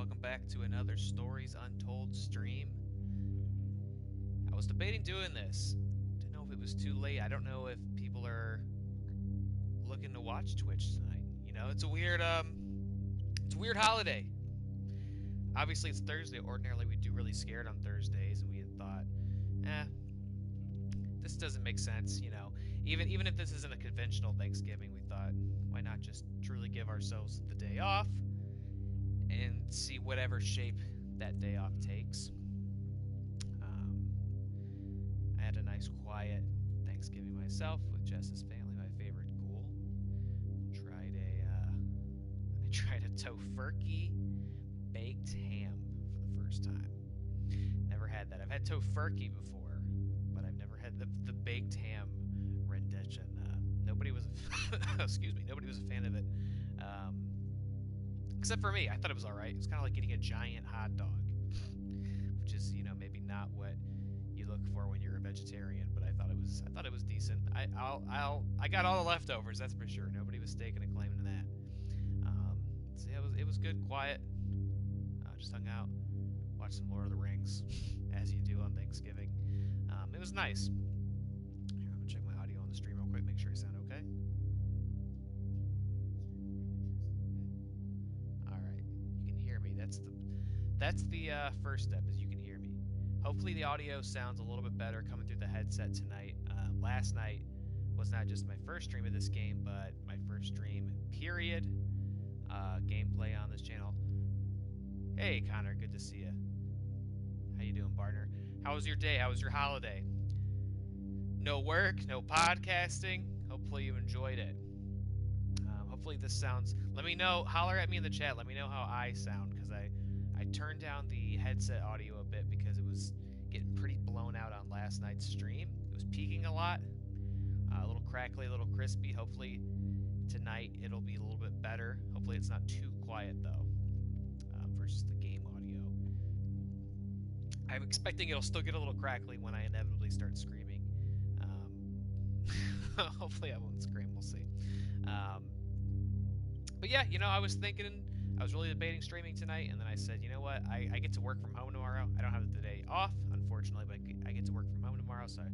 welcome back to another Stories Untold stream. I was debating doing this. Didn't know if it was too late. I don't know if people are looking to watch Twitch tonight. You know, it's a weird holiday. Obviously, it's Thursday. Ordinarily, we do really scared on Thursdays, and we had thought, this doesn't make sense. You know, even if this isn't a conventional Thanksgiving, we thought, why not just truly give ourselves the day off and see whatever shape that day off takes. I had a nice quiet Thanksgiving myself with Jess's family, my favorite ghoul. I tried a tofurkey baked ham for the first time. Never had that. I've had tofurkey before, but I've never had the baked ham rendition. Nobody was nobody was a fan of it. Except for me. I thought it was alright. It was kind of like eating a giant hot dog, which is, maybe not what you look for when you're a vegetarian, but I thought it was decent. I got all the leftovers, that's for sure. Nobody was staking a claim to that. So yeah, it was good, quiet. Just hung out, watched some Lord of the Rings, as you do on Thanksgiving. It was nice. Here, I'm gonna check my audio on the stream real quick, make sure I sound okay. That's the first step, is you can hear me. Hopefully the audio sounds a little bit better coming through the headset tonight. Last night was not just my first stream of this game, but my first stream, period. Gameplay on this channel. Hey, Connor, good to see you. How you doing, partner? How was your day? How was your holiday? No work, no podcasting. Hopefully you enjoyed it. Hopefully this sounds... Let me know. Holler at me in the chat. Let me know how I sound, because I turned down the headset audio a bit because it was getting pretty blown out on last night's stream. It was peaking a lot. A little crackly, a little crispy. Hopefully tonight it'll be a little bit better. Hopefully it's not too quiet, though, versus the game audio. I'm expecting it'll still get a little crackly when I inevitably start screaming. Hopefully I won't scream. We'll see. But yeah, I was really debating streaming tonight, and then I said, you know what, I get to work from home tomorrow. I don't have the day off, unfortunately, but I get to work from home tomorrow, so I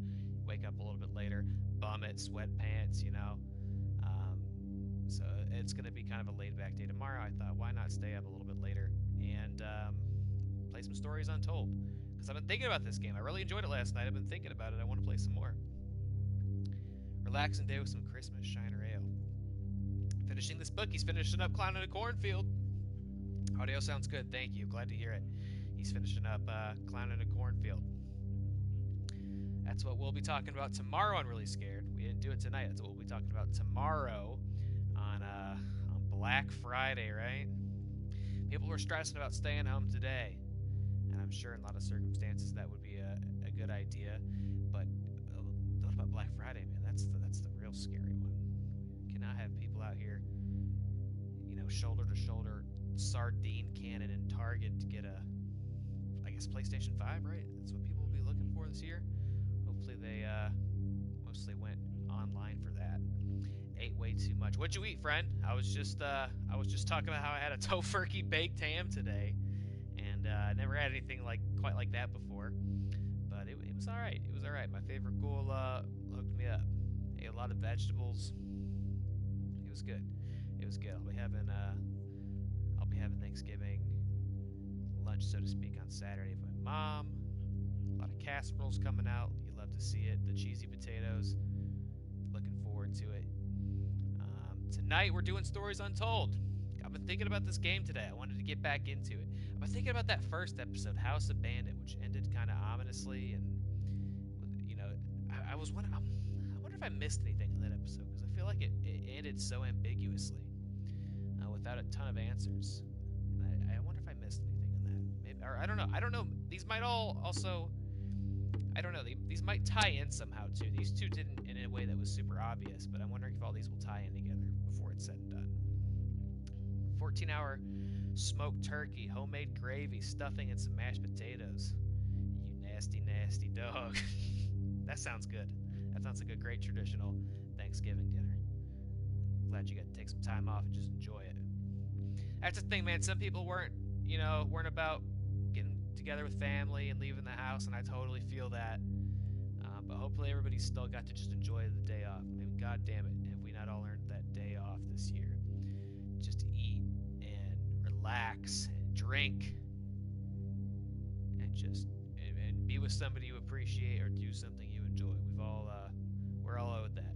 wake up a little bit later, bum it, sweatpants, so it's going to be kind of a laid-back day tomorrow. I thought, why not stay up a little bit later and play some Stories Untold, because I've been thinking about this game. I really enjoyed it last night. I've been thinking about it. I want to play some more. Relaxing day with some Christmas Shiner Ale. Finishing this book. He's finishing up Clown in a Cornfield. Audio sounds good. Thank you. Glad to hear it. He's finishing up Clown in a Cornfield. That's what we'll be talking about tomorrow on Really Scared. We didn't do it tonight. That's what we'll be talking about tomorrow on Black Friday, right? People were stressing about staying home today, and I'm sure in a lot of circumstances that would be a good idea. But what about Black Friday, man? That's the real scary one. We cannot have people out here, shoulder to shoulder, sardine cannon in Target to get a, I guess, PlayStation 5, right? That's what people will be looking for this year. Hopefully they mostly went online for that. Ate way too much. What'd you eat, friend? I was just talking about how I had a tofurkey baked ham today, and I never had anything quite like that before. But it was all right. It was all right. My favorite ghoul hooked me up. Ate a lot of vegetables. It was good. It was good. I'll be having Thanksgiving lunch, so to speak, on Saturday with my mom. A lot of casseroles coming out. You love to see it. The cheesy potatoes. Looking forward to it. Tonight we're doing Stories Untold. I've been thinking about this game today. I wanted to get back into it. I've been thinking about that first episode, House Abandoned, which ended kind of ominously, and I wonder if I missed anything in that episode, because I feel like it ended so ambiguously, without a ton of answers. And I wonder if I missed anything in that. Maybe, or I don't know. I don't know. These might all also. I don't know. These might tie in somehow too. These two didn't in a way that was super obvious, but I'm wondering if all these will tie in together before it's said and done. 14-hour smoked turkey, homemade gravy, stuffing, and some mashed potatoes. You nasty, nasty dog. That sounds good. That sounds like a great traditional Thanksgiving dinner. Glad you got to take some time off and just enjoy it. That's the thing, man. Some people weren't, weren't about getting together with family and leaving the house, and I totally feel that. But hopefully everybody still got to just enjoy the day off. I mean, God damn it, have we not all earned that day off this year? Just to eat and relax and drink and just and be with somebody you appreciate or do something you enjoy. We're all owed that.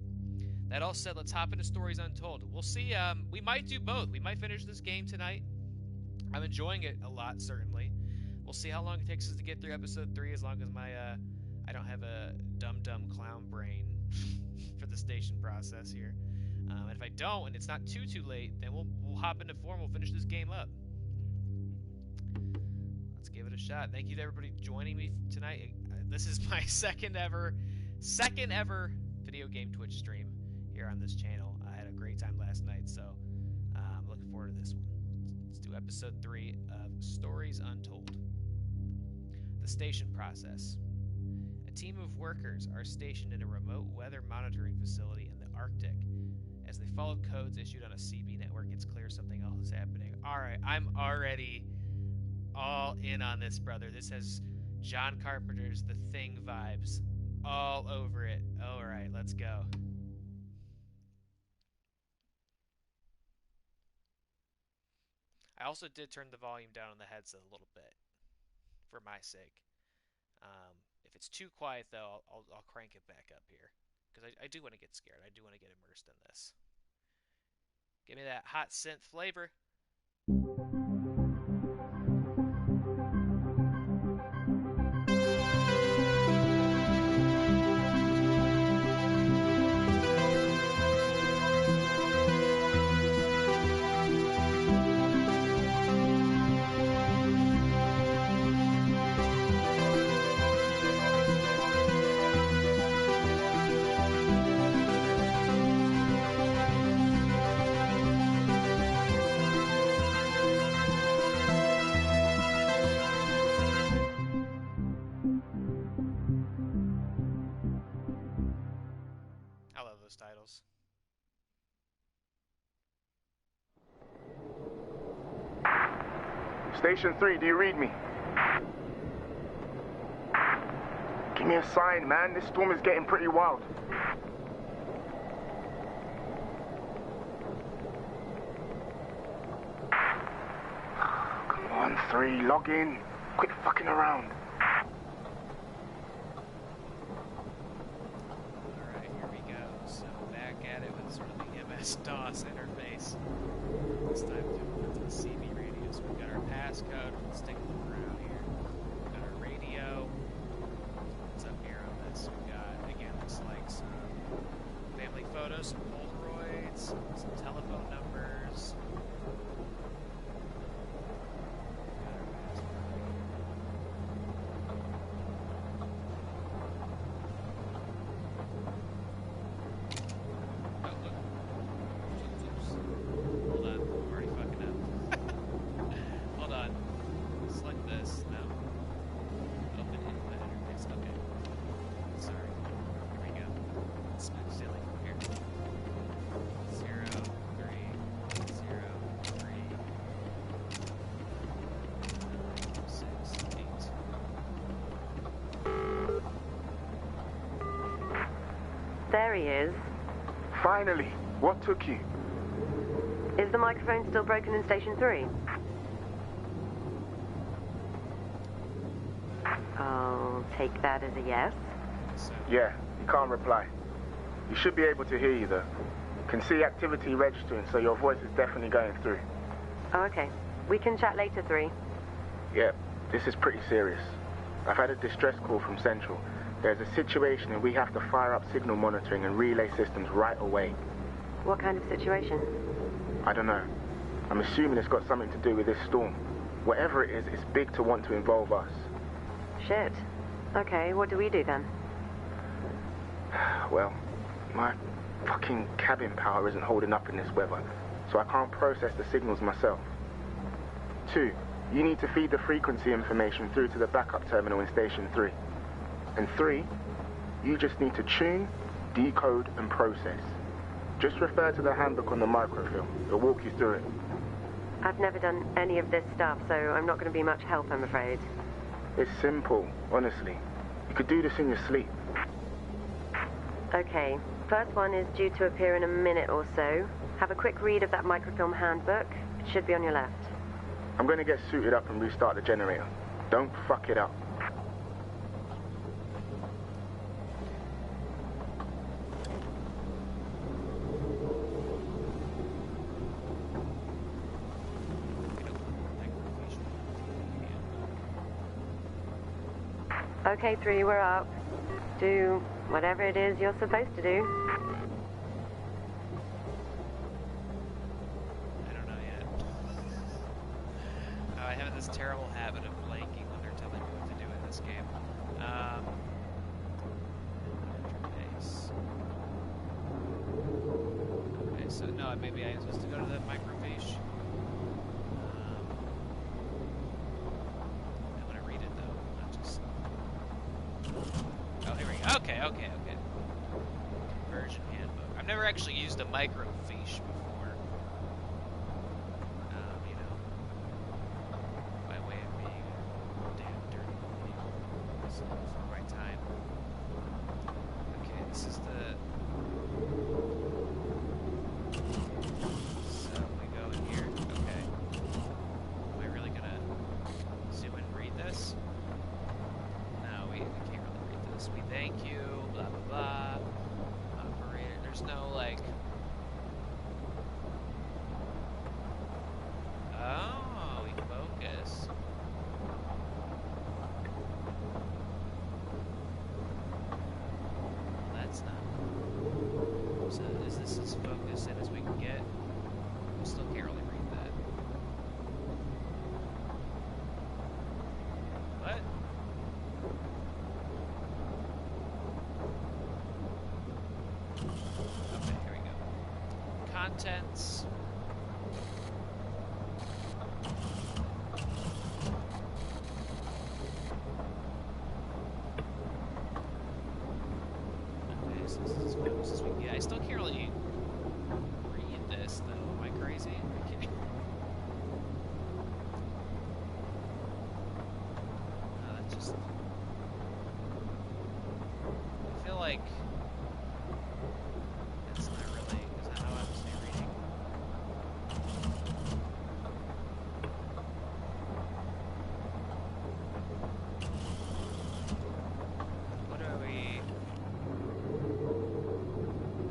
That all said, let's hop into Stories Untold. We'll see. We might do both. We might finish this game tonight. I'm enjoying it a lot, certainly. We'll see how long it takes us to get through episode 3, as long as I don't have a dumb clown brain for the station process here. And if I don't, and it's not too late, then we'll hop into 4 and we'll finish this game up. Let's give it a shot. Thank you to everybody joining me tonight. This is my second ever video game Twitch stream here on this channel. I had a great time last night, so I'm looking forward to this one. Let's do episode 3 of Stories Untold. The station process. A team of workers are stationed in a remote weather monitoring facility in the Arctic. As they follow codes issued on a CB network, it's clear something else is happening. Alright, I'm already all in on this, brother. This has John Carpenter's The Thing vibes all over it. Alright, let's go. I also did turn the volume down on the headset a little bit, for my sake. If it's too quiet, though, I'll crank it back up here. Because I do want to get scared. I do want to get immersed in this. Give me that hot synth flavor. Titles. Station 3, do you read me? Give me a sign, man. This storm is getting pretty wild. Come on, 3, log in. Quit fucking around. DOS interface. This time to the CB radio. So we've got our passcode. Let's take a look around here. We've got our radio. What's up here on this? We've got, again, looks like some family photos, some Polaroids, some telephone numbers. There he is. Finally. What took you? Is the microphone still broken in Station 3? I'll take that as a yes. Yeah, you can't reply. You should be able to hear you, though. Can see activity registering, so your voice is definitely going through. Oh, okay. We can chat later, 3. Yeah, this is pretty serious. I've had a distress call from Central. There's a situation and we have to fire up signal monitoring and relay systems right away. What kind of situation? I don't know. I'm assuming it's got something to do with this storm. Whatever it is, it's big to want to involve us. Shit. Okay, what do we do then? Well, my fucking cabin power isn't holding up in this weather, so I can't process the signals myself. 2, you need to feed the frequency information through to the backup terminal in Station 3. And 3, you just need to tune, decode, and process. Just refer to the handbook on the microfilm. It'll walk you through it. I've never done any of this stuff, so I'm not going to be much help, I'm afraid. It's simple, honestly. You could do this in your sleep. Okay, first one is due to appear in a minute or so. Have a quick read of that microfilm handbook. It should be on your left. I'm going to get suited up and restart the generator. Don't fuck it up. Okay, 3, we're up. Do whatever it is you're supposed to do. I don't know yet. I have this terrible habit of blanking when they're telling me what to do in this game. Interface. Okay, so no, maybe I'm supposed to go to the microfiche. I want to read it though, not just. Oh, here we go. Okay. Conversion handbook. I've never actually used a microfiche before. You know, by way of being a damn dirty illegal. This is before my time. Okay, this is the. So we go in here. Okay. Am I really gonna zoom and read this? No, we can't really read this. We thank you, blah, blah, blah. Operator, there's no, like... Oh, we focus. Well, that's not... So is this as focused in as we can get? We still can't really read that. What? Okay, here we go. Contents. Okay, so this is as focused as we can get. I still can't really read this, though. Am I crazy? Am I kidding? No, that's just... I feel like... That's not really... Is that how I was reading? What are we...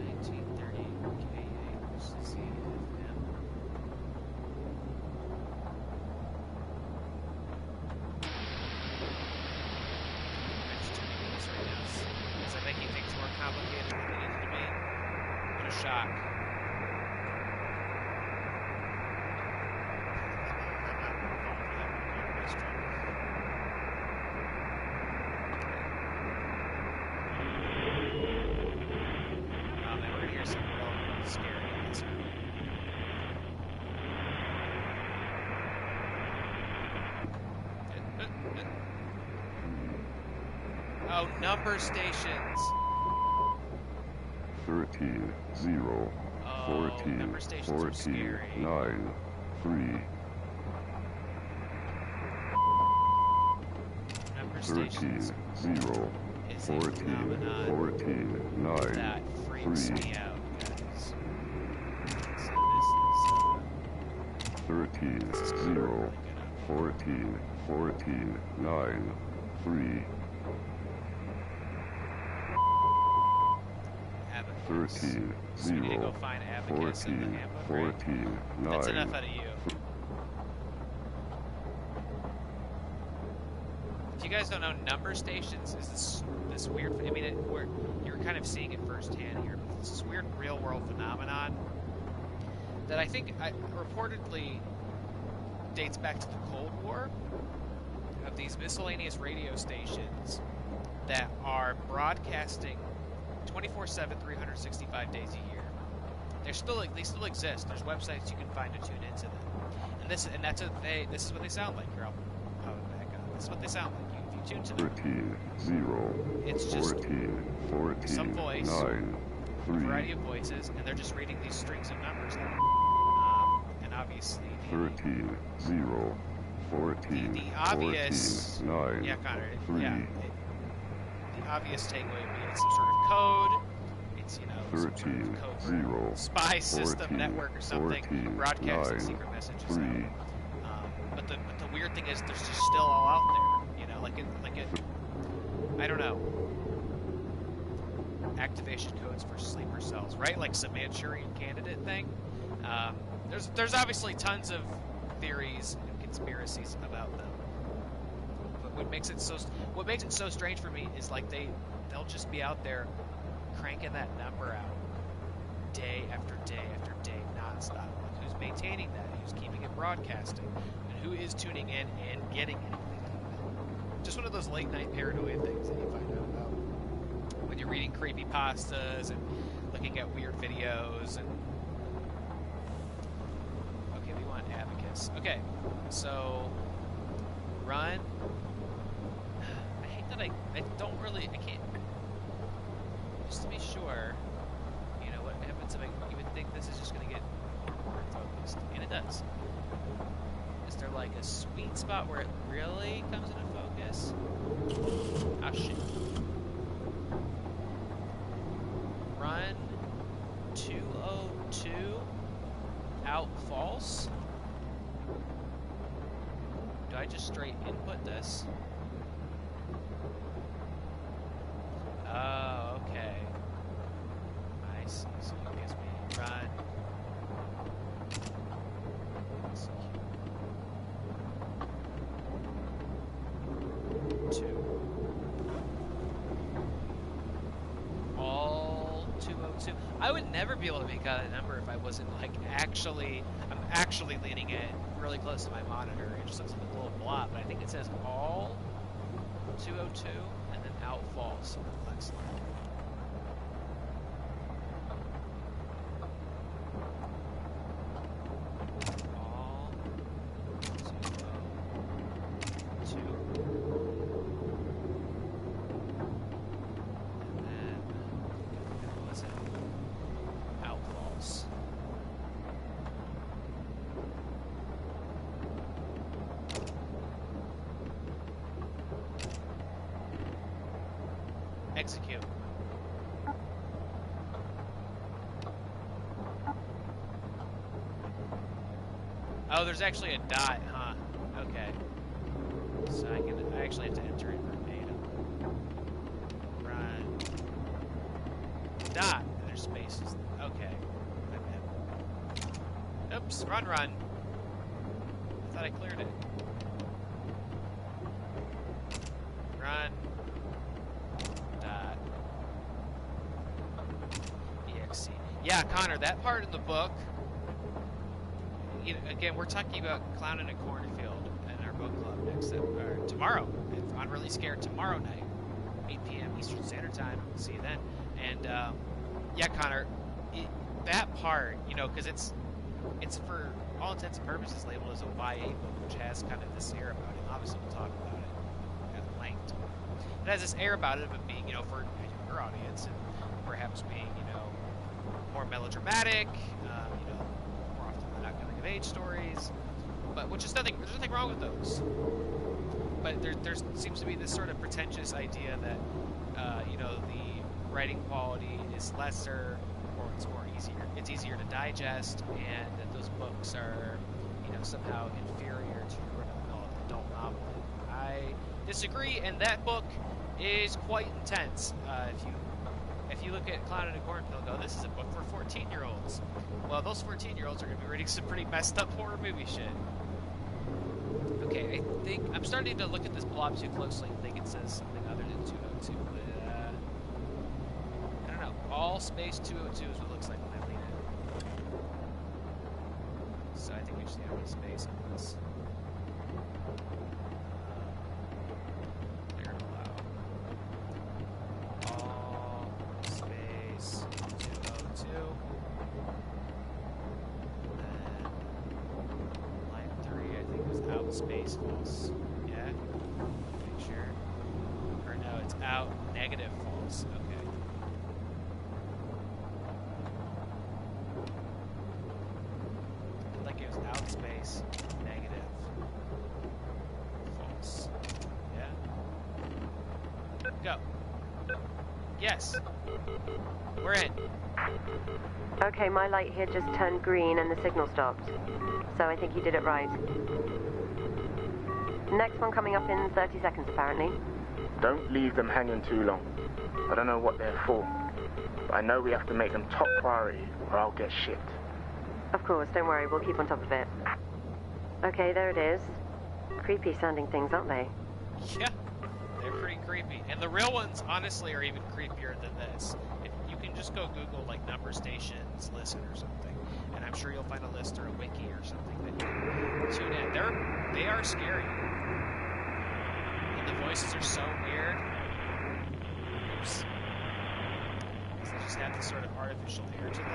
1930 K8 CCFM. I'm just tuning in this right now. Is that making things more complicated than they need to be? What a shock. Oh man, we're gonna hear something real scary in this room. Oh, number stations. 13, 0, Oh, 14, number stations are 14, scary. 9, 3, Number 13, stations 0, is a 14, phenomenon 14, 9, that freaks 3, me out, guys. So this is 13, this is 0, really good. 14, 14, 9, 3, Abacus. 13, So we need to 0, go find Abacus in the 14, handbook, right? 14, That's 9, enough out of you. If you guys don't know, number stations is this weird. I mean, you're kind of seeing it firsthand here. But it's this weird real world phenomenon that I think reportedly dates back to the Cold War, of these miscellaneous radio stations that are broadcasting 24/7, 365 days a year. They still exist. There's websites you can find to tune into them, and this is what they sound like. Here, I'll back up. This is what they sound like. If you tune to them, 13, 0, it's just 14, 14, some voice, 9, a 3, variety of voices, and they're just reading these strings of numbers out. And obviously 13, 0, 14, the obvious 14, 9, yeah, Connor, 3, yeah, the obvious takeaway would be it's some sort of code. It's, you know, some sort 13, of covert 0, spy system 14, network or something 14, broadcasting 9, secret messages 3. out. But the weird thing is they're just still all out there. You know, I don't know. Activation codes for sleeper cells, right? Like some Manchurian Candidate thing. There's obviously tons of theories and conspiracies about them. But what makes it so strange for me is like they'll just be out there cranking that number out day after day after day nonstop. Like, who's maintaining that? Who's keeping it broadcasting? And who is tuning in and getting it? Just one of those late night paranoid things that you find out about when you're reading creepypastas and looking at weird videos. And okay, we want abacus. Okay, so run. I hate that I can't. Just to be sure, you know, what happens if you would think this is just going to get more focused, and it does. Is there like a sweet spot where it really comes into focus? Ah, shit. Run 202 out false. Do I just straight input this? Oh, okay. I see. So it gives me run. Two. All 202. I would never be able to make out a number if I wasn't like I'm actually leaning it really close to my monitor. It just looks like a little blob, but I think it says all 202 and then out false on the flex line. All 202. And then what was it? Out false. Execute. Oh, there's actually a dot, huh? Okay. So I actually have to enter it verbatim. Run. Dot. And there's spaces. Okay. Oops. Run. I thought I cleared it. Run. Dot. EXE. Yeah, Connor, that part in the book, you know, again, we're talking about Clown in a Cornfield in our book club tomorrow, on Really Scared tomorrow night, 8 p.m. Eastern Standard Time. See you then. And yeah, Connor, that part, you know, because it's for all intents and purposes labeled as a YA book, which has kind of this air about it. Obviously, we'll talk about it at length. It has this air about it of it being, you know, for a younger audience and perhaps being, you know, more melodramatic, you know, more often than not coming of age stories, but there's nothing wrong with those. But there seems to be this sort of pretentious idea that, you know, the writing quality is lesser or it's more easier. It's easier to digest, and that those books are, you know, somehow inferior to an adult novel. I disagree, and that book is quite intense. If you look at Clown in a Cornfield, go, this is a book for 14-year-olds. Well, those 14-year-olds are going to be reading some pretty messed up horror movie shit. Okay, I think I'm starting to look at this blob too closely and think it says something other than 202, but I don't know. All space 202 is what it looks like when I lean in. So I think we just need to put space on this. Clear and allow. All space 202. And then line 3, I think, was out space false. Yeah? Make sure. Or no, it's out negative false. Okay. Like it was out space, negative, false. Yeah? Go. Yes. We're in. Okay, my light here just turned green and the signal stopped. So I think you did it right. Next one coming up in 30 seconds, apparently. Don't leave them hanging too long. I don't know what they're for, but I know we have to make them top priority or I'll get shipped. Of course, don't worry, we'll keep on top of it. Okay, there it is. Creepy sounding things, aren't they? Yeah, they're pretty creepy. And the real ones, honestly, are even creepier than this. If you can just go Google, like, number stations, listen or something, and I'm sure you'll find a list or a wiki or something that you tune in. They are scary. And the voices are so weird. Oops. Because they just have this sort of artificial air to them.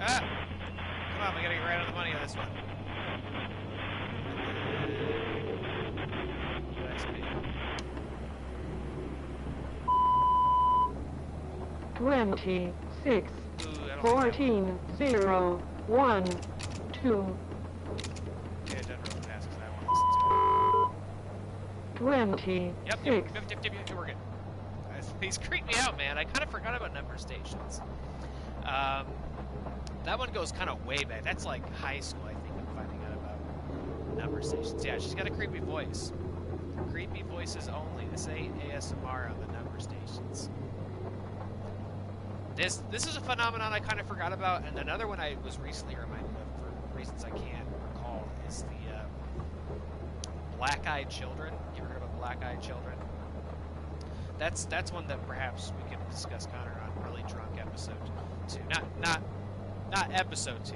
Ah! Come on, we gotta get right on the money on this one. USB. 26, Ooh, I don't like that 14, 0, 1, 2. one. Yeah, it doesn't really pass because I want to listen to it. 26. Yep, we're good. These creep me out, man. I kind of forgot about number stations. That one goes kind of way back. That's like high school, I think, I'm finding out about number stations. Yeah, she's got a creepy voice. Creepy voices only. This ain't ASMR on the number stations. This is a phenomenon I kind of forgot about, and another one I was recently reminded of for reasons I can't recall is the black-eyed children. You ever heard of black-eyed children? That's one that perhaps we can discuss, Connor, on Really Drunk episode 2. Not episode 2,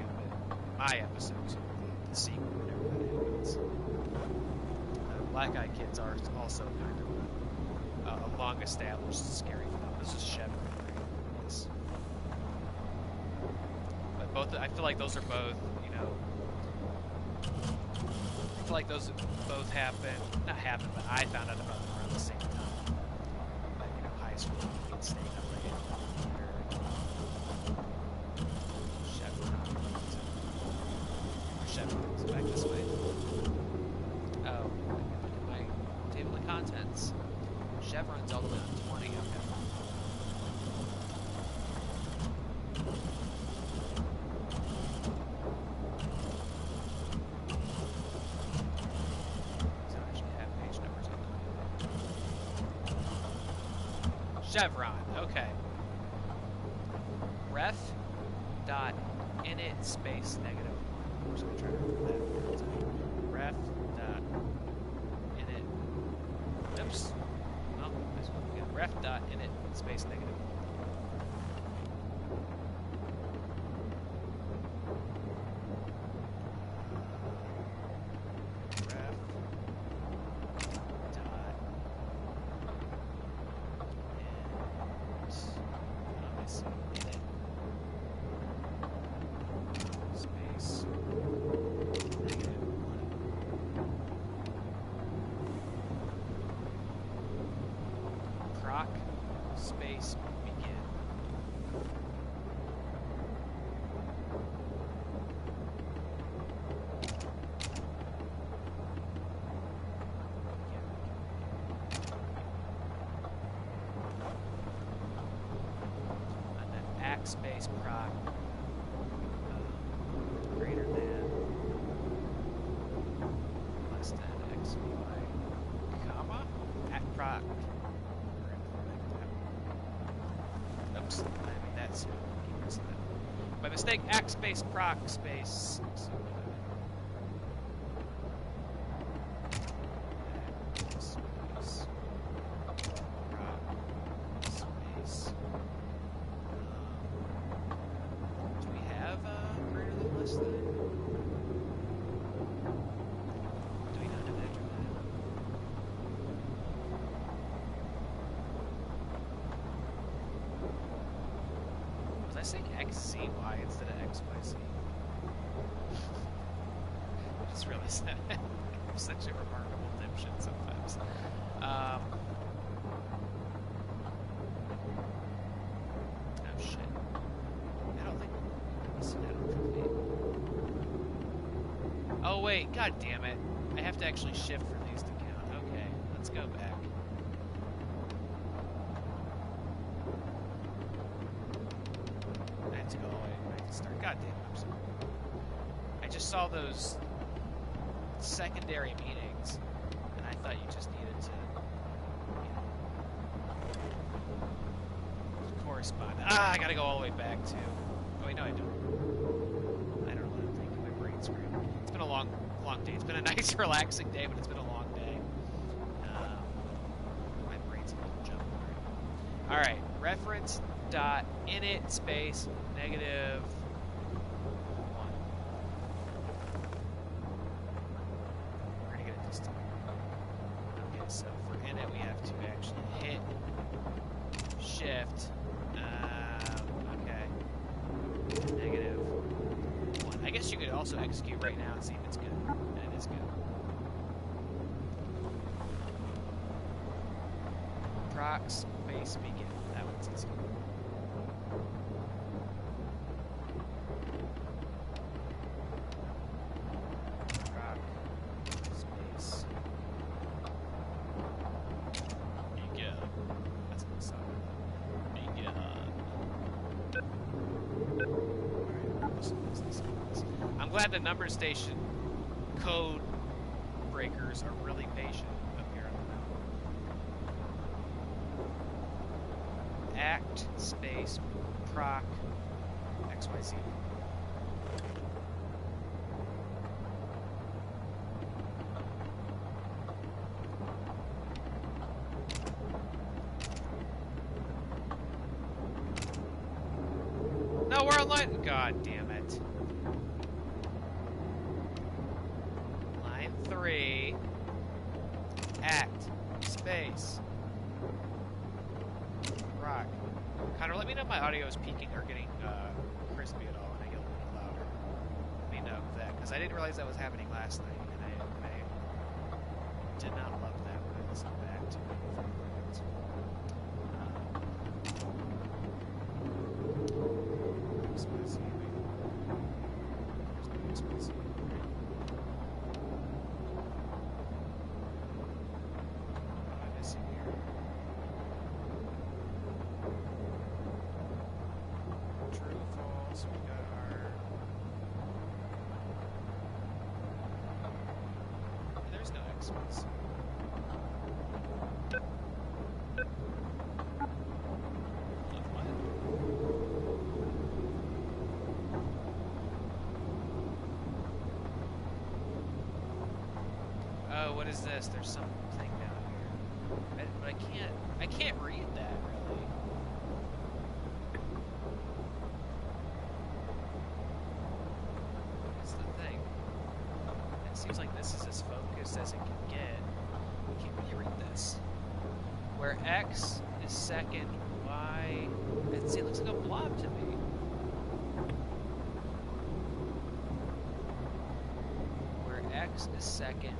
but my episode 2, the sequel, whenever that happens. Black-eyed kids are also kind of a long-established scary phenomenon. This is Chevron. Yes. But both, I feel like those are both, you know, I feel like those both not happen, but I found out about them around the same time. Like, you know, high school, being staying up late. Chevron, back this way. Oh, my table of contents. Chevron's all the way on 20, okay. Chevron, okay. Ref dot init space negative. I'm just gonna try to remember that. Ref dot init. Oops. Well, this one again. Ref dot init space negative. Space begin. And then backspace proc greater than less than x y comma at proc. Oops, I mean that's by mistake. Act space proc space. Do we have greater than less than? Do we not have that? Was I saying XZY instead of XYZ? I just realized that. such a remarkable dipshit sometimes. Oh shit. I don't think... Oh wait, god damn it. I have to actually shift for these to count. Okay, let's go back. I have to go all the way back to start. God damn it, I'm sorry. I just saw those secondary meetings, and I thought you just needed to, you know, correspond. Ah, I gotta go all the way back to... Oh wait, no I don't. I don't know what I'm thinking. My brain's scrambled. It's been a long day. It's been a nice, relaxing day, but it's been a long day. My brain's a little jumbled right now. Alright, reference dot init space negative 1. We're gonna get it this time. Okay, so for init we have to actually hit shift. Okay. Negative 1. I guess you could also execute right now and see if it's good. And it is good. Proc space begin. That one's easy. Proc space begin. That's what it sounded like. Begin. I'm glad the number station code breakers are really patient up here on the mountain. Act space proc XYZ. No, we're online. God damn it. Line 3. Act. Space. Rock. Connor, let me know if my audio is peaking or getting crispy at all when I get a little bit louder. Let me know that, because I didn't realize that was happening last night, and I did not love that when I listened back to it. Oh, what is this? There's something down here. But I can't read that, really. That's the thing. It seems like this is as focused as it can get. I can't really read this. Where X is second, Y... See, it looks like a blob to me. Where X is second...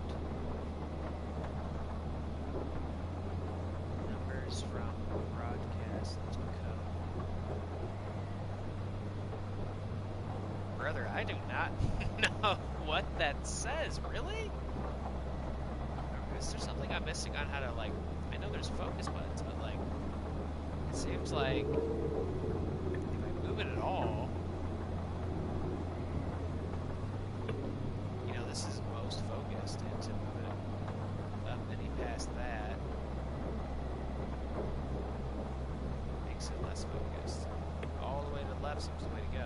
from broadcast code. Brother, I do not know what that says, really? Is there something I'm missing on how to, like, I know there's focus buttons, but, like, it seems like if I move it at all, you know, this is most focused, and to move it up any past that makes it less focused. All the way to the left seems the way to go.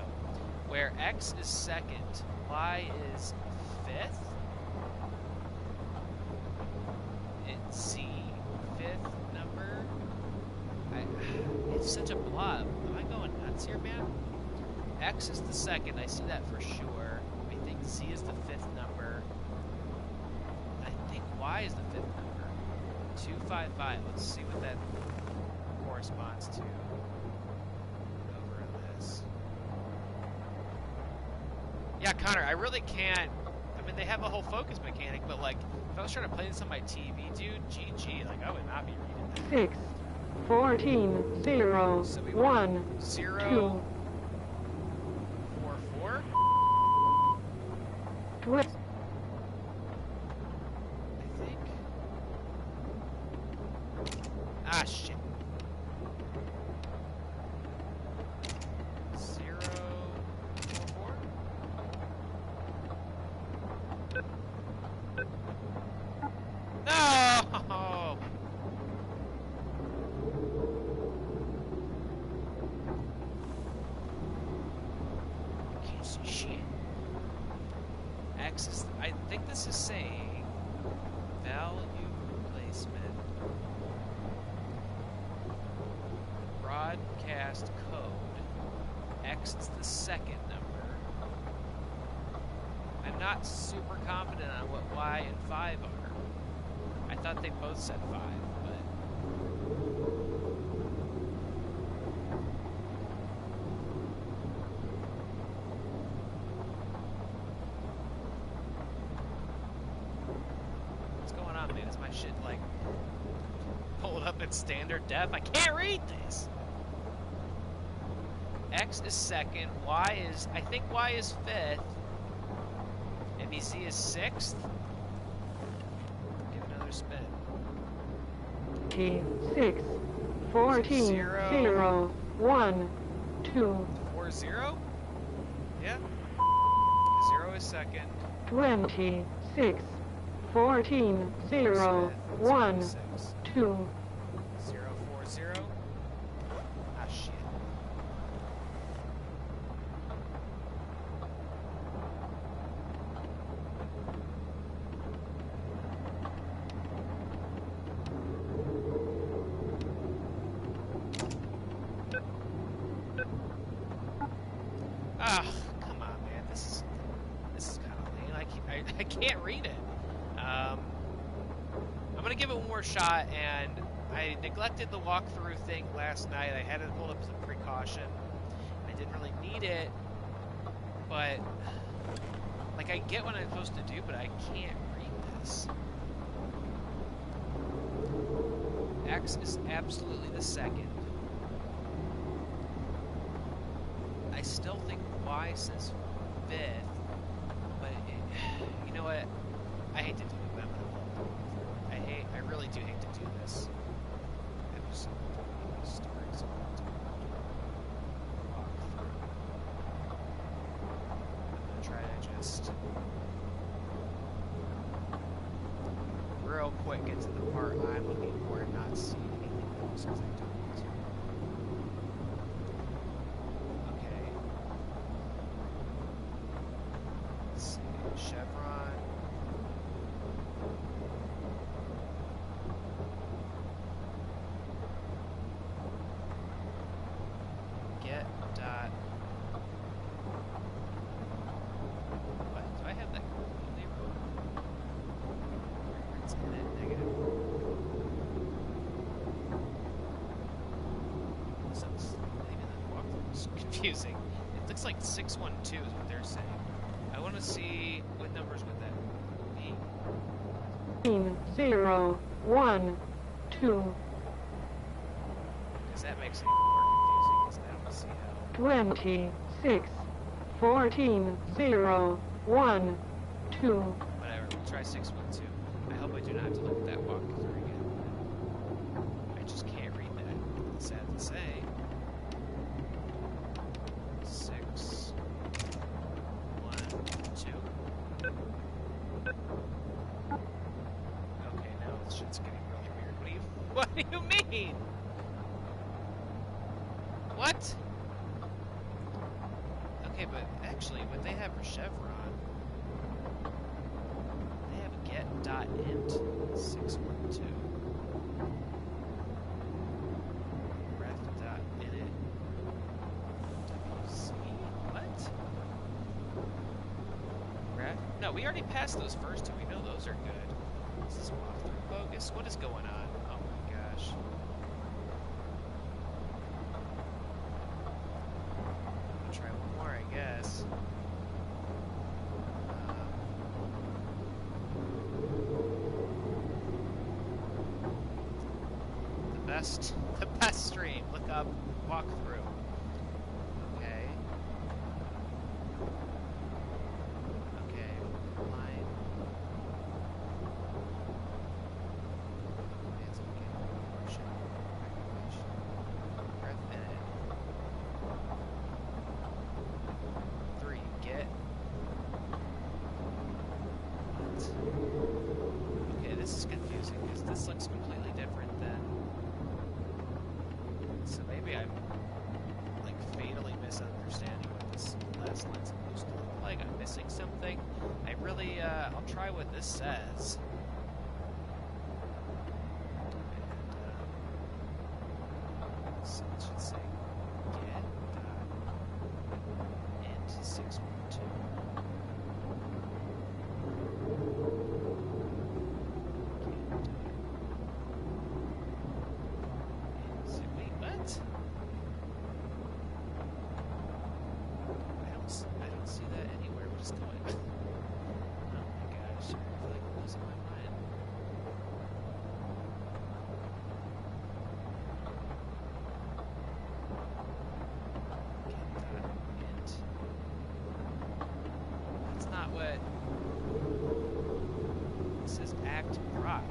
Where X is second, Y is fifth. It's C, fifth number. It's such a blob. Am I going nuts here, man? X is the second. I see that for sure. I think Z is the fifth number. I think Y is the fifth number. 255. Let's see what that corresponds to over in this. Yeah, Connor, I really can't. I mean, they have a whole focus mechanic, but like If I was trying to play this on my TV, dude, GG, like I would not be reading that. 6, 14, 0, So we 1, want 0, 2, 4, 4. twist, I think. Ah, shit. 0, 4, 4. No! Can't see shit. X is. I think this is saying value replacement broadcast code. X is the second number. I'm not super confident on what Y and 5 are. I thought they both said 5, but. What's going on, man? Is my shit like pulled up in standard def? I can't read this! X is second, Y is. I think Y is 5th, and BC is 6th. Give another spin. 6, 14, 0, 0, 1, 2, 4, 0? Yeah. 0 is second. 26, 14, 0, 1, 2, 0, 4, 0. Ah, shit. Ah, come on, man. This is kind of lame. I can't read it. I'm gonna give it one more shot, and I neglected the walkthrough thing last night. I had it pulled up as a precaution. I didn't really need it, but like I get what I'm supposed to do, but I can't read this. X is absolutely the second. I still think Y says 5th, but you know what? I hate to do it, but I'm gonna pull up the walkthrough. I really do hate to do this. I'm just stories to walk through. I'm gonna try to just real quick get to the part I'm looking for and not see anything else because I don't need to. Okay. Let's see. Chevron. Get dot. What? Do I have that completely wrong? It's in it negative. So maybe the walkthrough is confusing. It looks like 612 is what they're saying. I want to see what numbers would that be. 0, 1, 2, Because that makes it even more confusing. Because I don't see how. 26, 14, 0, 1, 2, Whatever. We'll try 612. I hope I do not have to look at that walkthrough again. I just can't read that. It's sad to say. 6, 1, 2. Okay, now this shit's getting really weird. What do you mean? What? Okay, but actually, what they have for Chevron, they have get.int 612. Ref.init WC. What? Ref? No, we already passed those first two. We know those are good. This is walkthrough bogus. What is going on? Oh my gosh. I'll try one more, I guess. the best stream. Look up, walk through. Okay. Okay, line. It's okay. Shit. Breath in. 3, get. What? Okay, this is confusing because this looks completely different than. So maybe I'm like fatally misunderstanding what this last line's supposed to look like. I'm missing something. I really, I'll try what this says. And, so it should say get int 612. Wait, what? I don't see that anywhere. What is going on? Oh my gosh, I feel like I'm losing my mind. Int. That's not what. It says act proc.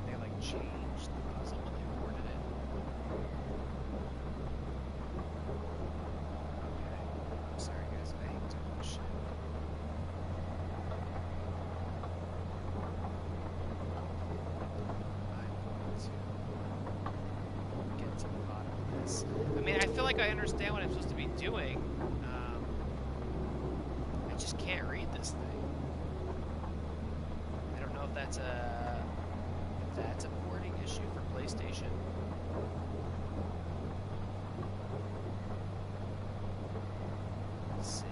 They like changed the puzzle when they ported it. Okay. I'm sorry guys, I hate doing this shit. I'm going to get to the bottom of this. I mean, I feel like I understand what I'm supposed to be doing. I just can't read this thing. I don't know if that's a porting issue for PlayStation. Let's see.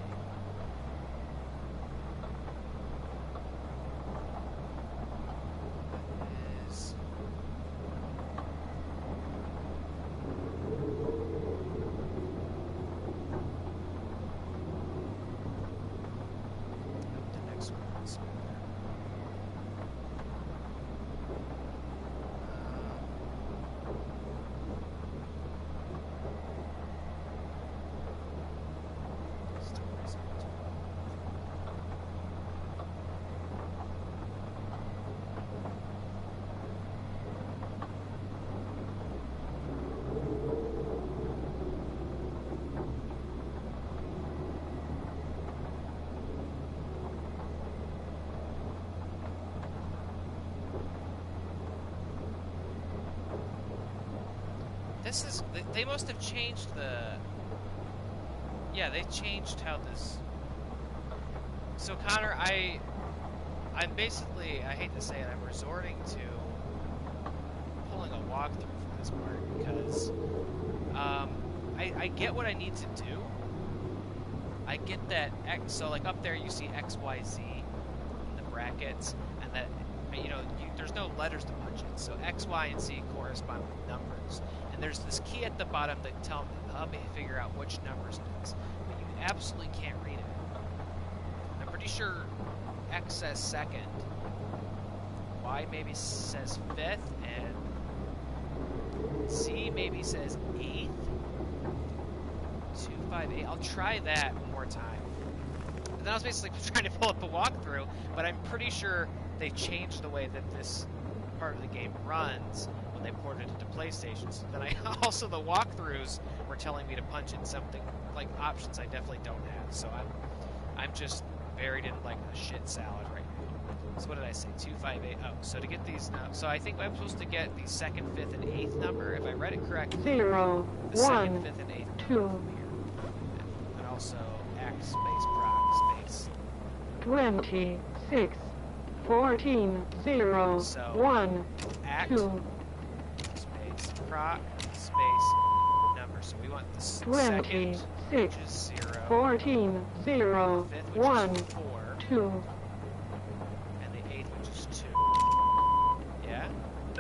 That is. The next one is. This is. They must have changed the. Yeah, they changed how this. So Connor, I'm basically. I hate to say it. I'm resorting to pulling a walkthrough for this part because I get what I need to do. I get that X. So like up there, you see X, Y, Z in the brackets, and that there's no letters to punch in. So X, Y, and Z correspond with numbers. And there's this key at the bottom that help me figure out which numbers it is. But you absolutely can't read it. I'm pretty sure X says second, Y maybe says fifth, and Z maybe says eighth. 258. I'll try that one more time. And then I was basically trying to pull up a walkthrough, but I'm pretty sure they changed the way that this part of the game runs when they ported it to PlayStation. So then also the walkthroughs were telling me to punch in something like options I definitely don't have. So I'm just buried in like a shit salad right now. So what did I say? 258. Oh, so to get these now, so I think I'm supposed to get the second, fifth, and eighth number if I read it correctly. 0, The 1, second, fifth, and eighth 2, number from here, and also X space proc space. 26, 14, 0, So, 1, Act 2, space proc space number. So we want the second, 26, which is 0, 14, 0, fifth, which 1, is 4, 2, and the eighth, which is 2. Yeah?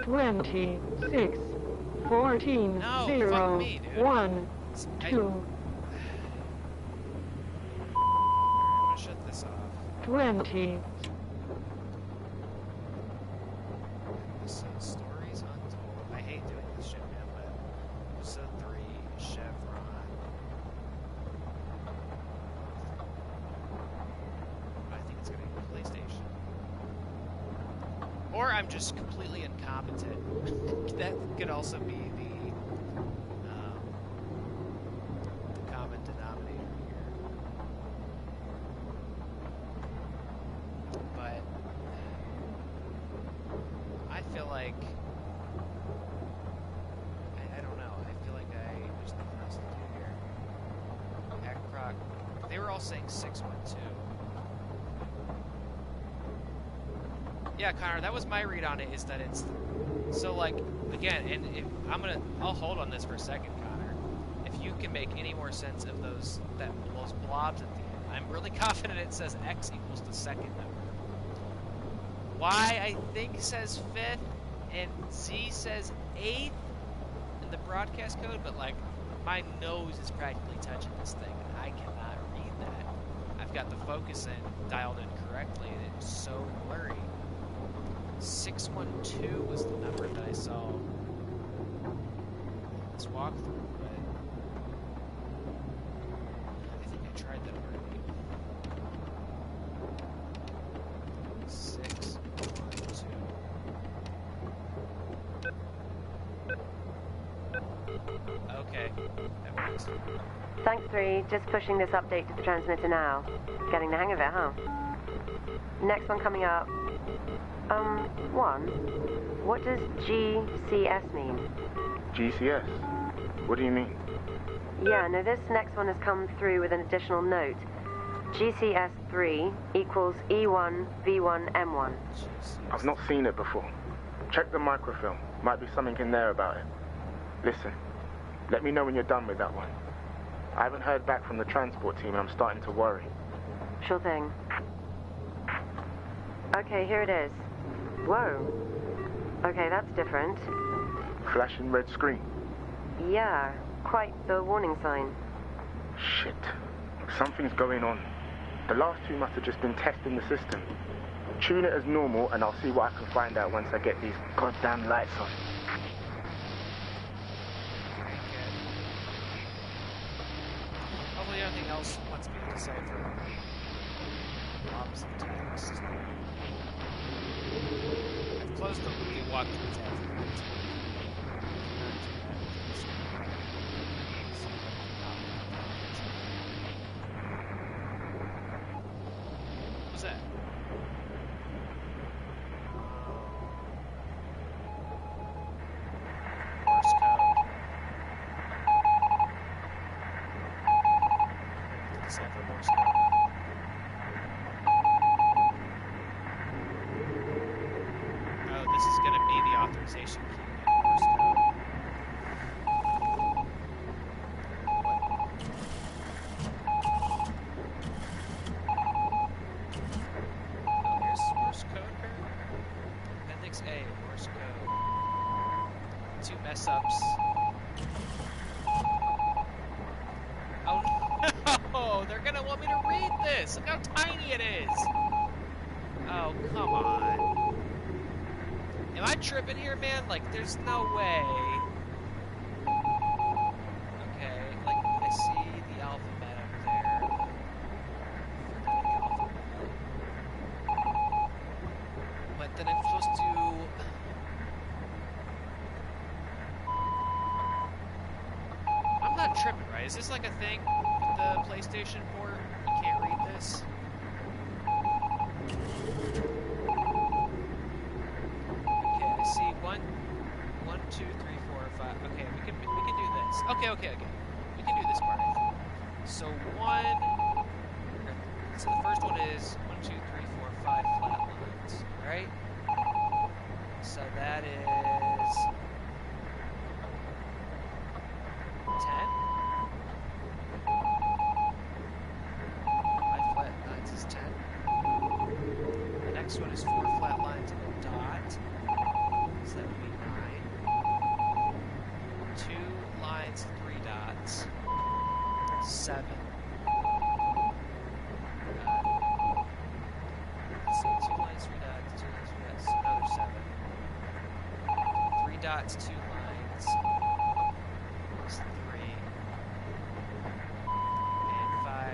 26, 14, No, 0, fuck me, dude. 1, I- 2, I'm gonna shut this off. 20. Episode Stories Untold. I hate doing this shit, man, but episode 3, Chevron. I think it's gonna be PlayStation. Or I'm just completely incompetent. That could also be the common denominator here. But I feel like I don't know. I feel like there's nothing else to do here. Hackproc. They were all saying 612. Yeah, Connor, that was my read on it, is that it's so, like, again, and if I'll hold on this for a second, Connor. If you can make any more sense of those blobs at the end, I'm really confident it says X equals the second number. Y, I think, says 5th, and Z says 8th in the broadcast code, but, like, my nose is practically touching this thing, and I cannot read that. I've got the focus dialed in correctly, and it's so blurry. 612 was the number that I saw in this walkthrough, but I think I tried that already. 612. Okay, that works. Thanks, 3. Just pushing this update to the transmitter now. Getting the hang of it, huh? Next one coming up. 1. What does GCS mean? GCS? What do you mean? Yeah, no, this next one has come through with an additional note. GCS 3 equals E1 V1 M1. I've not seen it before. Check the microfilm. Might be something in there about it. Listen, let me know when you're done with that one. I haven't heard back from the transport team and I'm starting to worry. Sure thing. Okay, here it is. Whoa. Okay, that's different. Flashing red screen. Yeah, quite the warning sign. Shit. Something's going on. The last two must have just been testing the system. Tune it as normal and I'll see what I can find out once I get these goddamn lights on. Hopefully anything else wants me to decipher. Blobs of text. I've closed the walkthrough tab. What was that? Morse code. Decipher Morse code. Oh, this is going to be the authorization key in Morse code. Oh, here's Morse code, apparently. Appendix A, Morse code. 2 mess ups. Oh no! They're going to want me to read this! Look how tiny it is! Oh, come on. Am I tripping here, man? Like, there's no way. Okay, like, I see the alphabet up there. But then I'm supposed to... I'm not tripping, right? Is this like a thing with the PlayStation port? You can't read this? I see 1, 2, 3, 4, 5. Okay, we can do this. Okay. We can do this part, I think. So so the first one is 1, 2, 3, 4, 5 flat lines, right? So that is 10. 5 flat lines is 10. The next one is 4 flat lines and a dot. So that would be 9. 2 lines, 3 dots. 7. dots, 2 lines. It's 3. And 5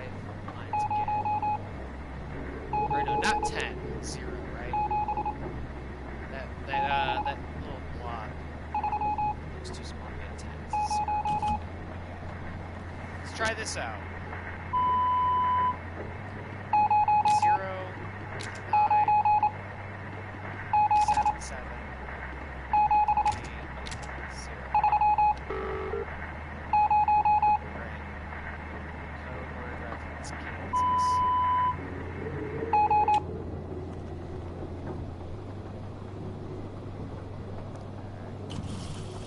lines again. Or no, not 10. 0, right? That little blob looks too small to be a 10. It's a 0. Okay. Let's try this out. 0, 9, 7, 7, 3, 0. Right. Code word reference Kansas.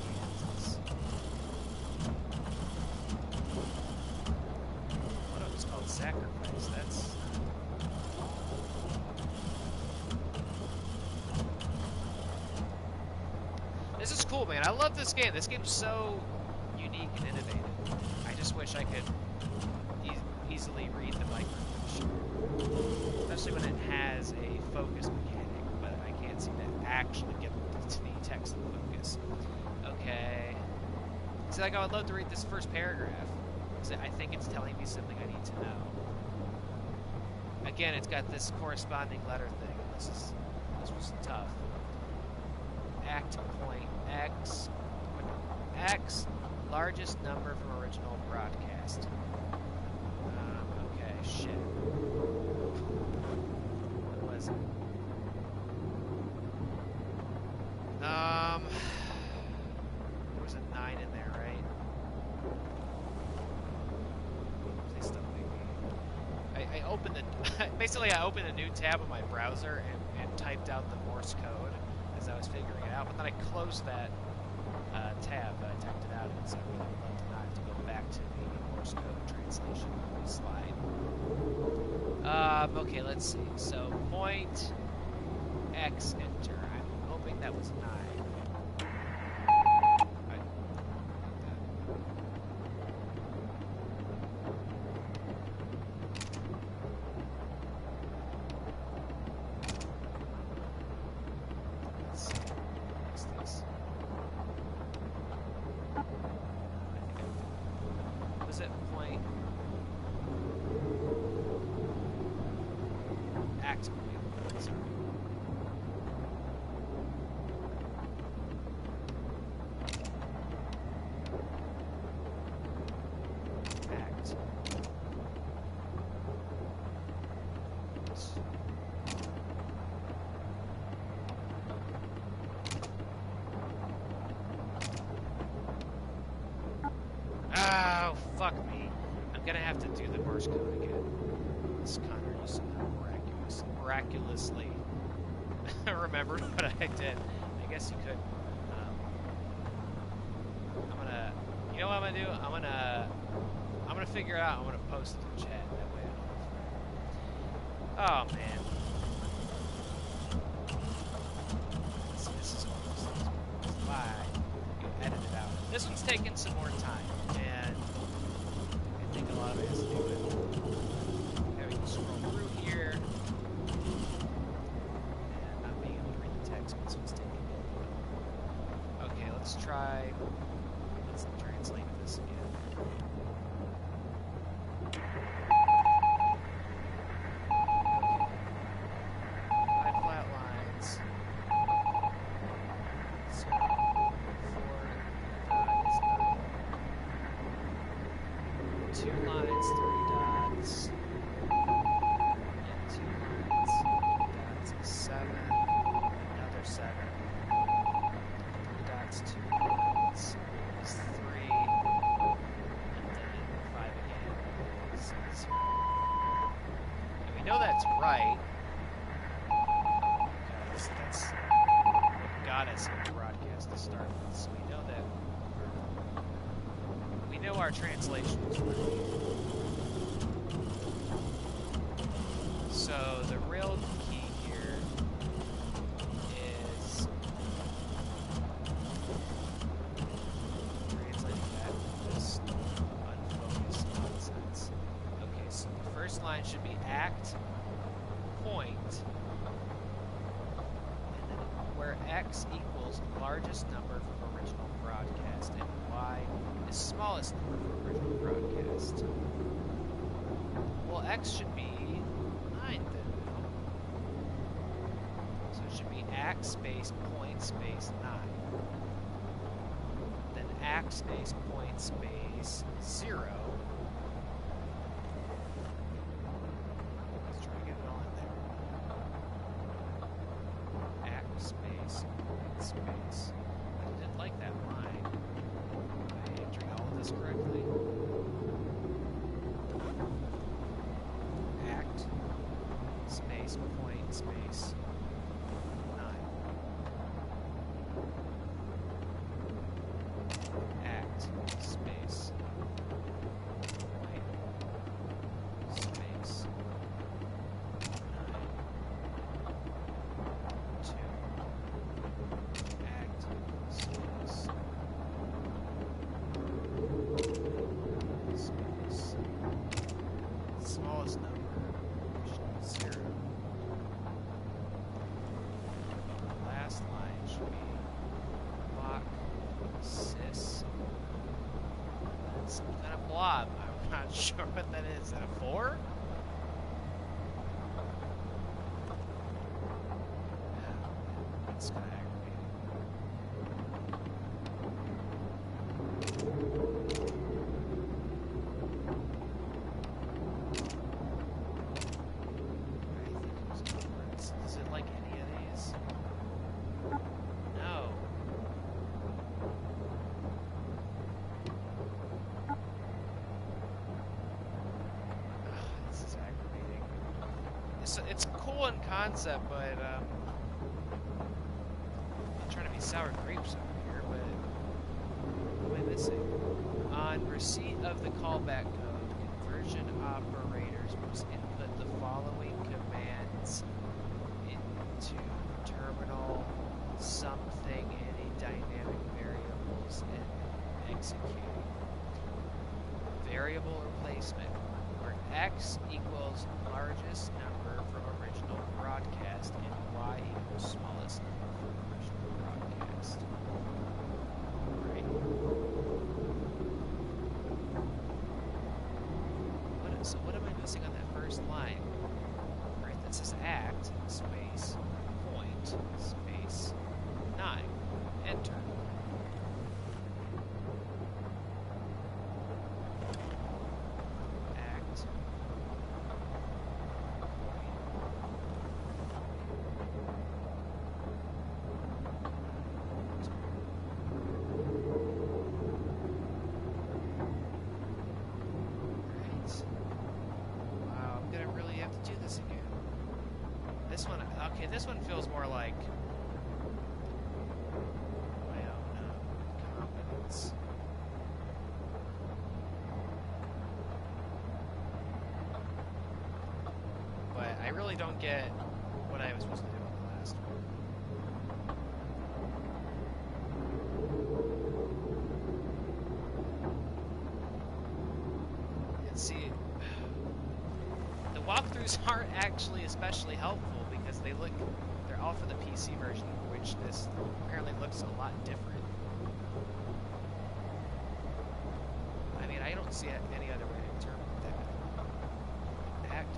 Kansas. What else is called sacrifice? That's This is cool, man. I love this game. This game's so unique and innovative. I just wish I could easily read the microfiche. Especially when it has a focus mechanic, but I can't seem to actually get to the text and focus. Okay. See, like, I would love to read this first paragraph, because I think it's telling me something I need to know. Again, it's got this corresponding letter thing, and this was tough. Act point X, largest number from original broadcast. Okay, shit. What was it? There was a 9 in there, right? Please don't make me. I opened the basically I opened a new tab on my browser and typed out the Morse code as I was figuring it out, but then I closed that tab that I typed it out in, so I would love to not have to go back to the Morse code translation slide. Okay, let's see. So point X enter. I'm hoping that was 9. Oh, fuck me. I'm gonna have to do the Morse code again. This Connor, you somehow miraculously remembered what I did. I guess you could. I'm gonna, you know what I'm gonna do? I'm gonna figure it out. I'm gonna post it in chat. That way I don't forget. Oh man. This is one of those things. Why you edit it out? This one's taking some more time, and I think a lot of it has to do with having to scroll through here and not being able to read the text. This one's taking. Okay, let's try. Let's translate this again. Translations. So the real key here is translating that just unfocused nonsense. Okay, so the first line should be act X equals largest number from original broadcast and Y is smallest number from original broadcast. Well, X should be 9 then, no? So it should be ax space point space 9. Then ax space point space 0. Let's try to get it all in there. Ax space point space. I didn't like that line. Am I entering all of this correctly? Act space point space 9. Act space point space 9. 2. Act space space smallest number, which is 0. Last line should be lock sys. That's some kind of blob. I'm not sure what that is. Is that a 4? That's kind of aggravating. I think it was numbers. Is it like any of these? No. Ugh, this is aggravating. It's cool in concept, but I'm trying to be sour grapes over here, but what am I missing? On receipt of the callback code, conversion operators must input the following commands into terminal something any dynamic variables and execute. Variable replacement, where x equals largest number for original broadcast and y equals smallest number for original broadcast. Right. So what am I missing on that first line? Right, that says act space point space 9. Enter. Act Right. Wow, I'm gonna really have to do this again. This one, okay, this one feels more like my own confidence. But I really don't get what I was supposed to do on the last one. And see, the walkthroughs aren't actually especially helpful because they're all for the PC version, which this apparently looks a lot different. I mean, I don't see any other way to interpret that. Act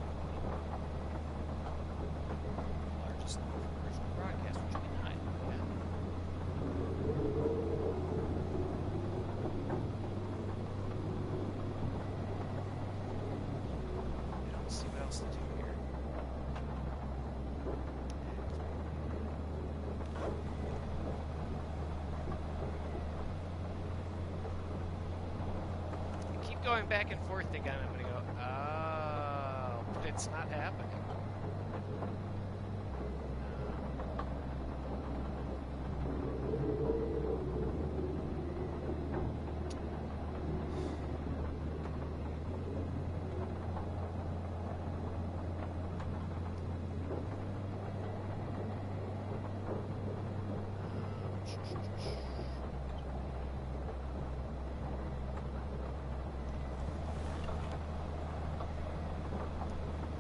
largest number for original broadcast, which would be 9. Yeah. I don't see what else to do here. I keep going back and forth thinking I'm going to go, oh, but it's not happening.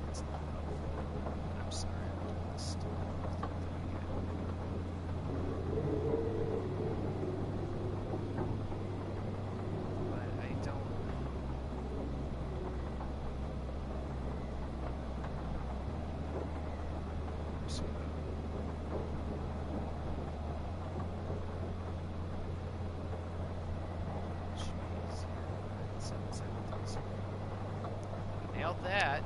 It's not helpful. that.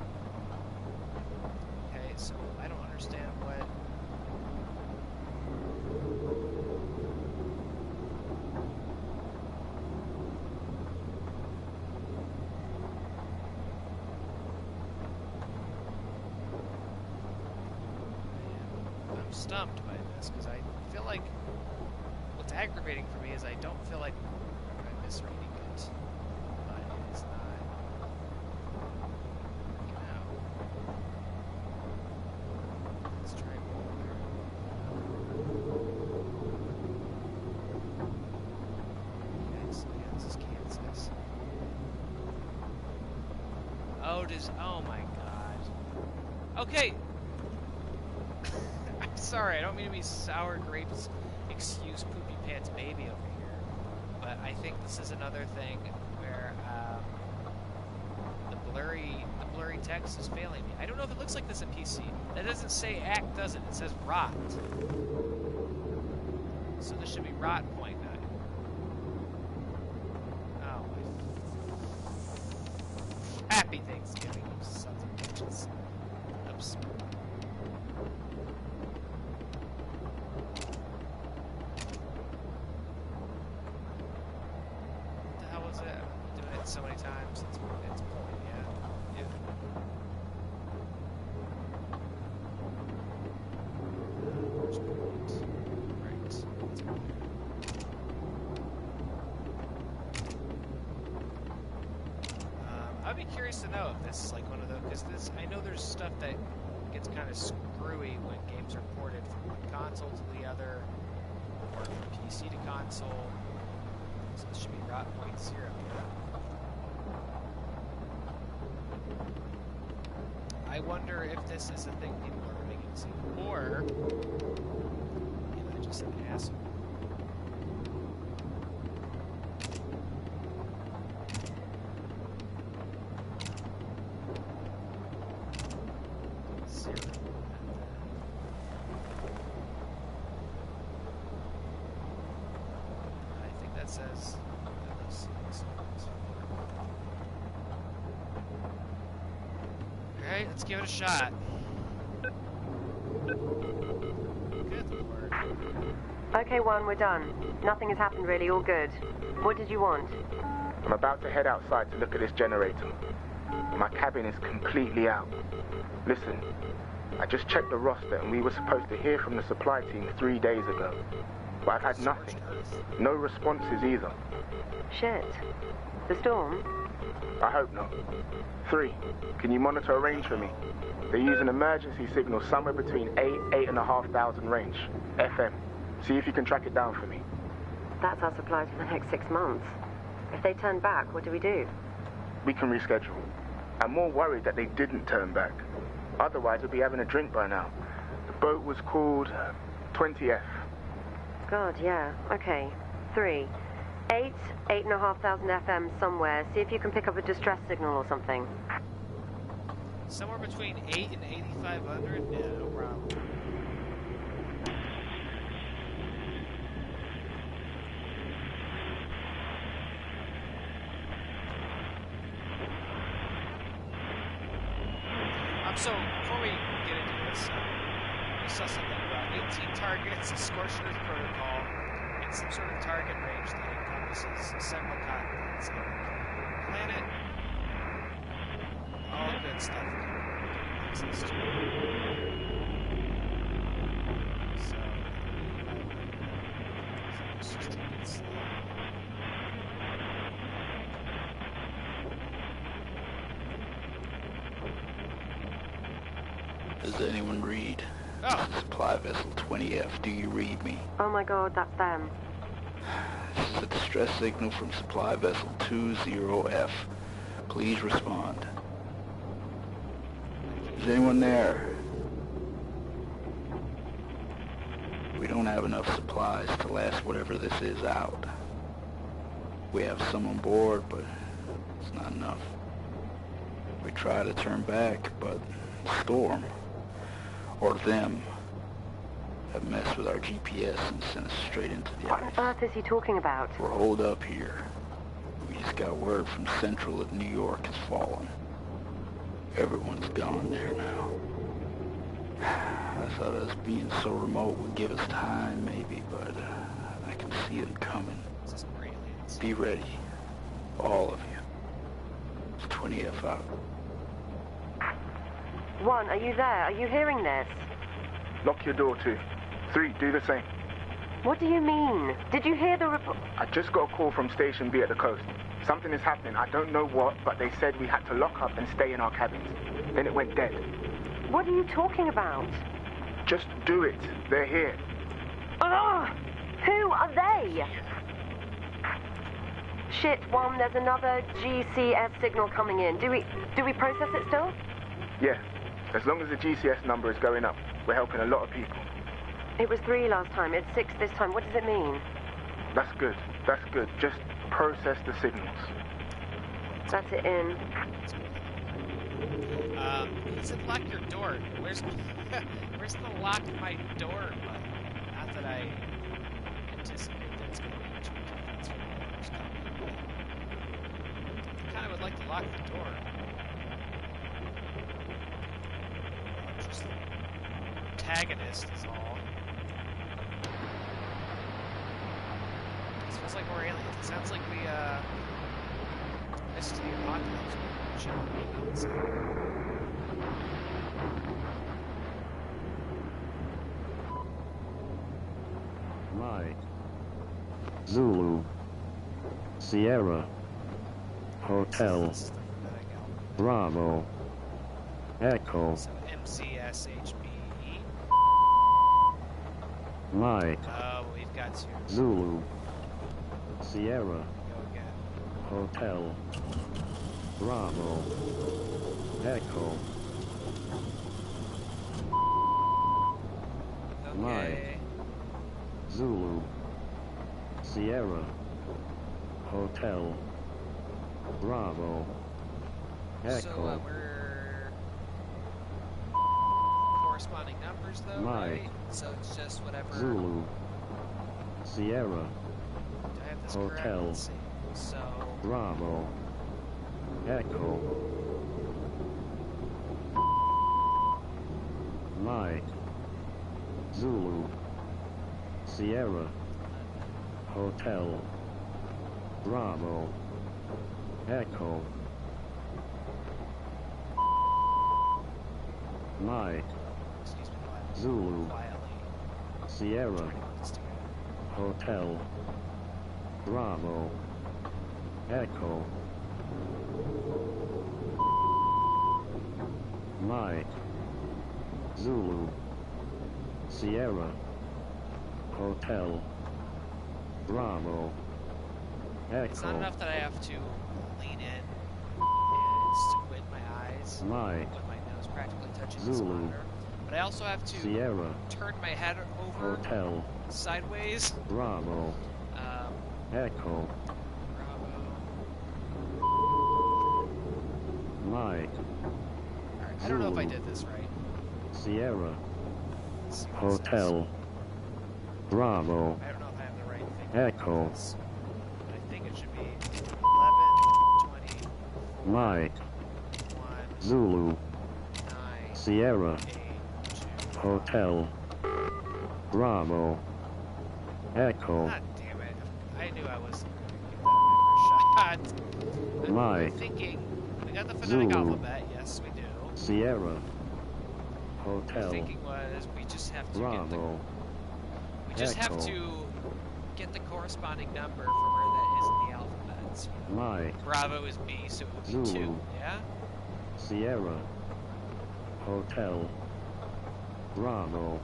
Okay, so I don't understand what... I'm stumped by this, because I feel like what's aggravating for me is I don't feel like I'm misreading it, but it's not. No. Let's try one there. Okay, so yeah, this is Kansas. Oh, oh my god. Okay. I'm sorry, I don't mean to be sour grapes excuse poopy pants baby over here, but I think this is another thing where the blurry text is failing me. I don't know if it looks like this in PC. That doesn't say act, does it? It says rot. So this should be rot point 9. Oh my. Happy Thanksgiving, you sons of bitches. Oops. So many times, it's point, yeah. Where's point? Right. I'd be curious to know if this is like one of those, because this, I know there's stuff that gets kind of screwy when games are ported from one console to the other, or from PC to console. So this should be rot point 0 here. I wonder if this is a thing people are making see, or am I just an asshole? I think that says. Alright, let's give it a shot. Good lord. Okay, 1, we're done. Nothing has happened really, all good. What did you want? I'm about to head outside to look at this generator. My cabin is completely out. Listen, I just checked the roster and we were supposed to hear from the supply team 3 days ago. But I've had nothing. No responses either. Shit. The storm? I hope not. 3, can you monitor a range for me? They use an emergency signal somewhere between 8,500 range, FM. See if you can track it down for me. That's our supplies for the next 6 months. If they turn back, what do we do? We can reschedule. I'm more worried that they didn't turn back. Otherwise, we'd be having a drink by now. The boat was called 20F. God, yeah. Okay. 3. 8,500 FM somewhere. See if you can pick up a distress signal or something. Somewhere between 8 and 8,500? Yeah, no problem. So, before we get into this, we saw something about 18 targets, a scorched earth protocol, and some sort of target range that encompasses several continents and planet. All good stuff access to. So, let's just take it slow. Does anyone read? Oh. Supply vessel 20F, do you read me? Oh my god, that's them. This is a distress signal from supply vessel 20F. Please respond. Is anyone there? We don't have enough supplies to last whatever this is out. We have some on board, but it's not enough. We try to turn back, but the storm, or them, have messed with our GPS and sent us straight into the What ice. on earth is he talking about? We're holed up here. We just got word from Central that New York has fallen. Everyone's gone there now. I thought us being so remote would give us time, maybe, but I can see them coming. This is aliens. Be ready. All of you. It's 20F out. 1, are you there? Are you hearing this? Lock your door, 2. 3, do the same. What do you mean? Did you hear the report? I just got a call from Station B at the coast. Something is happening. I don't know what, but they said we had to lock up and stay in our cabins. Then it went dead. What are you talking about? Just do it. They're here. Ugh! Who are they? Shit, 1, there's another GCS signal coming in. Do we process it still? Yeah. As long as the GCS number is going up, we're helping a lot of people. It was 3 last time. It's 6 this time. What does it mean? That's good. That's good. Just process the signals. That's it in. He said lock your door. Where's the lock my door button? Not that I anticipate that's going to be too different from the first time. I kind of would like to lock the door. Just antagonist is all. This feels like we're aliens. It sounds like we missed the apocalypse. Mike, Zulu, Sierra, Hotel, Bravo, Echo, So MCSHBE. Mike, Oh, we've got to Zulu, Sierra, go again. Hotel, Bravo, Echo, Okay. Zulu, Sierra, Hotel, Bravo, So Echo, we're corresponding numbers though, Mike. right? So it's just whatever. Zulu, Sierra, Do I have this correct? Hotel. Let's see. So Bravo, Echo, Mike, Zulu, Sierra, Hotel, Bravo, Echo, Mike, excuse me, Zulu, quietly. Sierra, This together. Hotel, Bravo, Echo, Mike, Zulu, Sierra, Hotel, Bravo, It's not Echo, enough that I have to lean in and squint my eyes Mike, when my nose practically touches the Zulu. monitor, but I also have to Sierra, turn my head over Hotel, sideways. Bravo, Echo, Bravo. Mike, Alright, I don't know if I Zulu. did this right. Sierra, Let's see what it says. Hotel, Bravo, I don't know if I have the right thing. Echo, But I think it should be 11, 20, Mike, 1, Zulu, 9, Sierra, 8, 2, Hotel, Bravo, Echo, God damn it. I knew I was going to give that my first shot. I'm Mike, thinking, we got the phonetic Zulu. alphabet. Yes, we do. Sierra, My Hotel, thinking was we just have to Bravo, have Echo. to get the corresponding number for where that is in the alphabet. So, Mike, Bravo is B, so it would be Zulu. 2. Yeah? Sierra, Hotel, Bravo,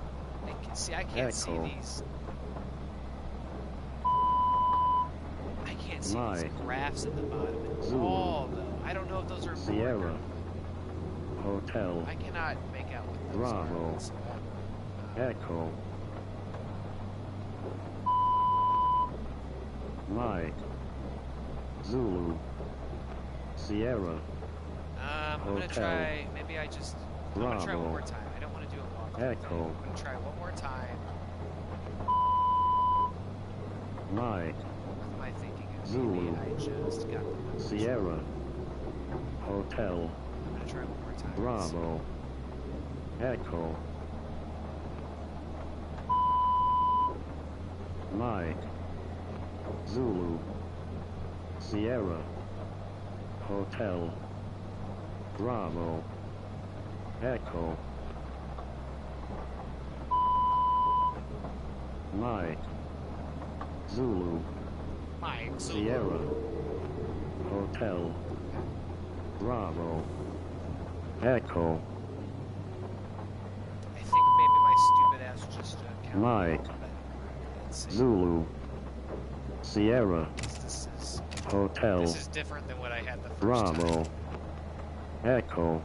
See, I can't see Echo. these. I can't see these Mike. graphs at the bottom at Zulu. all, though. I don't know if those are Sierra, Hotel, I cannot make out what those Bravo. are. whatsoever. Echo, Mike, Zulu, Sierra, I'm gonna Hotel. try. Maybe I just. I'm gonna try one Bravo. more time. I don't want to do a walk. Echo. I'm gonna try one more time Mike, with my thinking. And Zulu. maybe I just got the numbers. Sierra, Hotel, gonna try one more time. Bravo. Echo. Mike. Zulu. Sierra. Hotel. Bravo. Echo. Mike. Zulu. Mike, so Sierra. Hotel. Bravo. Echo. I think maybe my stupid ass just Mike. Let's see. Zulu. Sierra. Hotel. This is different than what I had the first Bravo. time. Echo.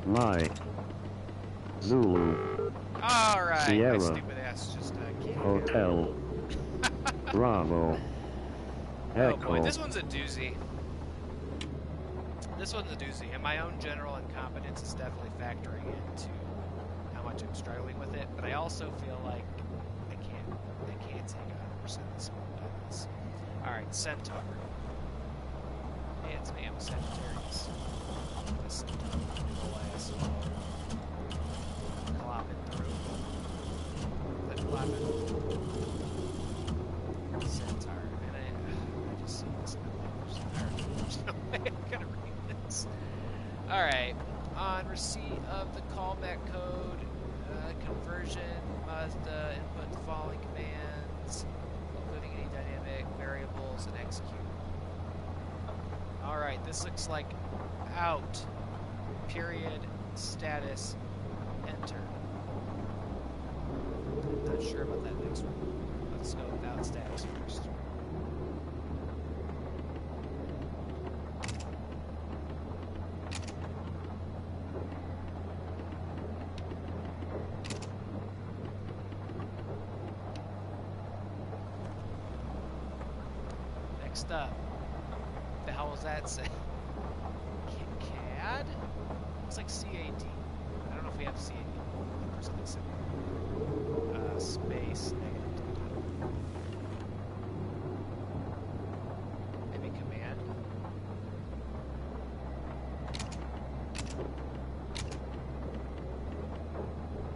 Mike. Zulu. All right, Sierra. my stupid ass just can't. Hotel. Bravo. Oh Echo. boy, this one's a doozy. This one's a doozy, and my own general incompetence is definitely factoring into how much I'm struggling with it. But I also feel like I can't take 100% of the smoke on this. All right, Centaur. It's me, I'm a Sagittarius. This little ass clopping through. Clip clopping. Centaur. And I just see this there's no way I'm gonna read this. Alright. On receipt of the callback code, conversion must input the following commands, including any dynamic variables, and execute. Alright, this looks like out, period, status, enter. Not sure about that next one. Let's go without status first. Next up. What the hell was that say? CAD? Looks like CAD. I don't know if we have CAD or something similar. Space negative. Maybe command.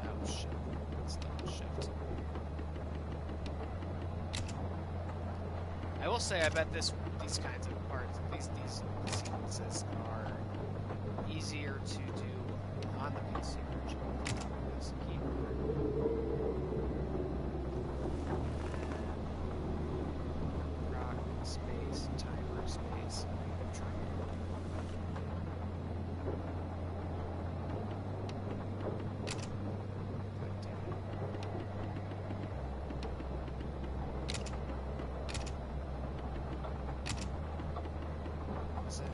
Oh shit. Let's double shift. I will say I bet these kinds of parts, these sequences are easier to do on the PC version. This keyboard. Rock, space, timer, space, negative true. God damn it. Is it?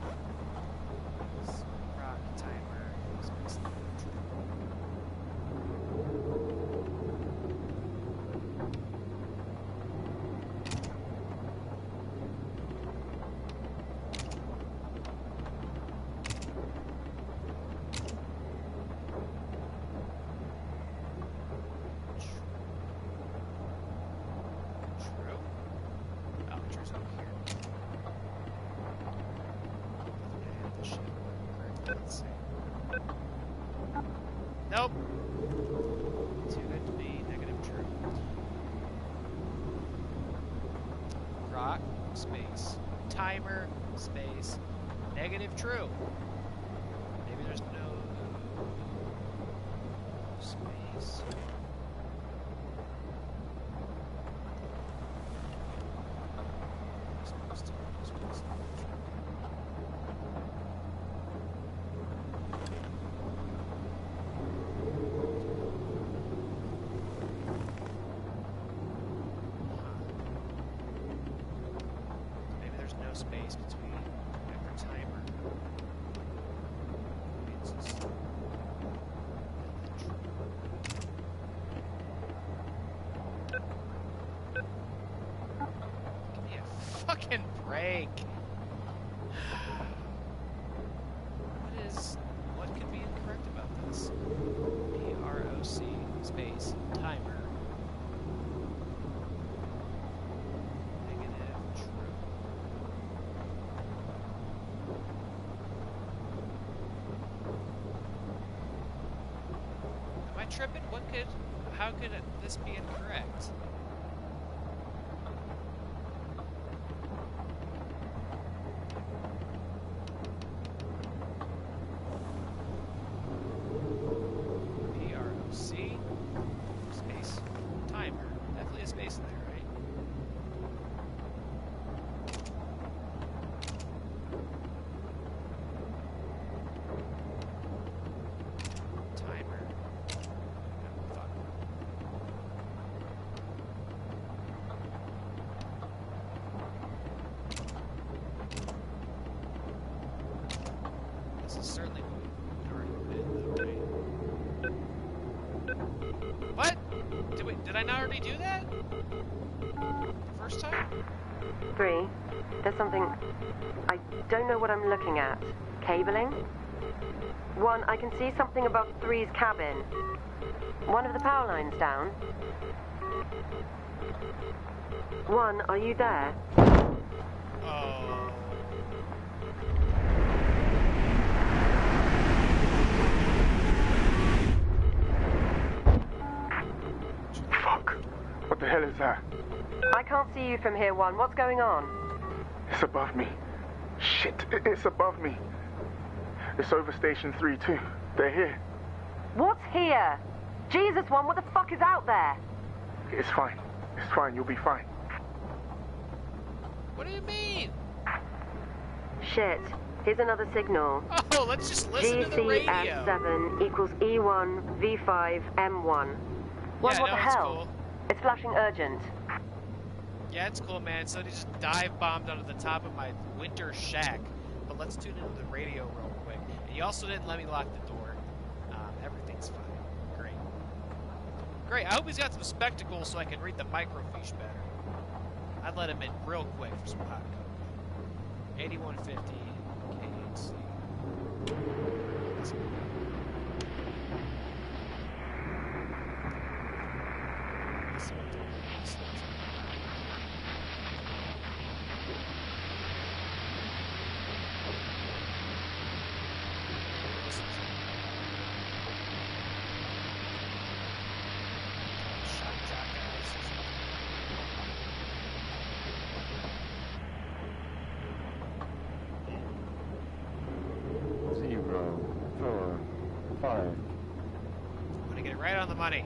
Rock, timer, space, negative true. True? Oh, true's over here. I have the shit correctly. Let's see. Nope. Too good to be negative true. Rock, space, timer, space, negative true. Maybe there's no space. Maybe there's no space between every timer. Maybe it's just give me a fucking break. What could be incorrect about this? PROC space timer. Negative true. I tripping? How could this be incorrect? PROC space timer. Definitely a space there, right? Timer. Oh, fuck. This is certainly what we've already been, though, right? What? Did I not already do that? The first time? 3. There's something... I don't know what I'm looking at. Cabling? 1. I can see something above 3's cabin. One of the power lines down. 1, are you there? Oh. Fuck. What the hell is that? I can't see you from here, 1. What's going on? It's above me. Shit, it's above me. It's over Station 3 too. They're here. What's here? Jesus, 1, what the fuck is out there? It's fine. It's fine. You'll be fine. What do you mean? Shit. Here's another signal. Oh, let's just listen to the radio. GCS7 equals E1 V5 M1. What Yeah, the no, it's hell? cool. It's flashing urgent. Yeah, it's cool, man. So they just dive bombed onto the top of my winter shack. But let's tune into the radio real quick. And you also didn't let me lock the door. Everything's fine. Great. Great. I hope he's got some spectacles so I can read the microfiche better. I'd let him in real quick for some hot coke. 8150 KHC. Let's go. Right on the money.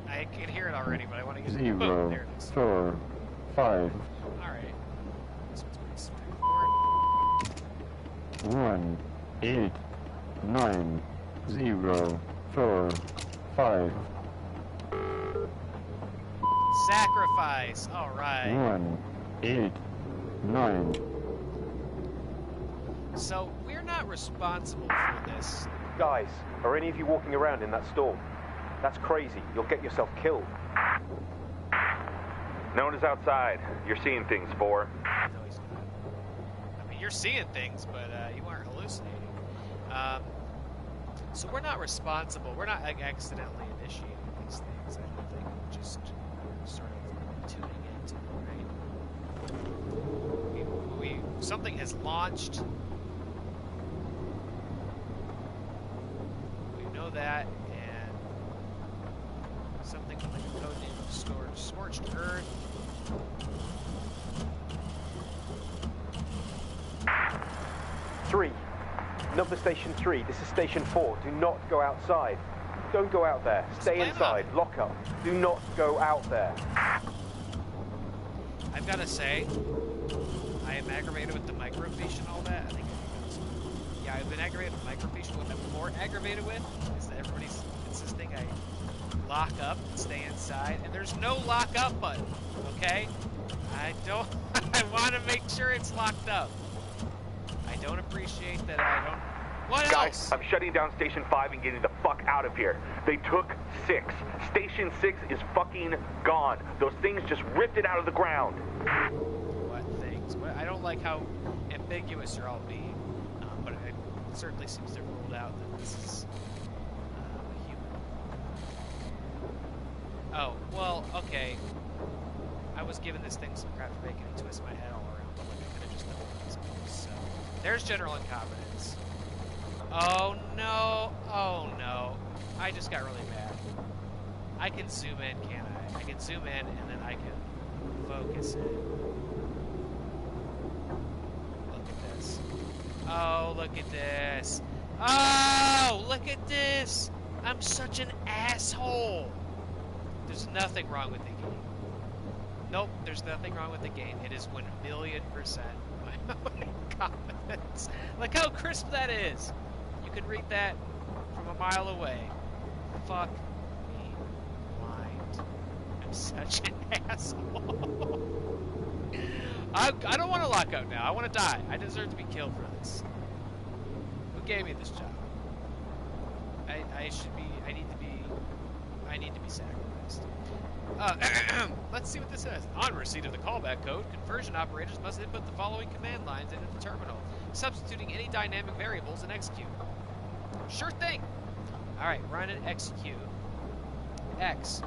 I can hear it already, but I want to get it. Boom, there it is. 4, 5. Alright. This one's pretty straightforward. 1, 8, 9, 0, 4, 5. Sacrifice. Alright. 1, 8, 9. So, we're not responsible for this. Guys, are any of you walking around in that storm? That's crazy. You'll get yourself killed. No one is outside. You're seeing things, 4. No, he's not. I mean, you're seeing things, but you aren't hallucinating. So we're not responsible. We're not accidentally initiating these things. I don't think we're just sort of tuning into them, right? Something has launched. We know that, and something like a code name of Scorched Earth. Three. Number station 3. This is station 4. Do not go outside. Don't go out there. Stay inside. Lock up. Do not go out there. I've got to say, I am aggravated with the microfiche and all that. I think yeah, I've been aggravated with microfiche. What I'm more aggravated with is that everybody's insisting I lock up and stay inside, and there's no lock up button, okay? I don't, I want to make sure it's locked up. I don't appreciate that I don't, what else? Guys, I'm shutting down Station 5 and getting the fuck out of here. They took 6. Station 6 is fucking gone. Those things just ripped it out of the ground. What things? I don't like how ambiguous you're all being, but it certainly seems to have ruled out that this is a human. Oh, well, okay. I was giving this thing some crap for making it twist my head all around, but like I could have just done it. So, there's general incompetence. Oh no! Oh no! I just got really mad. I can zoom in, can't I? I can zoom in and then I can focus it. Look at this. Oh, look at this. Oh, look at this! I'm such an asshole! There's nothing wrong with the game. Nope, there's nothing wrong with the game. It is 1,000,000% my confidence. Look how crisp that is! You can read that from a mile away. Fuck me blind. I'm such an asshole. I don't want to lock out now. I want to die. I deserve to be killed for this. Who gave me this job? I need to be sacrificed. Let's see what this says. On receipt of the callback code, conversion operators must input the following command lines into the terminal, substituting any dynamic variables and execute. Sure thing. Alright, run and execute. X.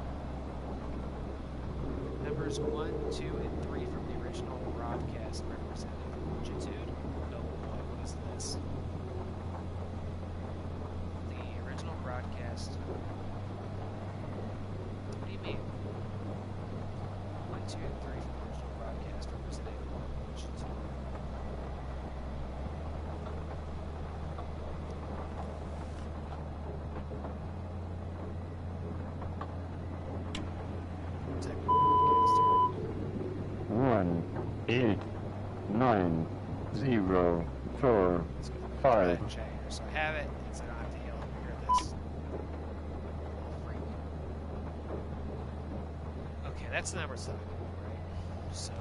Numbers 1, 2, and 3 from the original broadcast representative longitude. Oh boy, what is this? The original broadcast. What do you mean? 1, 2, and 3 from the original broadcast representative longitude. One, 8, 9, 0, 4, 5. So I have it, so I don't have to hear this. Okay, that's the number 7, right? So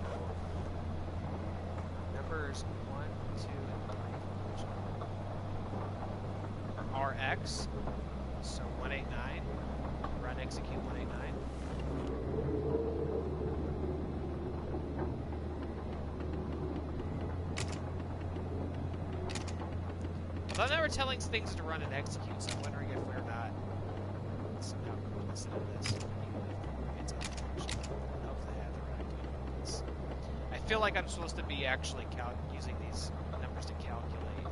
numbers 1, 2, and 3 are RX. So 189. Run execute 189. Although now we're telling things to run and execute, so I'm wondering if we're not somehow complicit in this. It's unfortunate. Hopefully I have the right idea about this. I feel like I'm supposed to be actually using these numbers to calculate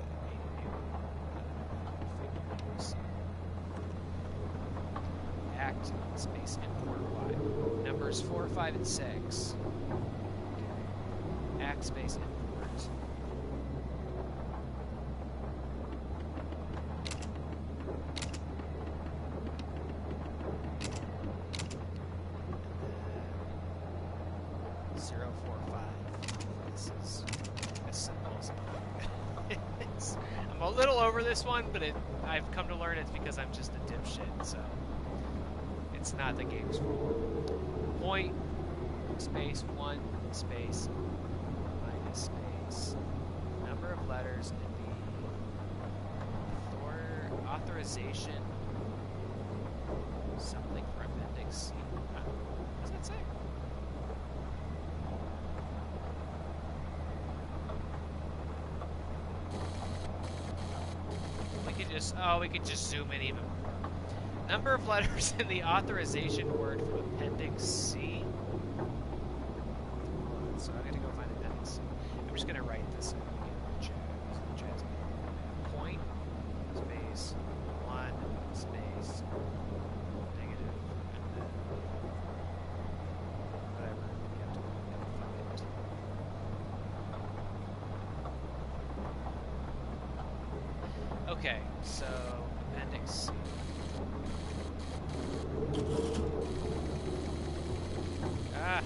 figures. Act space import Y. Numbers 4, 5, and 6. Okay. Act space import. This one, but I've come to learn it's because I'm just a dipshit, so it's not the game's fault. Point, space, 1, space, minus space, number of letters in the authorization, something for appendix C. What does that say? We could just zoom in even more. Number of letters in the authorization word for appendix C. So I'm gonna go find appendix C. I'm just gonna write this in the chat. Point, space, 1, space, negative, and then whatever you have to find. Okay, so appendix C. Ah.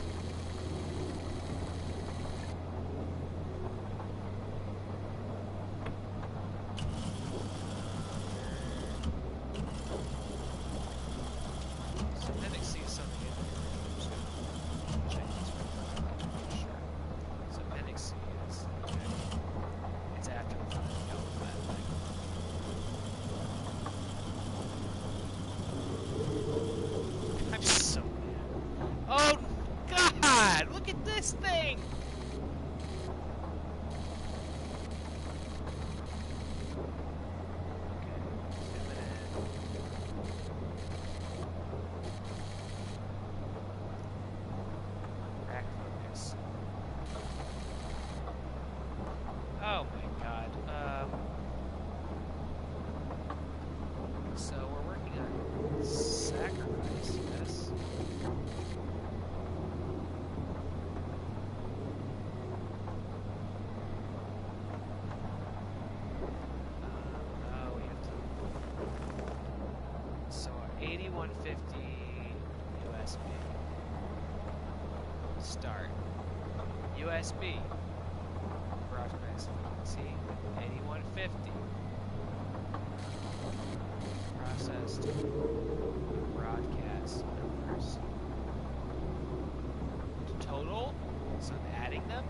So appendix C is something in here. I'm just gonna check this real quick. Sure. So appendix C is okay. It's after the alphabet thing. I'm so mad. Oh, God! 8150 USB. Start. USB. Broadcast frequency 8150. Processed broadcast numbers. Total, so I'm adding them.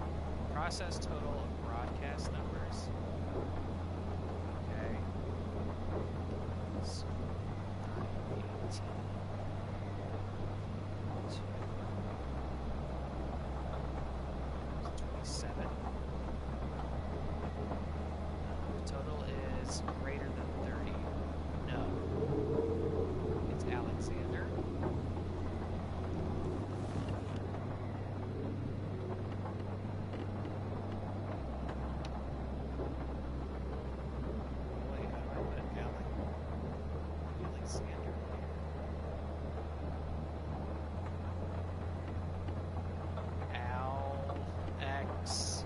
Process total of broadcast numbers. Okay. So 18. 27. Total is greater than 30. No. It's Alexander. Wait, how do I put Alexander? Alex.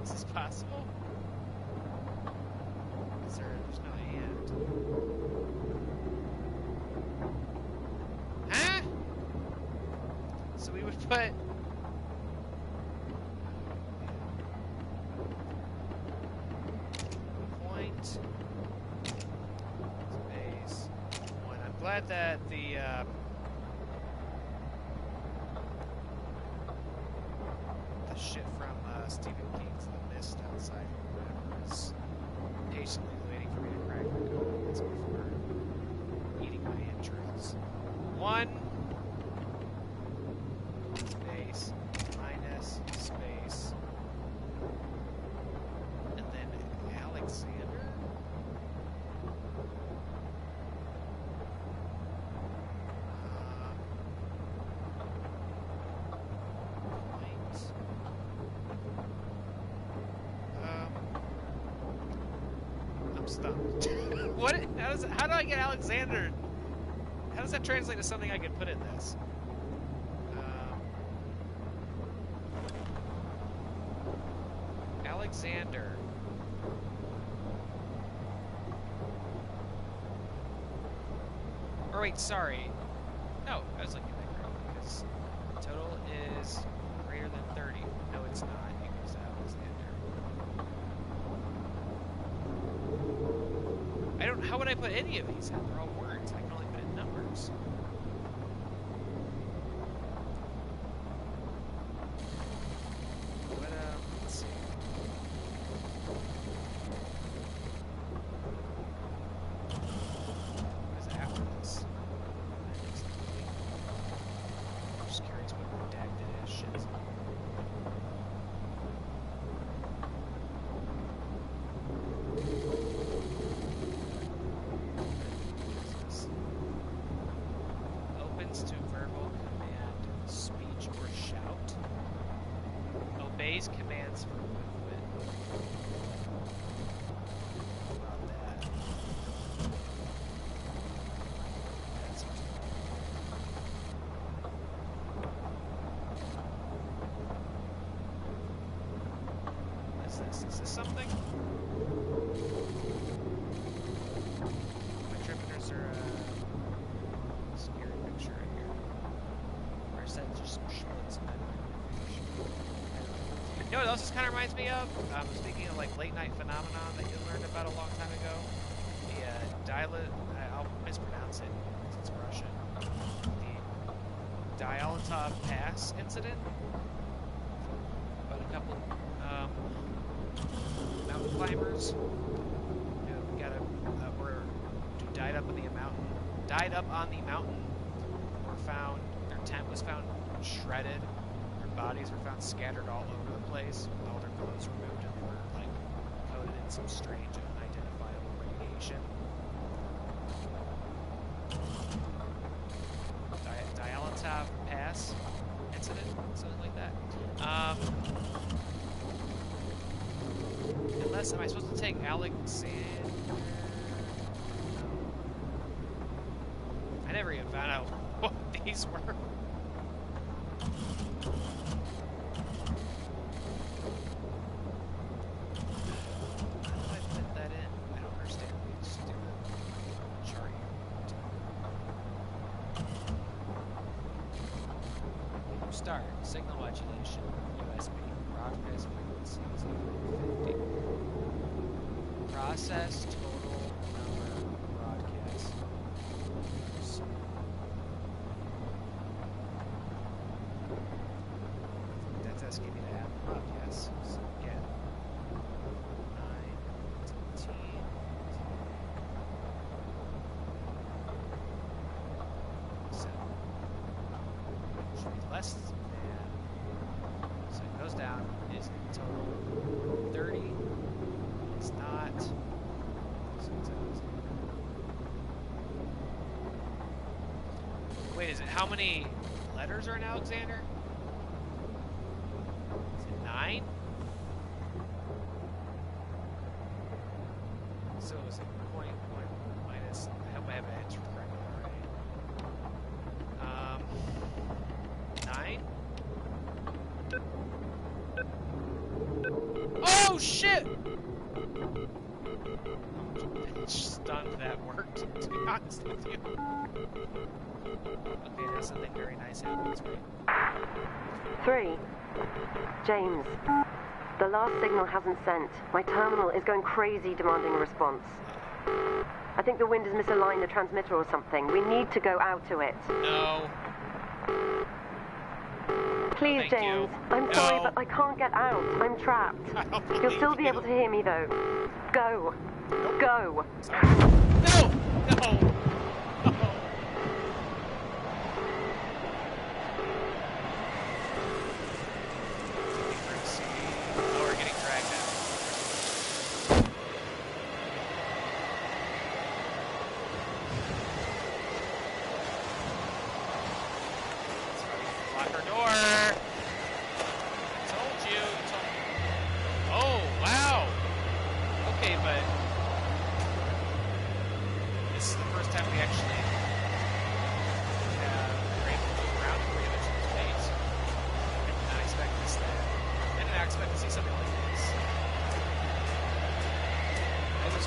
Is this possible? There's no and. Huh? So we would put point space 1. I'm glad that the shit from Stephen King's The Mist outside or whatever is patiently waiting for me to crack the code on this before eating my entrails. 1 space minus space and then Alexander. I'm stumped. What? How do I get Alexander? How does that translate to something I can put in this? Alexander. Or wait, sorry. No, I was looking at that correctly because total is greater than 30. No, it's not. It goes to Alexander. How would I put any of these in? They're all words. I can only put in numbers. But, let's see. What is after this? I'm just curious what redacted ass shit is. Opens to verbal command, speech, or shout. Obeys commands for movement. How about that? That's what is this? Is this something? My trippers are scary picture right here. Or is that just splits in that You know what else this kind of reminds me of? Speaking of like late night phenomenon that you learned about a long time ago. The I'll mispronounce it because it's Russian. The Dyatlov Pass incident. About a couple mountain climbers who died up on the mountain were found. Their tent was found shredded. Their bodies were found scattered all over the place with all their clothes removed, and they were like coated in some strange unidentifiable radiation. Dyatlov Pass incident, something like that. Unless, am I supposed to take Alexander? I never even found out what these were. How do I put that in? I don't understand. Let me just do the chart here. start. Signal modulation. USB. Broadcast frequencies. 50. Process total number of broadcasts. That's asking me to add broadcasts. So again, 9, 10, should be less than, so it goes down, is total 30, it's not, so wait, is it, how many letters are in Alexander? Is it 9? So is it point minus, I hope I have it answered correctly already. 9? Oh shit! I'm stunned that worked, to be honest with you. Okay, there's something very nice happens, right? 3. James, the last signal hasn't sent. My terminal is going crazy demanding a response. I think the wind has misaligned the transmitter or something. We need to go out to it. No. Please, Thank James. you. I'm sorry, but I can't get out. I'm trapped. I don't You'll still believe be able to hear me, though. Go. Nope. Go. Sorry. No! No! No! Oh, we're getting dragged out. Lock her door! I told you! Oh, wow! Okay, but this is the first time we actually were able to move around in three-dimensional space. I did not expect this. I did not expect to see something like this. I was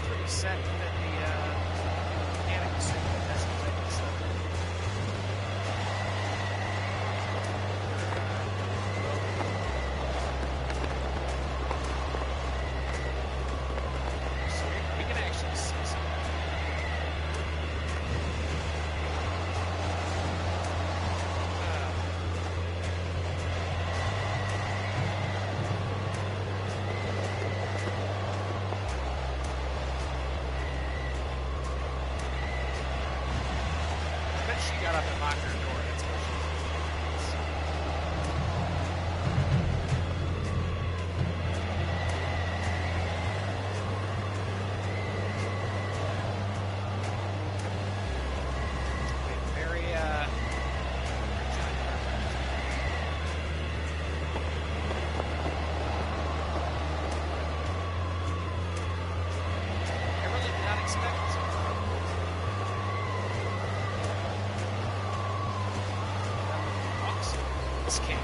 pretty set that the mechanic was saying that that's the type of stuff. So we can actually see something. I bet she got up and locked her door. That's what she very, I really did not expect this. Awesome. This game.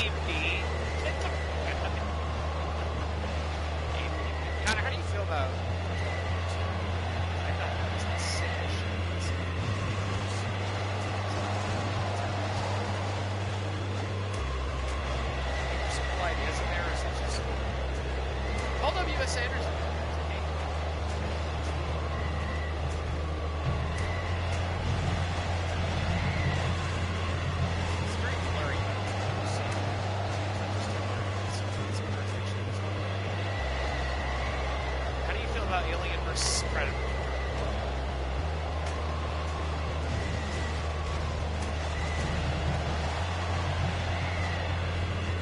Game D. Connor, how do you feel about... I thought that was the sick shit. There's some cool ideas in there, such as... Hold up, U.S. Anderson. Alien vs. Predator.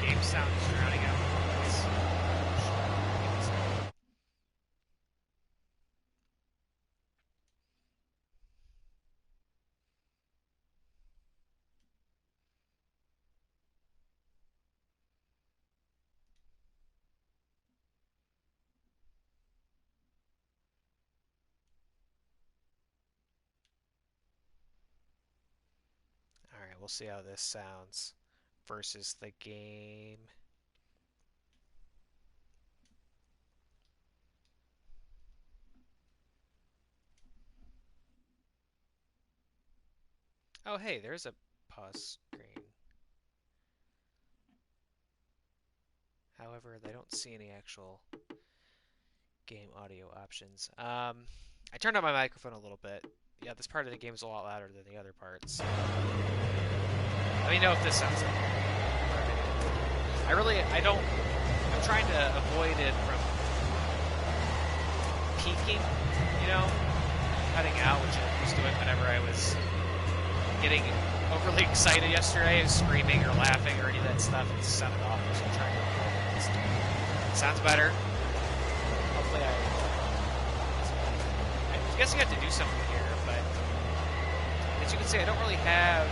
Game sound is drowning out my voice. Alright, we'll see how this sounds versus the game. Oh, hey, there's a pause screen. However, they don't see any actual game audio options. I turned up my microphone a little bit. Yeah, this part of the game is a lot louder than the other parts. Let me know if this sounds like I'm trying to avoid it from peaking, you know, cutting out, which I was doing whenever I was getting overly excited yesterday, screaming or laughing or any of that stuff. It sounded awful, so I'm trying to avoid it. Sounds better. Hopefully I guess I have to do something here, but as you can see, I don't really have...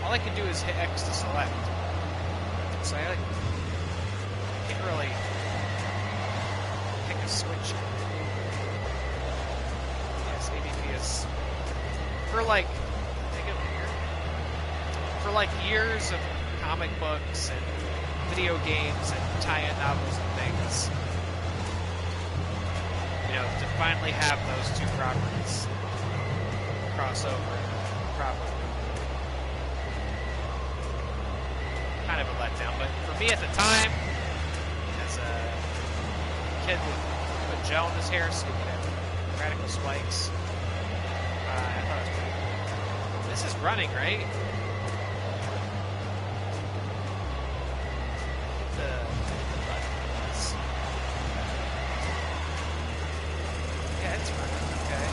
All I can do is hit X to select. So I can't really pick a switch. Yes, ABP is... For like... For like years of comic books and video games and tie-in novels and things, you know, to finally have those two properties cross over properly. Kind of a letdown, but for me at the time, as a kid with put gel in his hair so he could have radical spikes, I thought it was pretty cool. This is running, right? Yeah, it's running, okay.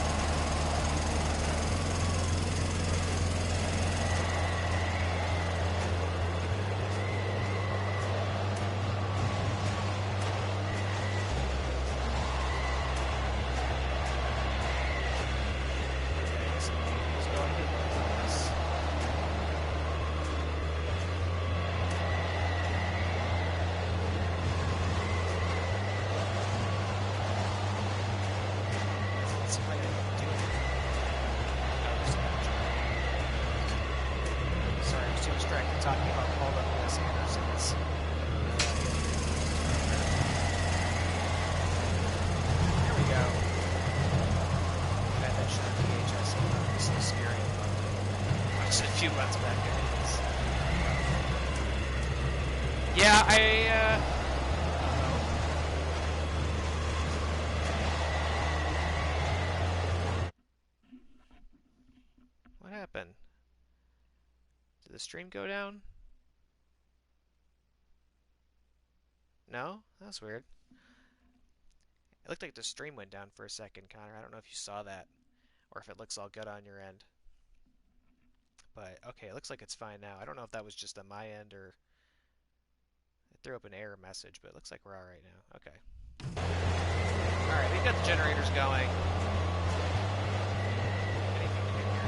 Talking about all of U.S. Anderson's. Here we go. That should be VHS. It's so scary. Watched it a few months back. Yeah, I don't know. What happened? Did the stream go down? No? That's weird. It looked like the stream went down for a second, Connor. I don't know if you saw that, or if it looks all good on your end. But, okay, it looks like it's fine now. I don't know if that was just on my end, or it threw up an error message, but it looks like we're alright now. Okay. Alright, we've got the generators going. Anything to get here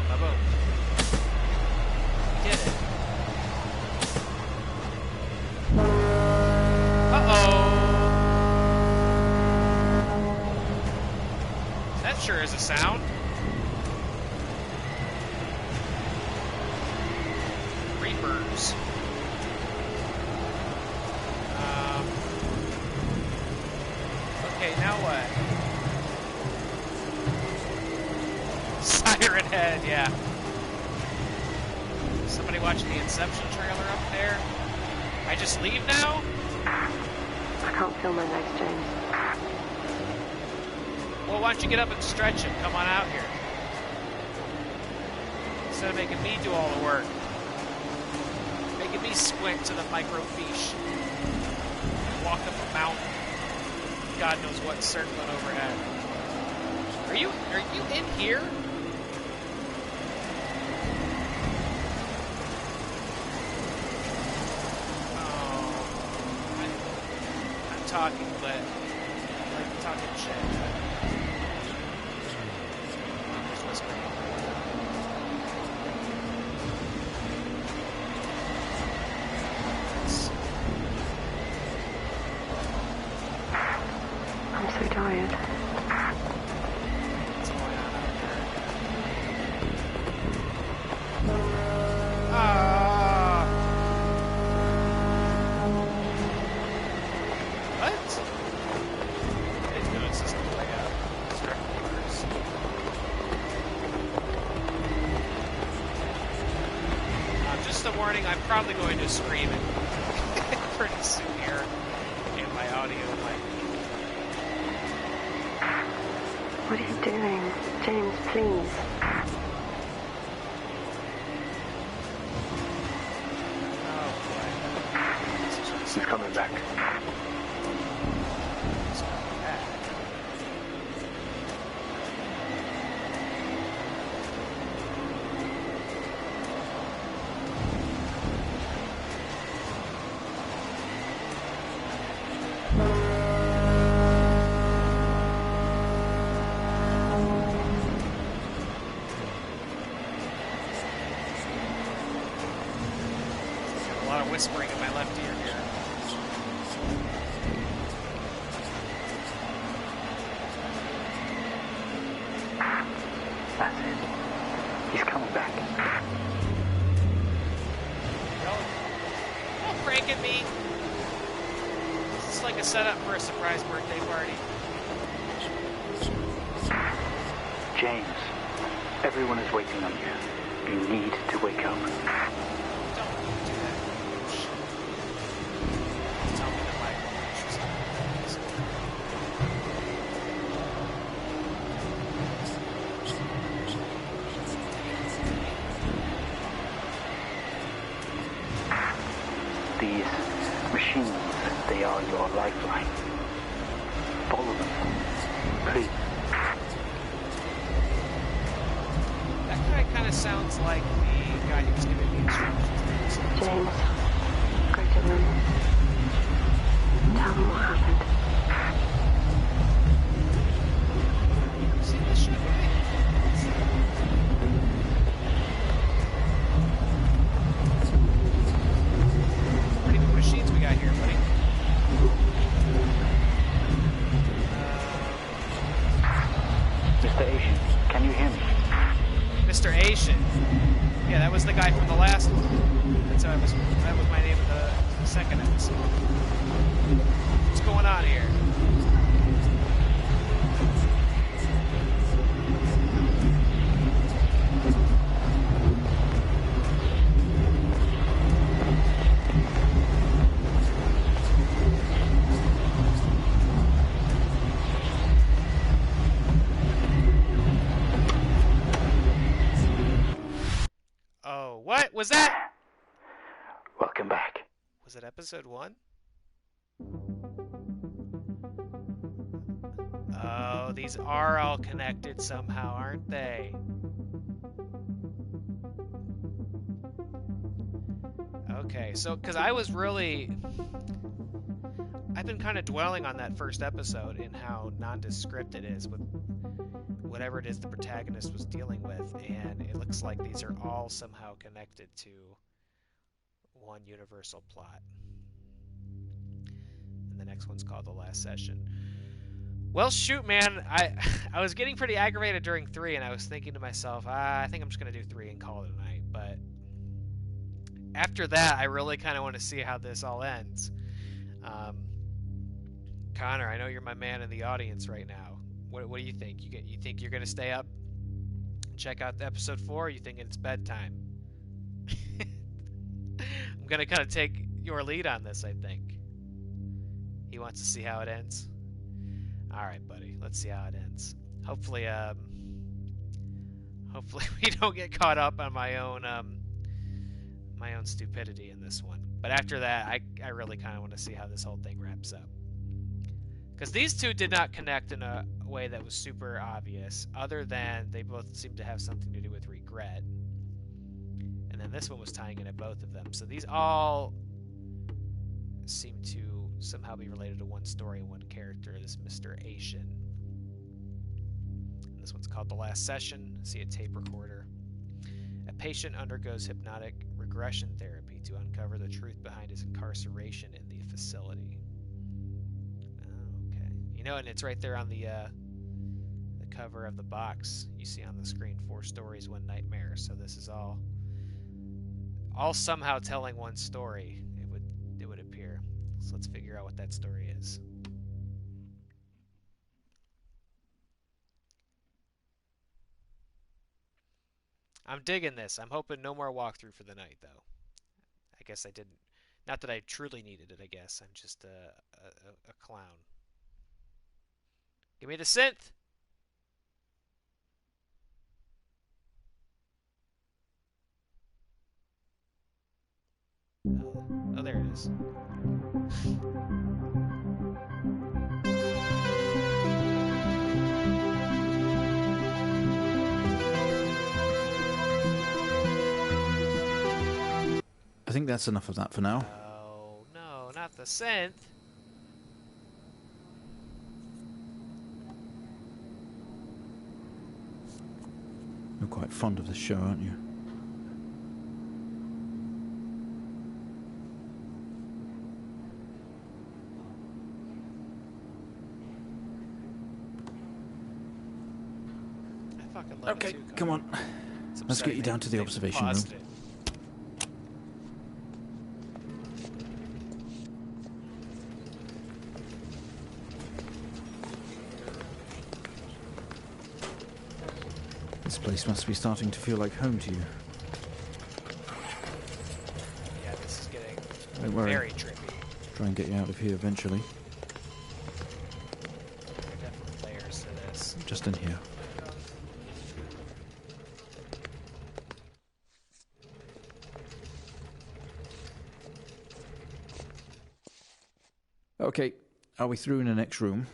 now? Boom. We did it. That sure is a sound. Reapers. Okay, now what? Siren Head, yeah. Somebody watching the Inception trailer up there? I just leave now? I can't feel my legs, James. Well, why don't you get up and stretch and come on out here? Instead of making me do all the work. Making me squint to the microfiche. Walk up a mountain. God knows what's circling overhead. Are you in here? Oh, I'm talking, but like talking shit. There's whispering. I'm so tired. What's going on out there? Ah! What? I didn't notice this looked like a universe. Just a warning, I'm probably going to scream it pretty soon here in my audio mic. What are you doing? James, please. Oh boy. He's coming back. He's coming back. Got a lot of whispering in my left ear here. That's it. He's coming back. Don't prank at me. This is like a setup for a surprise birthday party. James, everyone is waiting on you. You need to wake up. Don't do that. Shh. Tell me that my issues are These machines, they are your lifeline. Follow them. Please. That guy kind of sounds like the guy who was giving me instructions. James, go to them. Tell them what happened. See this shit, right? Pretty good machines we got here, buddy. Mr. Asian, can you hear me? Mr. Asian. Yeah, that was the guy from the last one. That was my name of the second episode. What's going on here? Oh, what was that? Welcome back. Was it episode 1? Oh, these are all connected somehow, aren't they? Okay, so, because I've been kind of dwelling on that first episode and how nondescript it is with whatever it is the protagonist was dealing with, and it looks like these are all somehow connected to one universal plot. And the next one's called The Last Session. Well, shoot, man, I was getting pretty aggravated during 3, and I was thinking to myself, I think I'm just going to do 3 and call it a night, but after that, I really kind of want to see how this all ends. Connor, I know you're my man in the audience right now. What do you think? You think you're gonna stay up and check out episode 4? Or you think it's bedtime? I'm gonna kind of take your lead on this. I think he wants to see how it ends. All right, buddy. Let's see how it ends. Hopefully, we don't get caught up on my own stupidity in this one. But after that, I really kind of want to see how this whole thing wraps up. Because these two did not connect in a way that was super obvious, other than they both seemed to have something to do with regret. And then this one was tying in at both of them. So these all seem to somehow be related to one story and one character, this Mr. Asian. And this one's called The Last Session. See a tape recorder. A patient undergoes hypnotic regression therapy to uncover the truth behind his incarceration in the facility. Okay. You know, and it's right there on the cover of the box you see on the screen. 4 stories, 1 nightmare. So this is all somehow telling one story, it would appear. So let's figure out what that story is. I'm digging this. I'm hoping no more walkthrough for the night, though. I guess I didn't. Not that I truly needed it, I guess. I'm just a clown. Give me the synth! Oh, there it is. I think that's enough of that for now. Oh, no, not the synth. You're quite fond of this show, aren't you? I fucking love Okay, it too, come on. Let's get you down to the observation room. This place must be starting to feel like home to you. Yeah, this is getting Don't worry. very trippy. Try and get you out of here eventually. There are definitely layers to this. Just in here. Okay, are we through in the next room?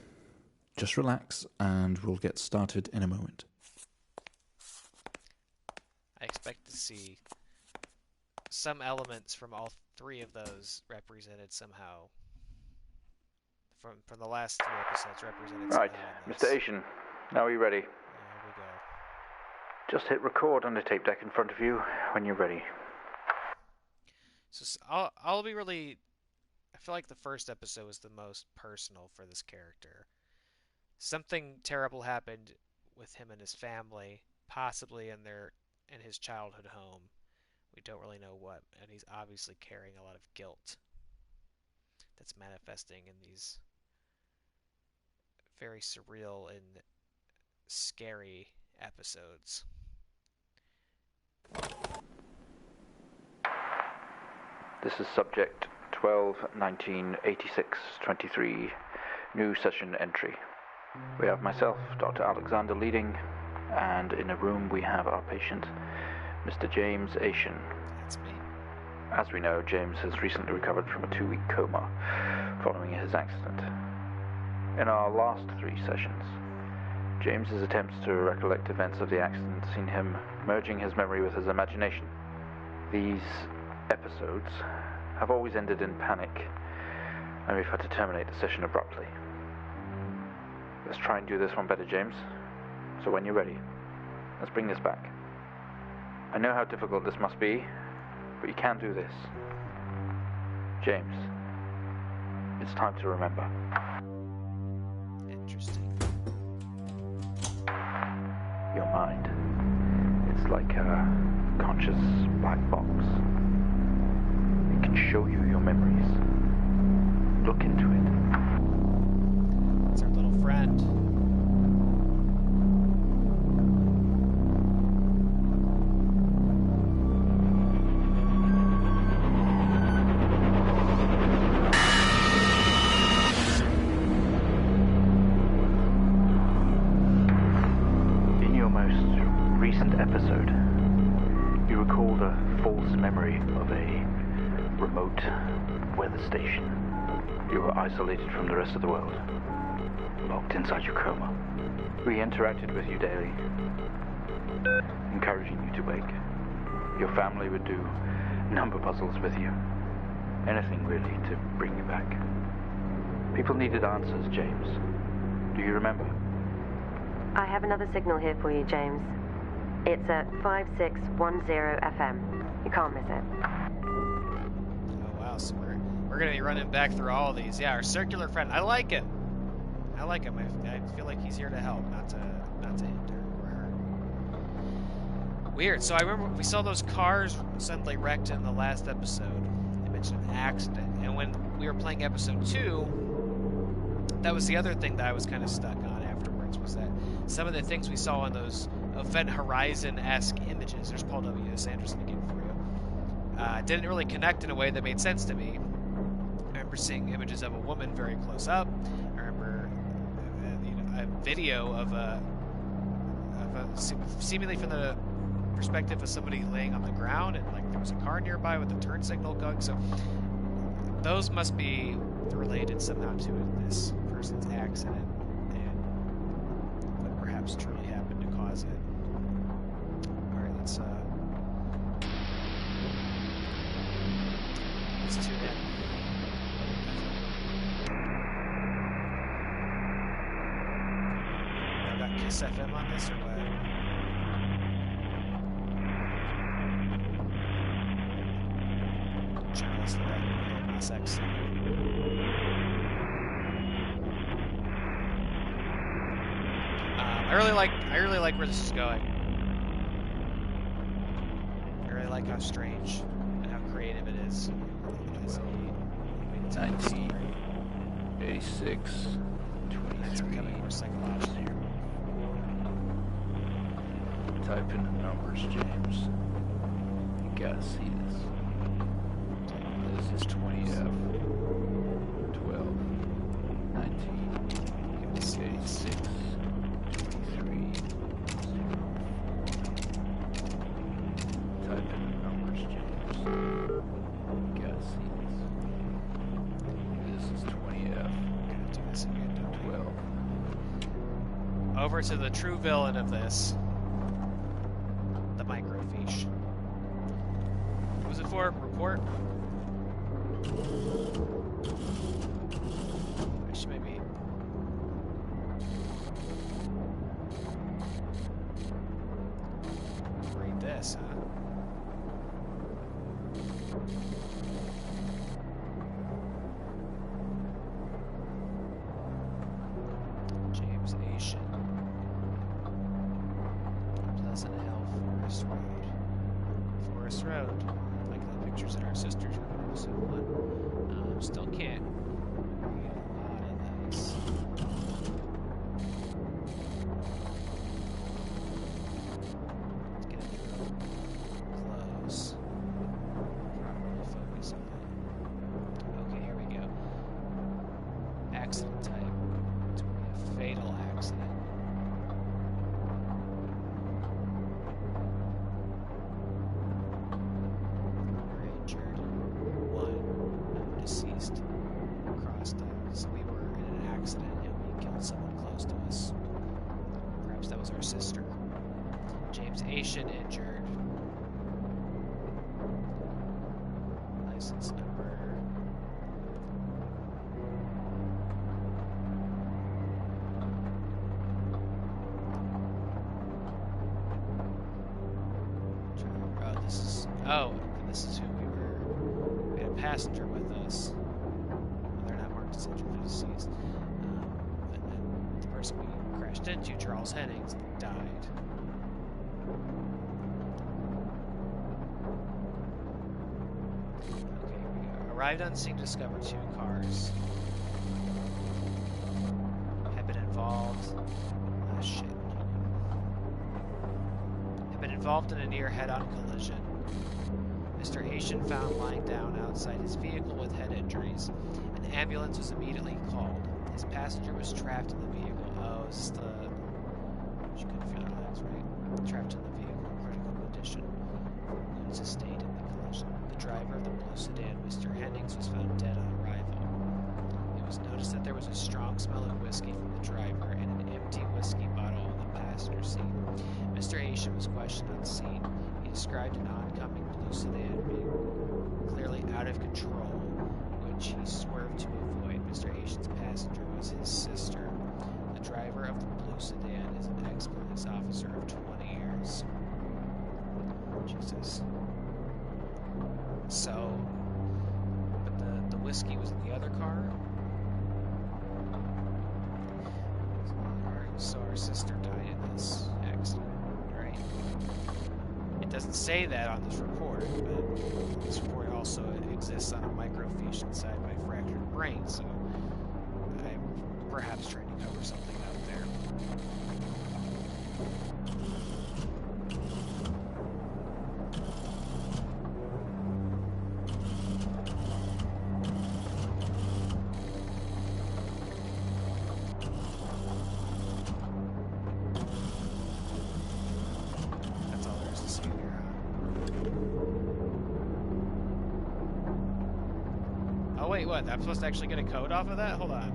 Just relax and we'll get started in a moment. I expect to see some elements from all 3 of those represented somehow. From the last 3 episodes represented Right, somehow in Mr. this. Asian, now are you ready? There we go. Just hit record on the tape deck in front of you when you're ready. So I'll be really... I feel like the first episode was the most personal for this character. Something terrible happened with him and his family, possibly in his childhood home. We don't really know what, and he's obviously carrying a lot of guilt that's manifesting in these very surreal and scary episodes. This is subject 12/19/86/23, new session entry. We have myself, Dr. Alexander, leading, and in a room we have our patient, Mr. James Asian. That's me. As we know, James has recently recovered from a 2-week coma following his accident. In our last 3 sessions, James's attempts to recollect events of the accident seen him merging his memory with his imagination. These episodes have always ended in panic, and we've had to terminate the session abruptly. Let's try and do this one better, James. So when you're ready, let's bring this back. I know how difficult this must be, but you can do this. James, it's time to remember. Interesting. Your mind, it's like a conscious black box. show you your memories. Look into it. It's our little friend. In your most recent episode, you recalled a false memory of a remote weather station. You were isolated from the rest of the world, locked inside your coma. We interacted with you daily, encouraging you to wake. Your family would do number puzzles with you. Anything really to bring you back. People needed answers, James. Do you remember? I have another signal here for you, James. It's at 5610 FM. You can't miss it. Oh wow, so we're gonna be running back through all of these. Yeah, our circular friend. I like him. I like him. I feel like he's here to help, not to hinder or hurt. Weird. So I remember we saw those cars suddenly wrecked in the last episode. They mentioned an accident, and when we were playing episode 2, that was the other thing that I was kind of stuck on afterwards. Was that some of the things we saw in those Event Horizon-esque images. There's Paul W.S. Anderson again for you. Didn't really connect in a way that made sense to me. I remember seeing images of a woman very close up. I remember a video of a seemingly from the perspective of somebody laying on the ground, and like there was a car nearby with a turn signal going. So those must be related somehow to this person's accident and what perhaps truly happened to cause it. All right, let's tune in. I got Kiss FM on this or what? Channels for that MSX. I really like where this is going. I really like how strange and how creative it is. 1986, 23. It's becoming more psychological. Type in the numbers, James. You gotta see this. This is 20F, 12, 19, 86, 23. Type in the numbers, James. You gotta see this. This is 20F, 12. Over to the true villain of this. The microfiche. Who's it for? Report? I should maybe... read this, huh? James Asian. Pleasant Hill, Forest Road. Forest Road. Like the pictures in our sister's room. So what? Still can't read a lot of those. Let's get it close. Really focus on it. Okay, here we go. Accident type. It's going to be a fatal accident. We're injured. One deceased. Crossed out. So we were in an accident and we killed someone close to us. Perhaps that was our sister. James Asian injured. License number. This is who we were. We had a passenger with us. They're not marked as injured or deceased. And then the person we crashed into, Charles Hennings, died. Okay, here we go. Arrived on scene to discover 2 cars had been involved. Ah, shit. Had been involved in a near head-on collision. Mr. Haitian found lying down outside his vehicle with head injuries. An ambulance was immediately called. His passenger was trapped in the vehicle. Oh, it's the... She couldn't feel her legs, right? Trapped in the vehicle in critical condition. Wounds sustained in the collision. The driver of the blue sedan, Mr. Hennings, was found dead on arrival. It was noticed that there was a strong smell of whiskey from the driver and an empty whiskey bottle on the passenger seat. Mr. Haitian was questioned on scene. He described an oncoming blue sedan being clearly out of control, which he swerved to avoid. Mr. Haitian's passenger was his sister. The driver of the blue sedan is an ex-police officer of 20 years. Jesus. So, but the whiskey was in the other car? So our sister died in this accident, right? It doesn't say that on this report, but this report also exists on a microfiche inside my fractured brain, so I'm perhaps trying to cover something out there. That's all there is to see here, huh? Oh wait, what? I'm supposed to actually get a code off of that? Hold on.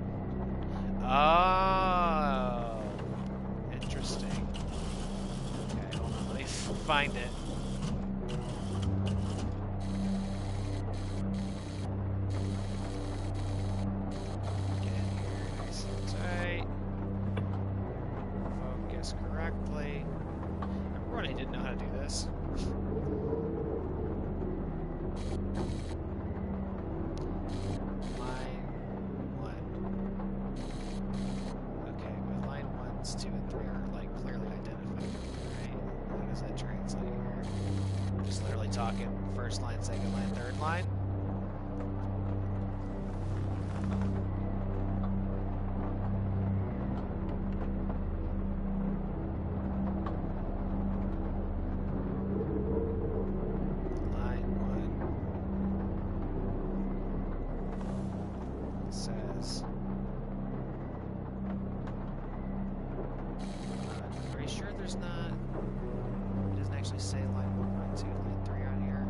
Oh, interesting. Okay, hold on, let me find it. Get in here, nice and tight. Focus correctly. Remember when I didn't know how to do this? Line 1. Okay, but line 1s, 2, and 3 are like clearly identified, right? How does that translate here? I'm just literally talking first line, second line, third line. Line 1 says, I'm pretty sure there's not, it doesn't actually say line 1, line 2, line 3 on here.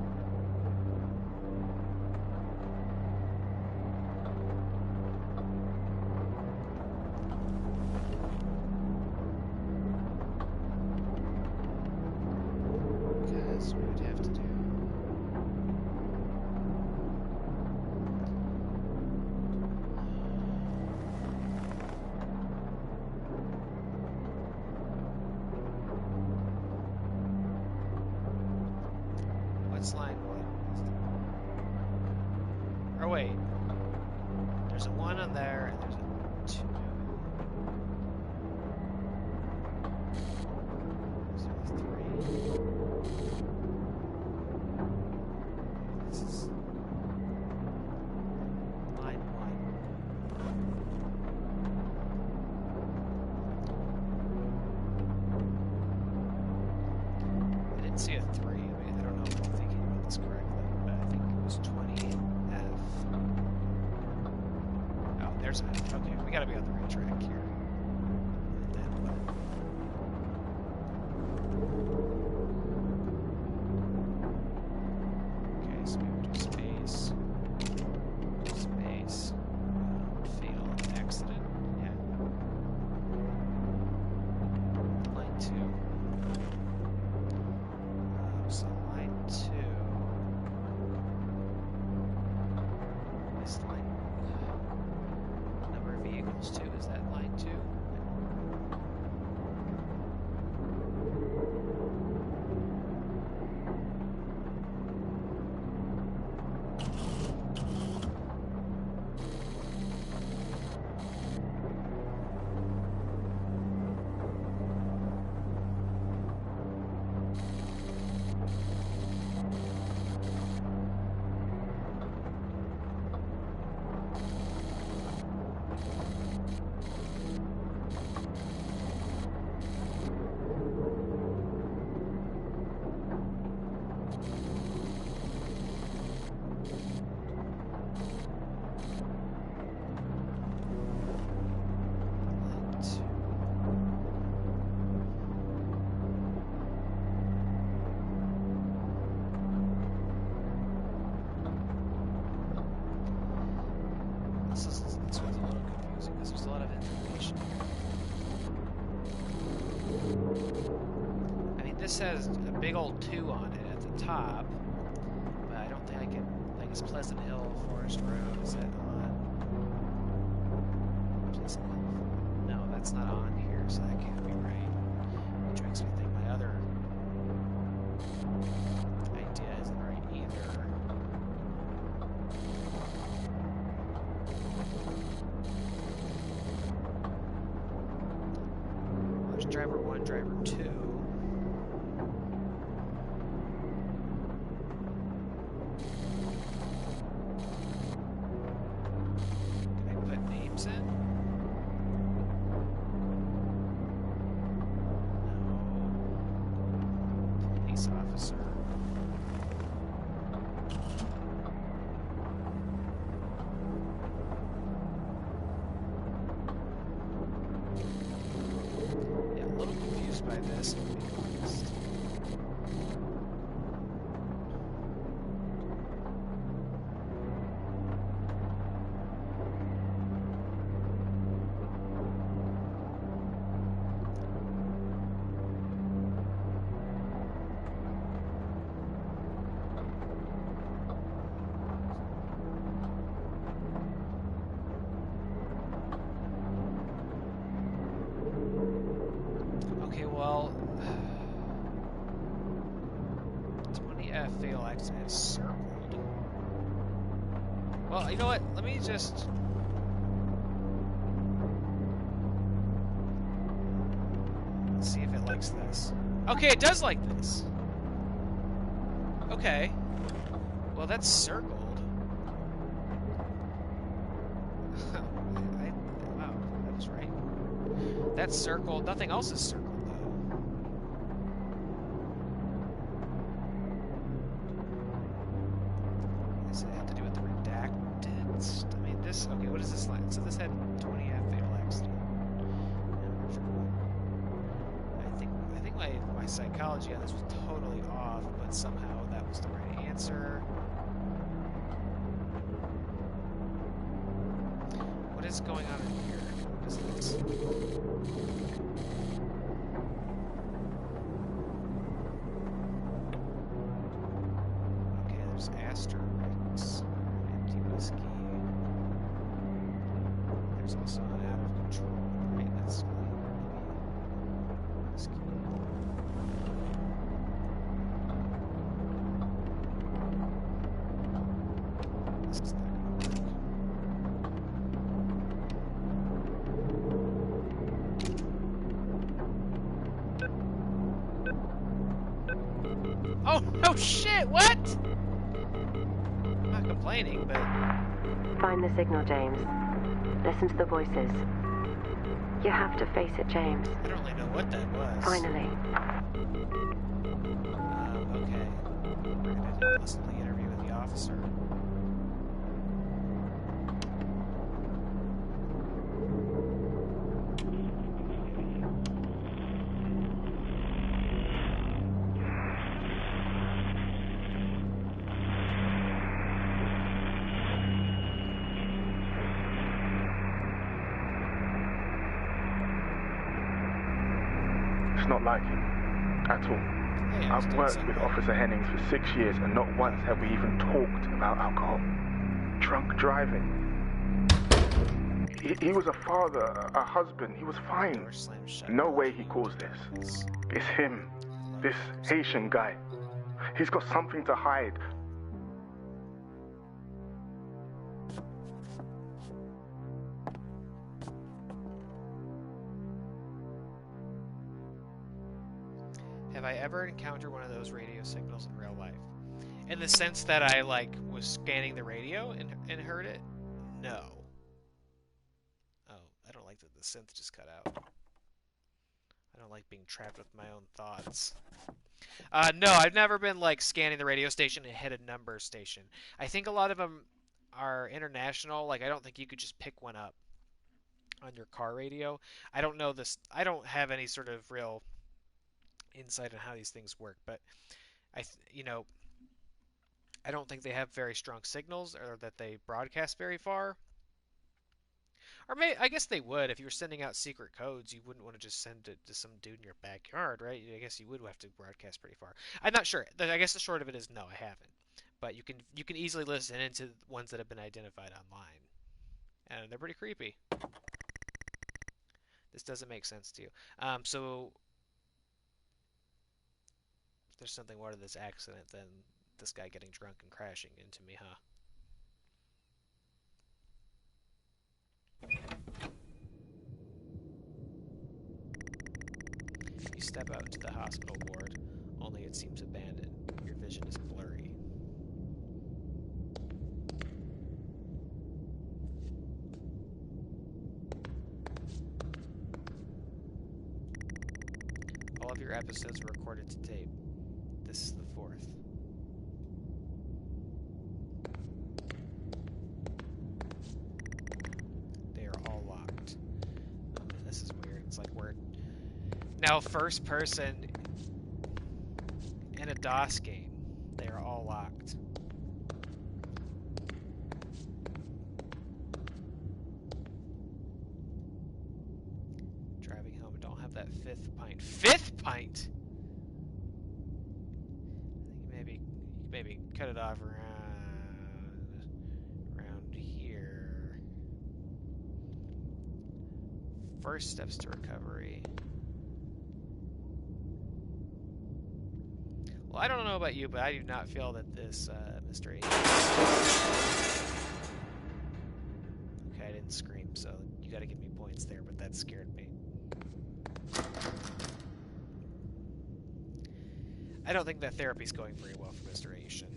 Because we would have to do what's line 1? Or wait, there's a 1 on there and there's a 2. Is there a 3? This is line 1. I didn't see a 3. I mean, I don't know if I'm thinking about this correctly, but I think it was 20F. Oh, there's an F. Okay, we gotta be on the right track here. And then what? Okay, so we would do space, fatal accident, yeah. Line 2. So line 2 is line number of vehicles 2. Is that line 2? This one's a little confusing because there's a lot of information here. I mean, this has a big old 2 on it at the top, but I don't think I can. Like, it's Pleasant Hill, Forest Road. Is that on? Pleasant Hill. No, that's not on here, so that can't be right. Which makes me think my other idea isn't right either. There's driver 1, driver 2. Can I put names in? No. Police officer. Yeah, a little confused by this, to be honest. Okay, well, 20F fatal accident is circled. Well, you know what? Let me just. Let's see if it likes this. Okay, it does like this. Okay. Well, that's circled. Wow, that was right. That's circled. Nothing else is circled, though. Does it have to do with the redacted? I mean, this. Okay, what is this line? So this had 20F fatal accident. I think my psychology on this was totally off, but somehow that was the right answer. What is going on in here? What is this? Okay, there's asterisks, empty whiskey. There's also an out of control, right? That's maybe whiskey. This is not gonna work. Oh, no shit, what? I'm not complaining, but... Find the signal, James. Listen to the voices. You have to face it, James. I don't really know what that was. Finally. Okay. We're gonna listen to the interview with the officer. It's not like him. At all. Hey, I've worked with Officer Hennings for 6 years, and not once have we even talked about alcohol. Drunk driving. He was a father, a husband. He was fine. No way he caused this. It's him. This Haitian guy. He's got something to hide. Have I ever encountered one of those radio signals in real life? In the sense that I, like, was scanning the radio and heard it? No. Oh, I don't like that the synth just cut out. I don't like being trapped with my own thoughts. No, I've never been, like, scanning the radio station and hit a number station. I think a lot of them are international. Like, I don't think you could just pick one up on your car radio. I don't know this. I don't have any sort of real insight on how these things work, but I don't think they have very strong signals or that they broadcast very far. Or maybe, I guess they would. If you were sending out secret codes, you wouldn't want to just send it to some dude in your backyard, right? I guess you would have to broadcast pretty far. I'm not sure. I guess the short of it is no, I haven't. But you can easily listen into ones that have been identified online, and they're pretty creepy. This doesn't make sense to you. So there's something more to this accident than this guy getting drunk and crashing into me, huh? You step out into the hospital ward, only it seems abandoned. Your vision is blurry. All of your episodes were recorded to tape. This is the 4th. They are all locked. This is weird. It's like we're now first person in a DOS game. They are all locked. Driving home, don't have that 5th pint. 5th pint? I think maybe cut it off around here. First steps to recovery. Well, I don't know about you, but I do not feel that this mystery. Okay, I didn't scream, so you got to give me points there, but that scared me. I don't think that therapy's going very well for Mr. Asian.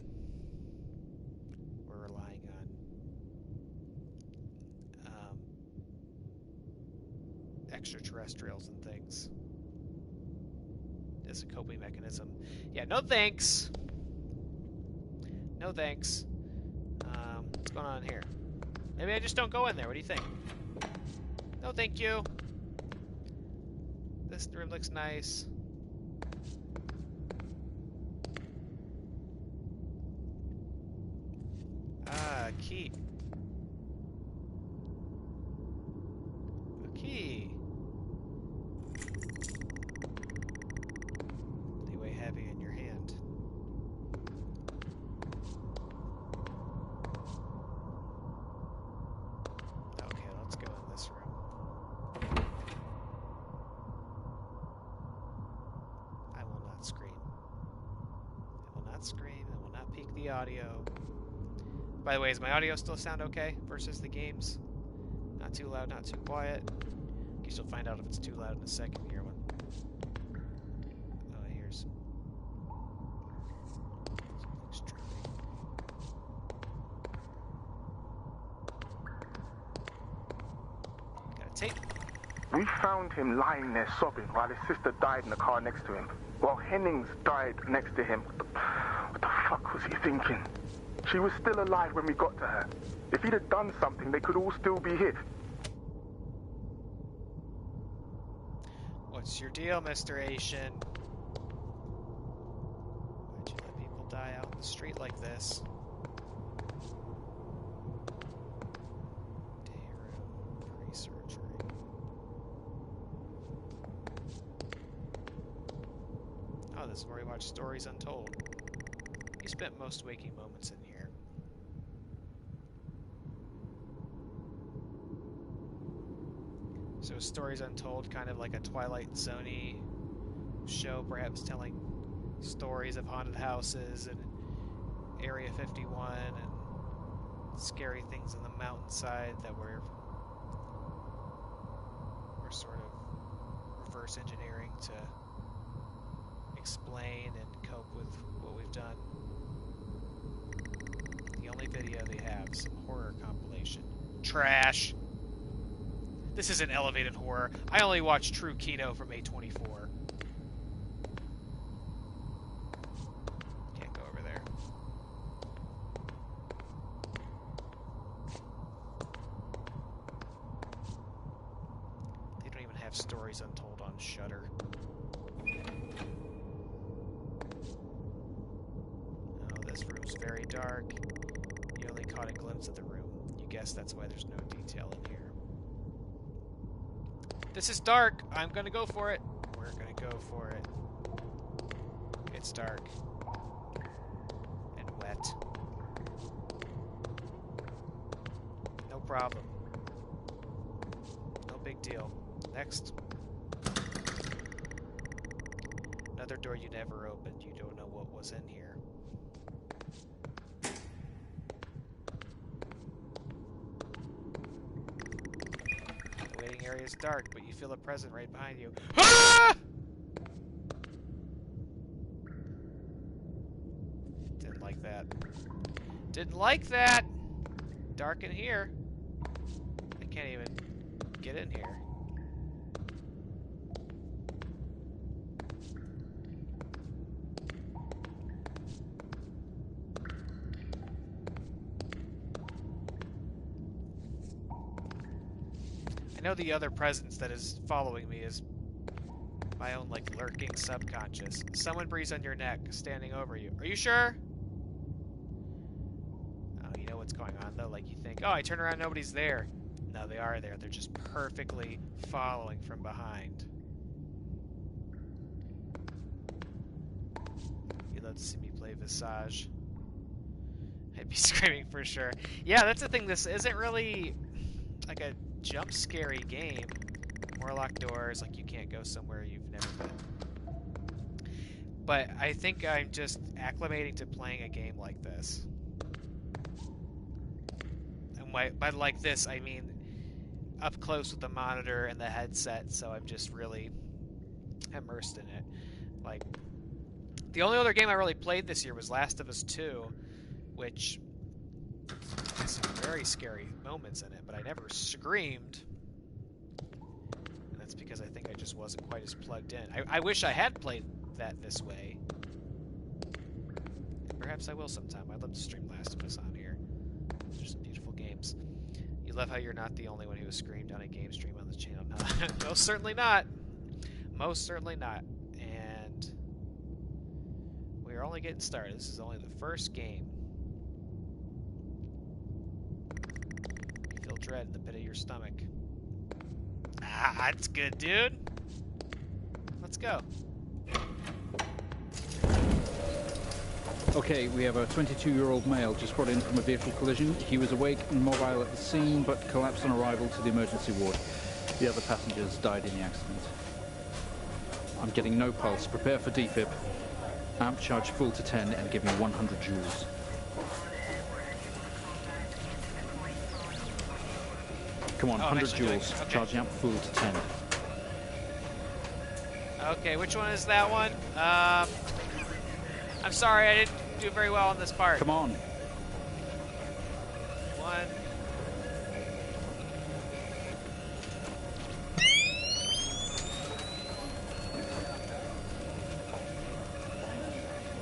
We're relying on extraterrestrials and things as a coping mechanism. Yeah, no thanks. No thanks. What's going on here? Maybe I just don't go in there. What do you think? No, thank you. This room looks nice. Ah, key. A key. They weigh heavy in your hand. Okay, let's go in this room. I will not scream. I will not scream. I will not peak the audio. By the way, does my audio still sound okay versus the games? Not too loud, not too quiet. Guess you'll find out if it's too loud in a second here. Oh, here's something's tripping. Got a tape. We found him lying there sobbing while his sister died in the car next to him, while Hennings died next to him. What the fuck was he thinking? She was still alive when we got to her. If he'd have done something, they could all still be here. What's your deal, Mr. Asian? Why'd you let people die out in the street like this? Day room, pre-surgery. Oh, this is where we watch Stories Untold. You spent most waking moments in here. So Stories Untold, kind of like a Twilight Zone-y show, perhaps telling stories of haunted houses and Area 51 and scary things on the mountainside that we're sort of reverse engineering to explain and cope with what we've done. The only video they have is some horror compilation. Trash! This isn't elevated horror. I only watch True Kino from A24. Can't go over there. They don't even have Stories Untold on Shudder. Oh, this room's very dark. You only caught a glimpse of the room. You guess that's why there's no detail in here. This is dark. I'm gonna go for it. We're gonna go for it. It's dark. And wet. No problem. No big deal. Next. Another door you never opened. You don't know what was in here. The waiting area is dark, but you feel a presence right behind you. Ah! Didn't like that. Didn't like that! Dark in here. I can't even get in here. I know the other presence that is following me is my own, like, lurking subconscious. Someone breathes on your neck, standing over you. Are you sure? Oh, you know what's going on, though? Like, you think, oh, I turn around, nobody's there. No, they are there. They're just perfectly following from behind. You'd love to see me play Visage. I'd be screaming for sure. Yeah, that's the thing. This isn't really like a jump scary game. More locked doors, like you can't go somewhere you've never been. But I think I'm just acclimating to playing a game like this. And by like this, I mean up close with the monitor and the headset, so I'm just really immersed in it. Like, the only other game I really played this year was Last of Us 2, which has some very scary moments in it, but I never screamed. And that's because I think I just wasn't quite as plugged in. I wish I had played that this way. Perhaps I will sometime. I'd love to stream Last of Us on here. There's some beautiful games. You love how you're not the only one who has screamed on a game stream on the channel. No, most certainly not. Most certainly not. And we're only getting started. This is only the first game. You feel dread in the pit of your stomach. Ah, that's good, dude. Let's go. Okay, we have a 22-year-old male just brought in from a vehicle collision. He was awake and mobile at the scene, but collapsed on arrival to the emergency ward. The other passengers died in the accident. I'm getting no pulse. Prepare for defib. Amp charge full to 10 and give me 100 joules. Come on, 100 joules. Okay. Charge amp full to 10. Okay, which one is that one? I'm sorry, I didn't do very well on this part. Come on. One.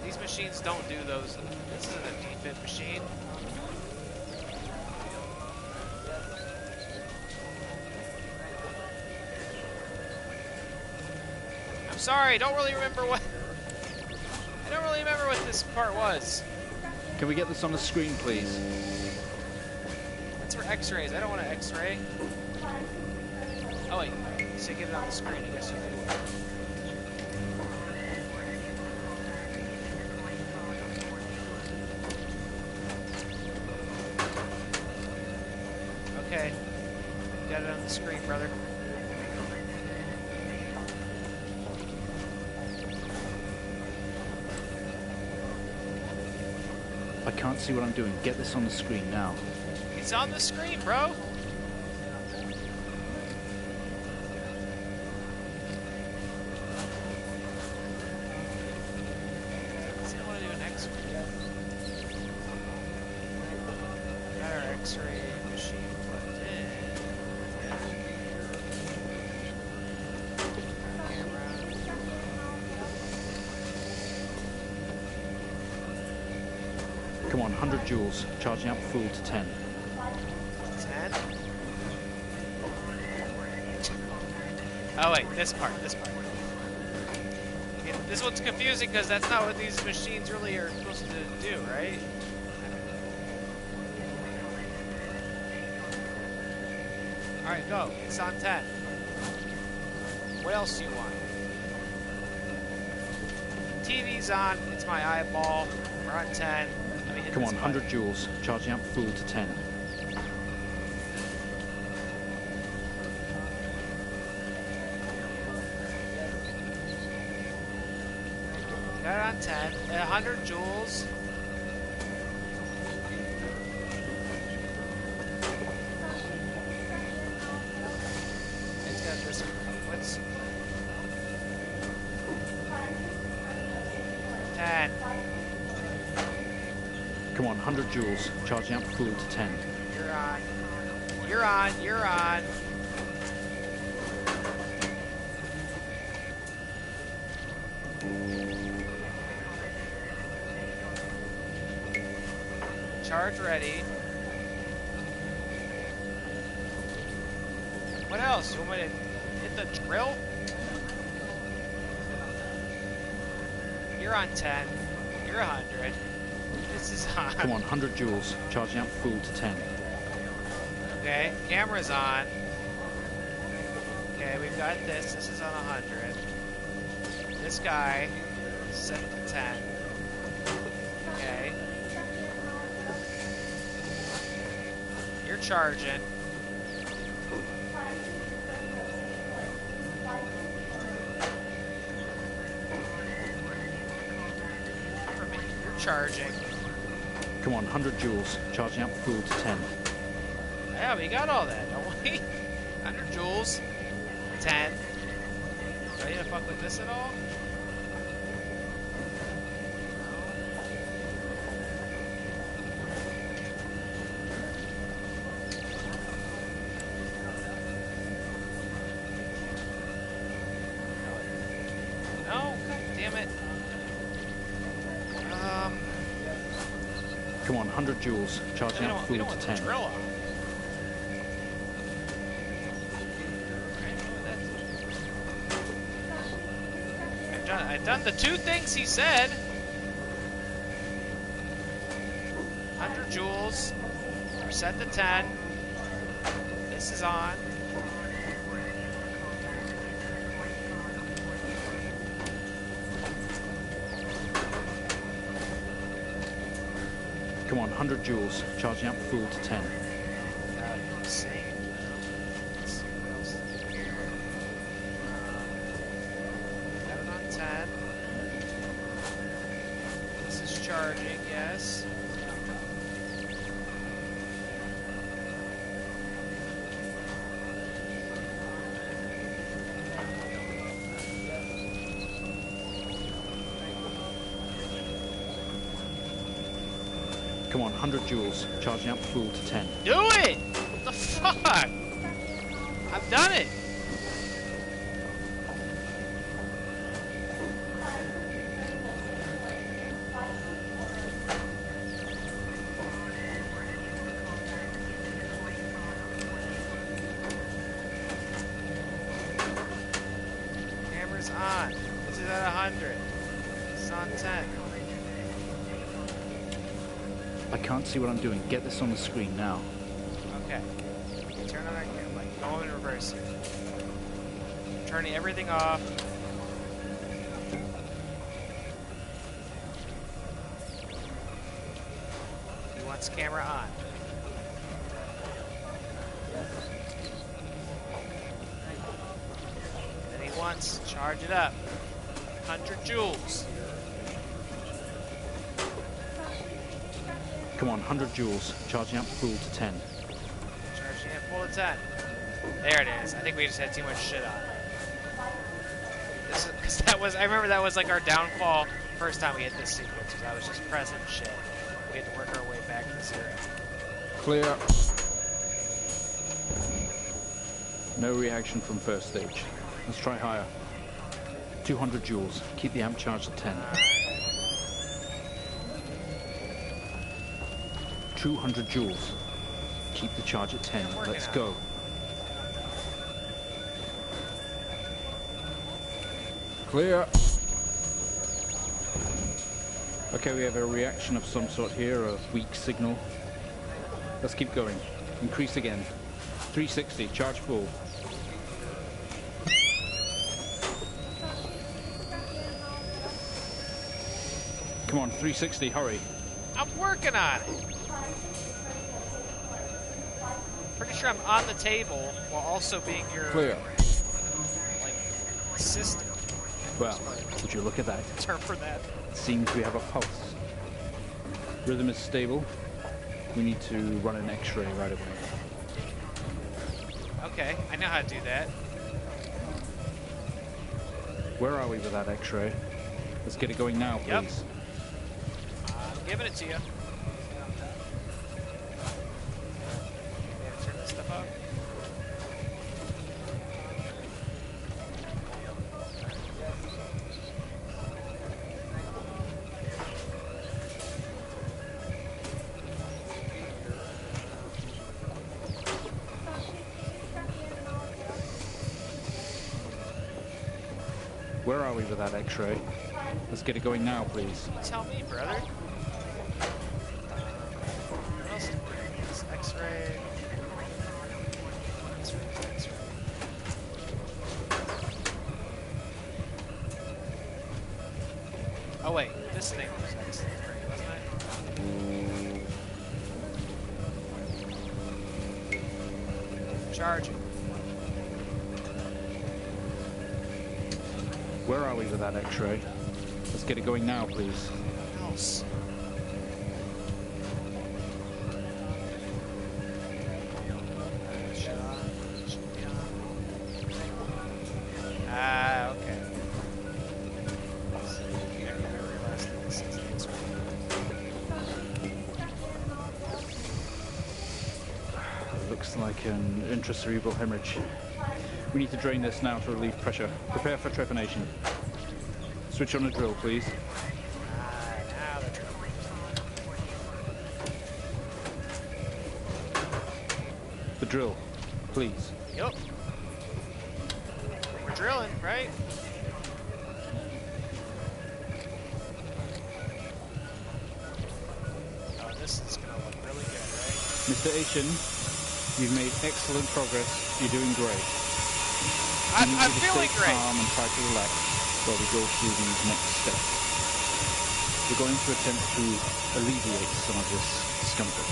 These machines don't do those. This isn't a defib machine. I'm sorry, I don't really remember what... I don't really remember what this part was. Can we get this on the screen, please? That's for x-rays. I don't want to x-ray. Oh, wait. You said get it on the screen. I guess you do. Okay. Got it on the screen, brother. I can't see what I'm doing. Get this on the screen now. It's on the screen, bro. Does he want to do an x-ray? Got our x-ray machine plugged in. Come on, 100 joules. Charging up full to 10. 10? Oh wait, this part. Okay, this one's confusing because that's not what these machines really are supposed to do, right? Alright, go. It's on 10. What else do you want? TV's on. It's my eyeball. We're on 10. Let me hit Come this on, button. 100 joules. Charging up full to 10. Got it on 10. 100 joules. It's got this. What's 10? Come on, 100 joules. Charging up full to 10. You're on. You're on. You're on. Charge ready. What else? You want me to hit the drill? You're on 10. You're 100. This is on. Come on, 100 joules. Charging up full to 10. Okay, camera's on. Okay, we've got this. This is on 100. This guy is set to 10. Okay. You're charging. You're charging. Come on, 100 joules. Charging up full to 10. Yeah, we got all that, don't we? 100 joules. 10. Do I need to fuck with this at all? No? God damn it. Come on, 100 joules. Charging up We full don't to want the 10. drill off. I've done the two things he said. 100 joules. We're set to 10. This is on. Come on, 100 joules. Charging up full to 10. God, insane. Let's see what else. Got it on 10. This is charging, yes. Come on, 100 joules. Charging up full to 10. Do it! What the fuck? I've done it! Camera's on. This is at 100. This is on 10. I can't see what I'm doing. Get this on the screen now. Okay. Turn on our camera. Like, go in reverse here. Turning everything off. He wants camera on. Then he wants charge it up. 100 joules. Come on, 100 joules. Charging up full to 10. Charging it full to 10. There it is. I think we just had too much shit on. Because that was, I remember that was like our downfall first time we hit this sequence, was I was just pressing shit. We had to work our way back to 0. Clear. No reaction from first stage. Let's try higher. 200 joules. Keep the amp charged at 10. 200 joules. Keep the charge at 10. Let's go. Clear. Okay, we have a reaction of some sort here, a weak signal. Let's keep going. Increase again. 360, charge full. Come on, 360, hurry. I'm working on it. Pretty sure I'm on the table while also being your Clear. like assistant. Well, would you look at that? Term for that. Seems we have a pulse. Rhythm is stable. We need to run an X-ray right away. Okay, I know how to do that. Where are we with that X-ray? Let's get it going now, please. Yep. I'm giving it to you. Turn this stuff up. Where are we with that X-ray? Let's get it going now, please. You tell me, brother. What else is there? This X-ray. X-ray. Oh wait, this thing was X-ray, wasn't it? Charging. Where are we with that X-ray? Let's get it going now, please. Else. Ah, okay. Looks like an intracerebral hemorrhage. We need to drain this now to relieve pressure. Prepare for trepanation. Switch on the drill, please. Now the drill. The drill, please. Yup. We're drilling, right? Oh, this is gonna look really good, right? Mr. Aitchen, you've made excellent progress. You're doing great. I'm feeling stay great. Calm and try to relax while we go through these next steps. We're going to attempt to alleviate some of this discomfort.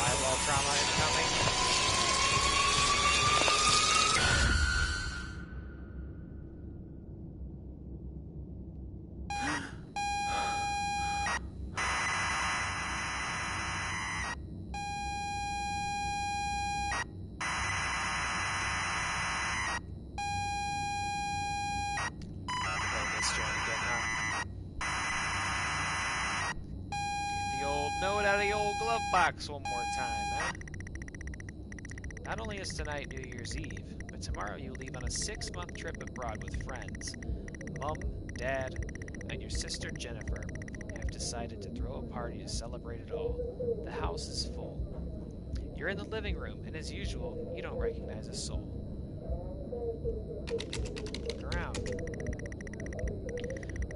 Eyeball trauma incoming. Box one more time, eh? Not only is tonight New Year's Eve, but tomorrow you leave on a 6-month trip abroad with friends. Mom, Dad, and your sister Jennifer have decided to throw a party to celebrate it all. The house is full. You're in the living room, and as usual, you don't recognize a soul. Look around.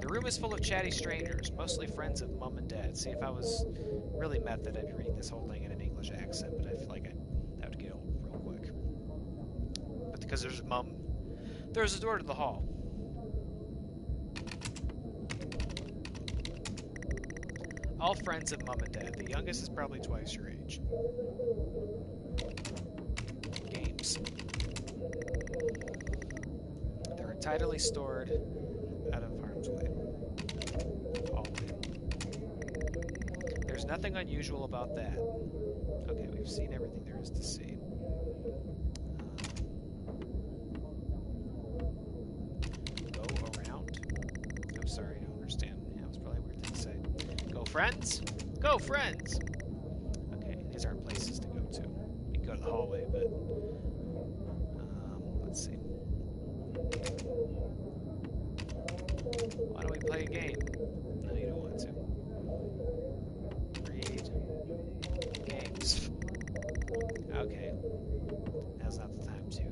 The room is full of chatty strangers, mostly friends of Mom and Dad. See, if I was really method, I'd be reading this whole thing in an English accent, but I feel like that would get old real quick. But because there's Mom, there's a door to the hall. All friends of Mom and Dad. The youngest is probably twice your age. Games. They're tidily stored out of harm's way. There's nothing unusual about that. Okay, we've seen everything there is to see. Go around. I'm sorry, I don't understand. Yeah, it was probably a weird thing to say. Go, friends! Go, friends! Okay, these aren't places to go to. You can go to the hallway, but... let's see. Why don't we play a game? No, you don't want to. Read. Games. Okay. Now's not the time to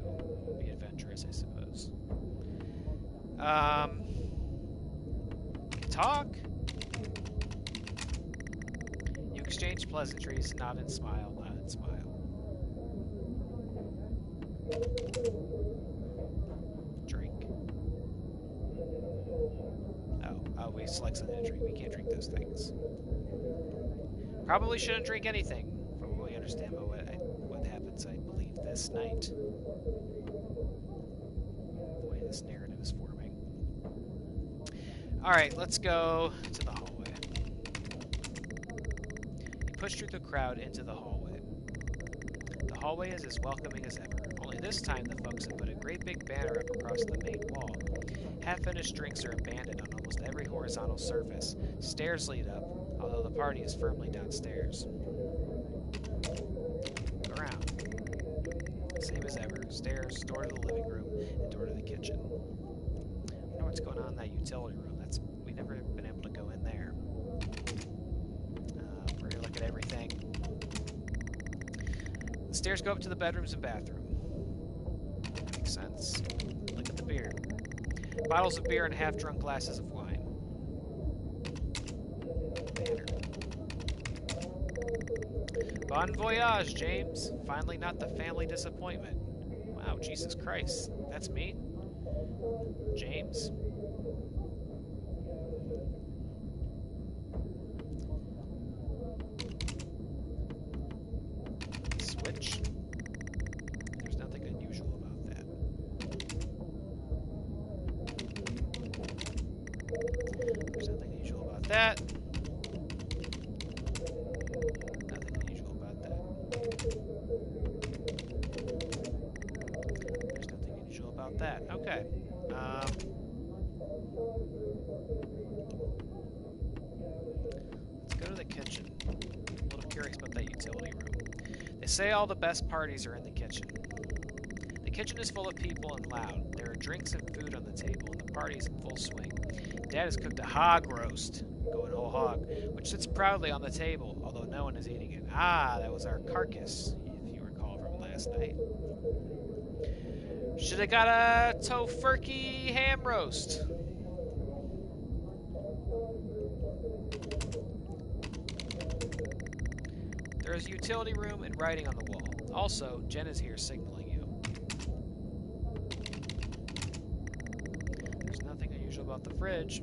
be adventurous, I suppose. Talk? You exchange pleasantries, nod and smile, nod and smile. Drink. Oh, Oh, we select something to drink. We can't drink those things. Probably shouldn't drink anything, from what we understand about what happens, I believe, this night. The way this narrative is forming. Alright, let's go to the hallway. You push through the crowd into the hallway. The hallway is as welcoming as ever, only this time the folks have put a great big banner up across the main wall. Half-finished drinks are abandoned on almost every horizontal surface. Stairs lead up, although the party is firmly downstairs. Look around. Same as ever. Stairs, door to the living room, and door to the kitchen. I wonder what's going on in that utility room. We've never been able to go in there. We're gonna look at everything. The stairs go up to the bedrooms and bathroom. That makes sense. Look at the beer. Bottles of beer and half-drunk glasses of wine. Banner. Bon voyage, James. Finally not the family disappointment. Wow, Jesus Christ. That's me? James? Switch. There's nothing unusual about that. There's nothing unusual about that. Nothing unusual about that. There's nothing unusual about that. Okay. Let's go to the kitchen. I'm a little curious about that utility room. They say all the best parties are in the kitchen. The kitchen is full of people and loud. There are drinks and food on the table, and the party is in full swing. Dad has cooked a hog roast, going whole hog, which sits proudly on the table, although no one is eating it. Ah, that was our carcass, if you recall from last night. Should have got a tofurkey ham roast. There is a utility room and writing on the wall. Also, Jen is here signaling you. There's nothing unusual about the fridge.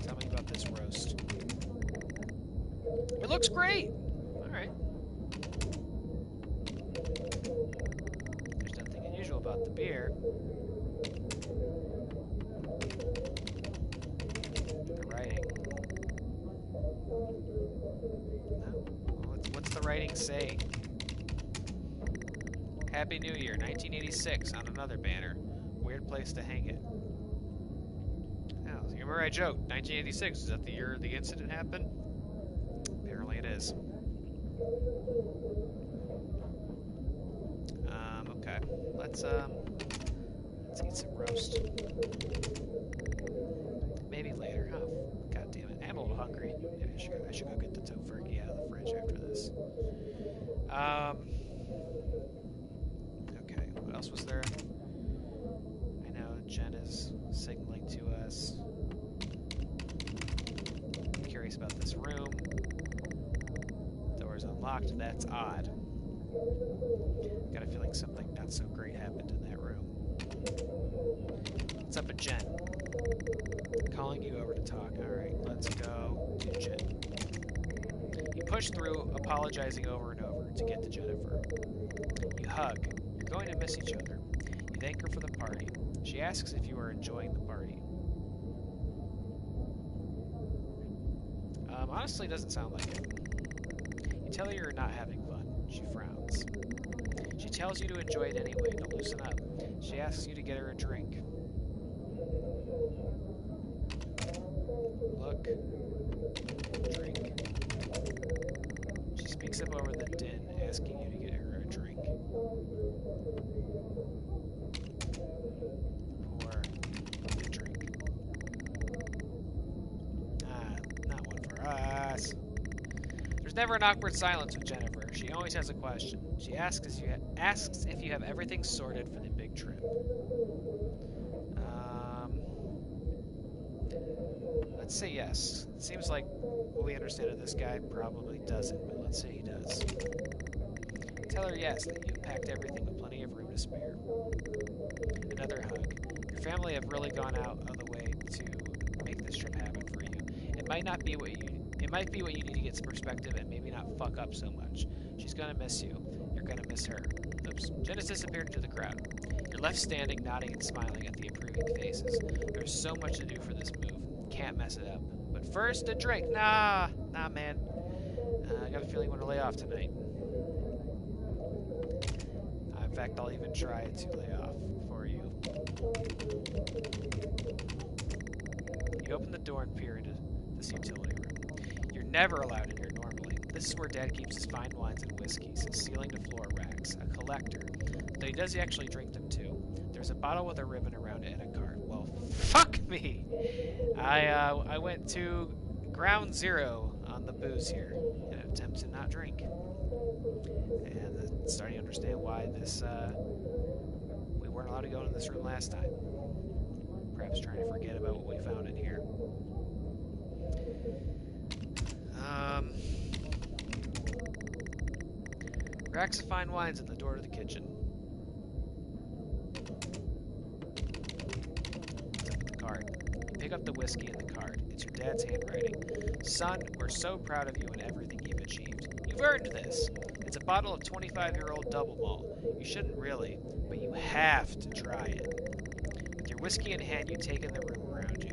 Tell me about this roast. It looks great! Alright. There's nothing unusual about the beer. The writing. No? What's the writing say? Happy New Year, 1986 on another banner. Weird place to hang it. Oh, you remember I joked, 1986, is that the year the incident happened? Apparently it is. Okay. Let's eat some roast. Maybe later. Oh, god damn it. I'm a little hungry. Maybe I should go get the tofurkey out of the fridge after this. Okay, what else was there? I know Jen is signaling to us. I'm curious about this room. Door's unlocked. That's odd. Got a feeling something not so great happened in that room. What's up with Jen? Calling you over to talk. Alright, let's go to Jen. You push through, apologizing over and over to get to Jennifer. You hug. You're going to miss each other. You thank her for the party. She asks if you are enjoying the party. Honestly, doesn't sound like it. You tell her you're not having fun. She frowns. She tells you to enjoy it anyway, to loosen up. She asks you to get her a drink. Look. Drink. She speaks up over the din, asking you to get her a drink. Pour the drink. Not one for us. There's never an awkward silence with Jennifer. She always has a question. She asks if you have everything sorted for the big trip. Let's say yes. It seems like what we understand of this guy probably doesn't, but let's say he does. Tell her yes, that you've packed everything with plenty of room to spare. Another hug. Your family have really gone out of the way to make this trip happen for It might be what you need to get some perspective and maybe not fuck up so much. She's gonna miss you. You're gonna miss her. Oops. Jen has disappeared into the crowd. You're left standing, nodding and smiling at the approving faces. There's so much to do for this move. Can't mess it up. But first, a drink. Nah, man. I got a feeling you want to lay off tonight. In fact, I'll even try to lay off for you. You open the door and peer into this utility room. You're never allowed in here normally. This is where Dad keeps his fine wines and whiskeys, his ceiling-to-floor racks, a collector. Though he does actually drink them too. There's a bottle with a ribbon around it and a card. Well, fuck me! I went to ground zero on the booze here in an attempt to not drink. And I'm starting to understand why we weren't allowed to go into this room last time. Perhaps trying to forget about what we found in here. Racks of fine wines at the door to the kitchen. The card. You pick up the whiskey and the card. It's your dad's handwriting. Son, we're so proud of you and everything you've achieved. You've earned this. It's a bottle of 25-year-old double malt. You shouldn't really, but you have to try it. With your whiskey in hand, you take in the room around you.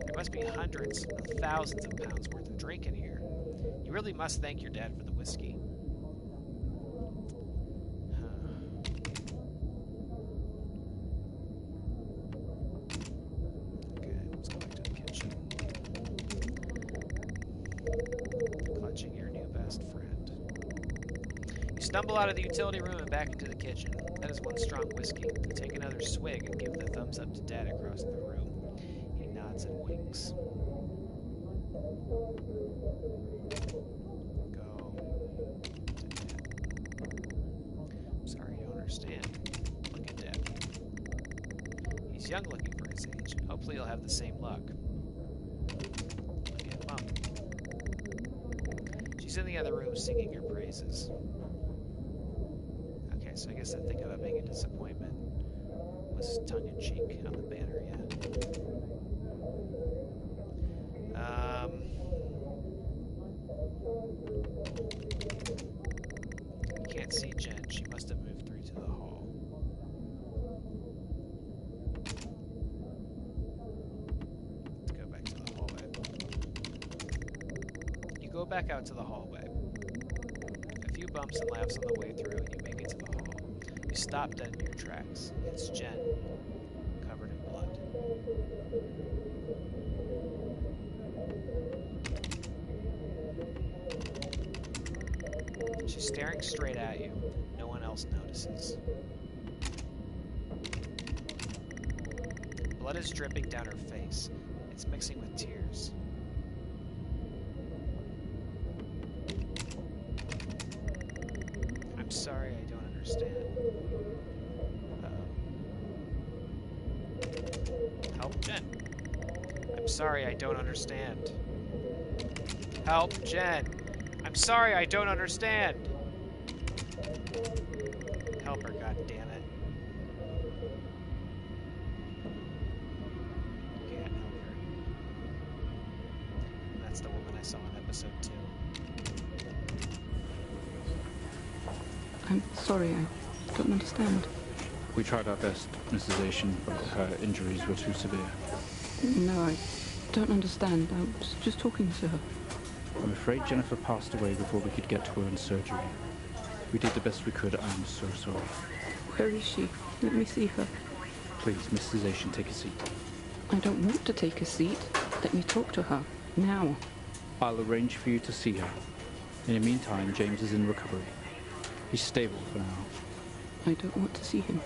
There must be hundreds of thousands of pounds worth of drink in here. You really must thank your dad for the whiskey. Okay, let's go back to the kitchen. Clutching your new best friend. You stumble out of the utility room and back into the kitchen. That is one strong whiskey. You take another swig and give the thumbs up to Dad across the room. He nods and winks. Go. I'm sorry, you don't understand. Look at Dad. He's young looking for his age. Hopefully he'll have the same luck. Look at Mom. She's in the other room singing your praises. Okay, so I guess that thing about being a disappointment was tongue-in-cheek on the banner, yeah. You can't see Jen. She must have moved through to the hall. Let's go back to the hallway. You go back out to the hallway. A few bumps and laughs on the way through, and you make it to the hall. You stop dead in your tracks. It's Jen, covered in blood. She's staring straight at you. No one else notices. Blood is dripping down her face. It's mixing with tears. I'm sorry, I don't understand. Help, Jen. I'm sorry, I don't understand. Help, Jen. I'm sorry, I don't understand. Help her, goddammit. Can't help her. And that's the woman I saw in episode 2. I'm sorry, I don't understand. We tried our best, Mrs. Asian, but her injuries were too severe. No, I don't understand. I was just talking to her. I'm afraid Jennifer passed away before we could get to her in surgery. We did the best we could. I'm so sorry. Where is she? Let me see her. Please, Mrs. Asian, take a seat. I don't want to take a seat. Let me talk to her. Now. I'll arrange for you to see her. In the meantime, James is in recovery. He's stable for now. I don't want to see him.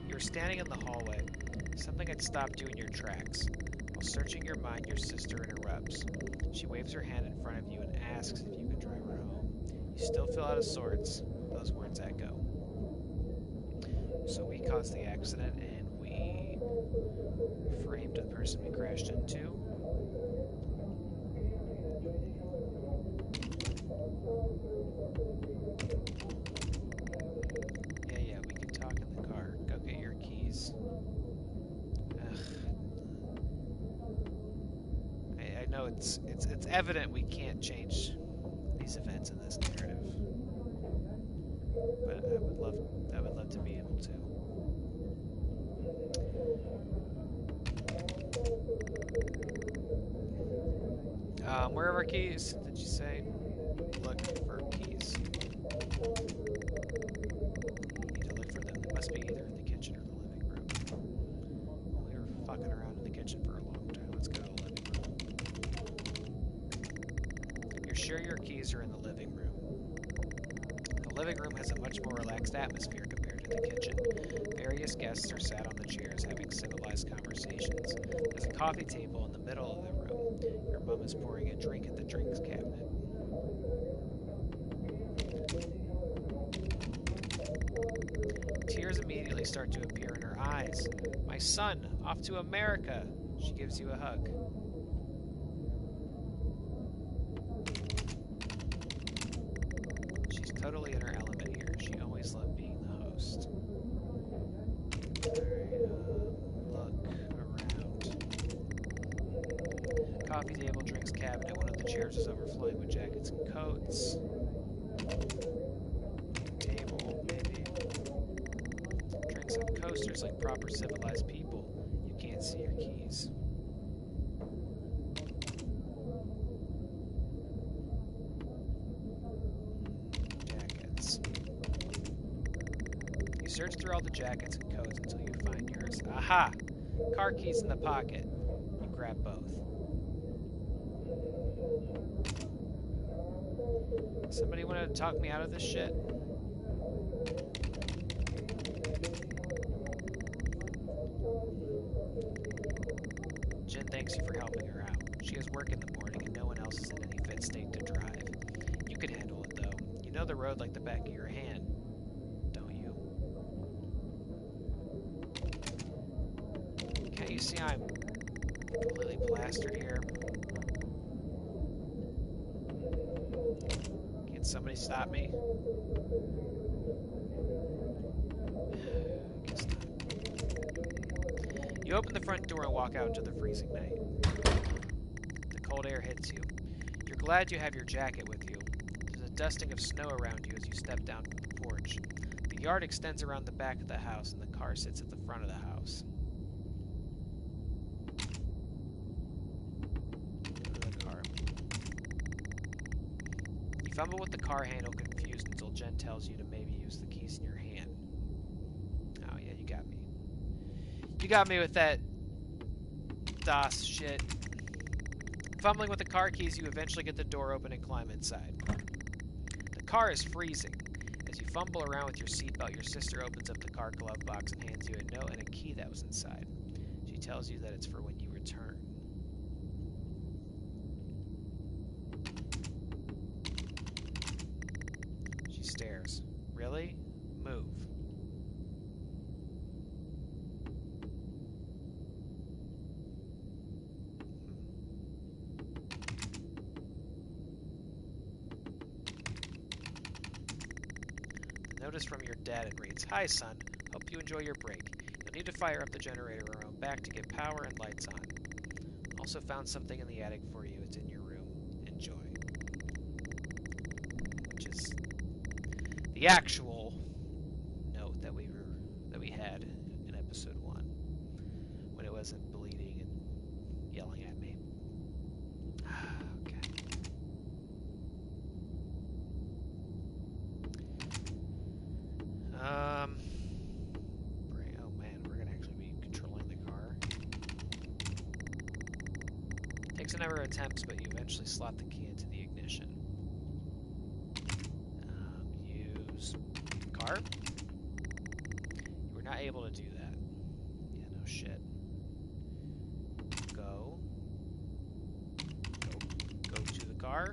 You're standing in the hallway. Something had stopped you in your tracks. While searching your mind, your sister interrupts. She waves her hand in front of you and asks if you can drive her home. You still feel out of sorts. Those words echo. So we caused the accident and we framed the person we crashed into. Yeah, we can talk in the car. Go get your keys. Ugh. I know it's evident we can't change these events in this narrative, but I would love to be able to. Where are our keys? Did you say? Look for keys. You need to look for them. They must be either in the kitchen or the living room. We were fucking around in the kitchen for a long time. Let's go to the living room. You're sure your keys are in the living room? The living room has a much more relaxed atmosphere compared to the kitchen. Various guests are sat on the chairs having civilized conversations. There's a coffee table in the middle of the room. Your mom is pouring a drink at the drinks cabinet. Tears immediately start to appear in her eyes. My son, off to America. She gives you a hug. She's totally in her element here. She always loved being the host. Alright, look around. Coffee table, drinks cabinet. One of the chairs is overflowing with jackets and coats. Table, maybe. Drinks on coasters like proper civilized people. You can't see your keys. Jackets. You search through all the jackets and coats until you find yours. Aha! Car keys in the pocket. You grab both. Somebody want to talk me out of this shit? Jen thanks you for helping her out. She has work in the morning and no one else is in any fit state to drive. You can handle it though. You know the road like the back of your hand, don't you? Can't you see I'm completely plastered here? Can somebody stop me? Guess not. You open the front door and walk out into the freezing night. The cold air hits you. You're glad you have your jacket with you. There's a dusting of snow around you as you step down from the porch. The yard extends around the back of the house and the car sits at the front of the house. You fumble with the car handle, confused, until Jen tells you to maybe use the keys in your hand. Oh yeah, you got me. You got me with that DOS shit. Fumbling with the car keys, you eventually get the door open and climb inside. The car is freezing. As you fumble around with your seatbelt, your sister opens up the car glove box and hands you a note and a key that was inside. She tells you that it's for when you return. She stares. Really? Move. Notice from your dad and reads, "Hi son, hope you enjoy your break. You'll need to fire up the generator around back to get power and lights on. Also found something in the attic for you. It's in your room. Enjoy." Which is the actual note that we had in episode 1 when it wasn't bleeding and yelling at me. Okay. Oh man, we're gonna actually be controlling the car. Takes a number of attempts, but you eventually slot the key into the ignition. Use car. You were not able to do that. Yeah, no shit. Go to the car.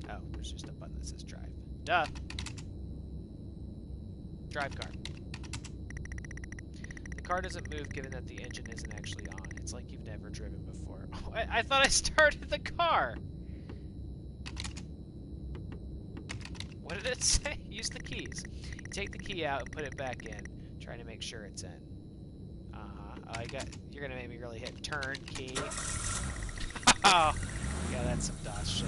Oh, there's just a button that says drive. Duh! Drive car. The car doesn't move given that the engine isn't actually on it. It's like you've never driven before. Oh, I thought I started the car! What did it say? Use the keys. You take the key out and put it back in, trying to make sure it's in. Oh, you're gonna make me really hit turn key. Oh, yeah, that's some DOS shit.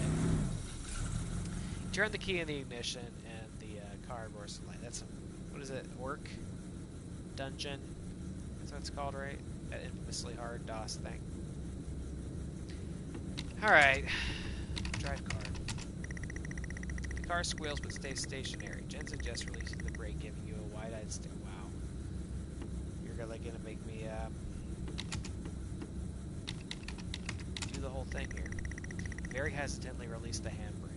Turn the key in the ignition, and the car roars to light. That's some, what is it? Work? Dungeon? That's what it's called, right? That infamously hard DOS thing. Alright. Drive car. The car squeals but stays stationary. Jen suggests releasing the brake, giving you a wide-eyed stare. Wow. You're gonna make me do the whole thing here. Very hesitantly release the handbrake.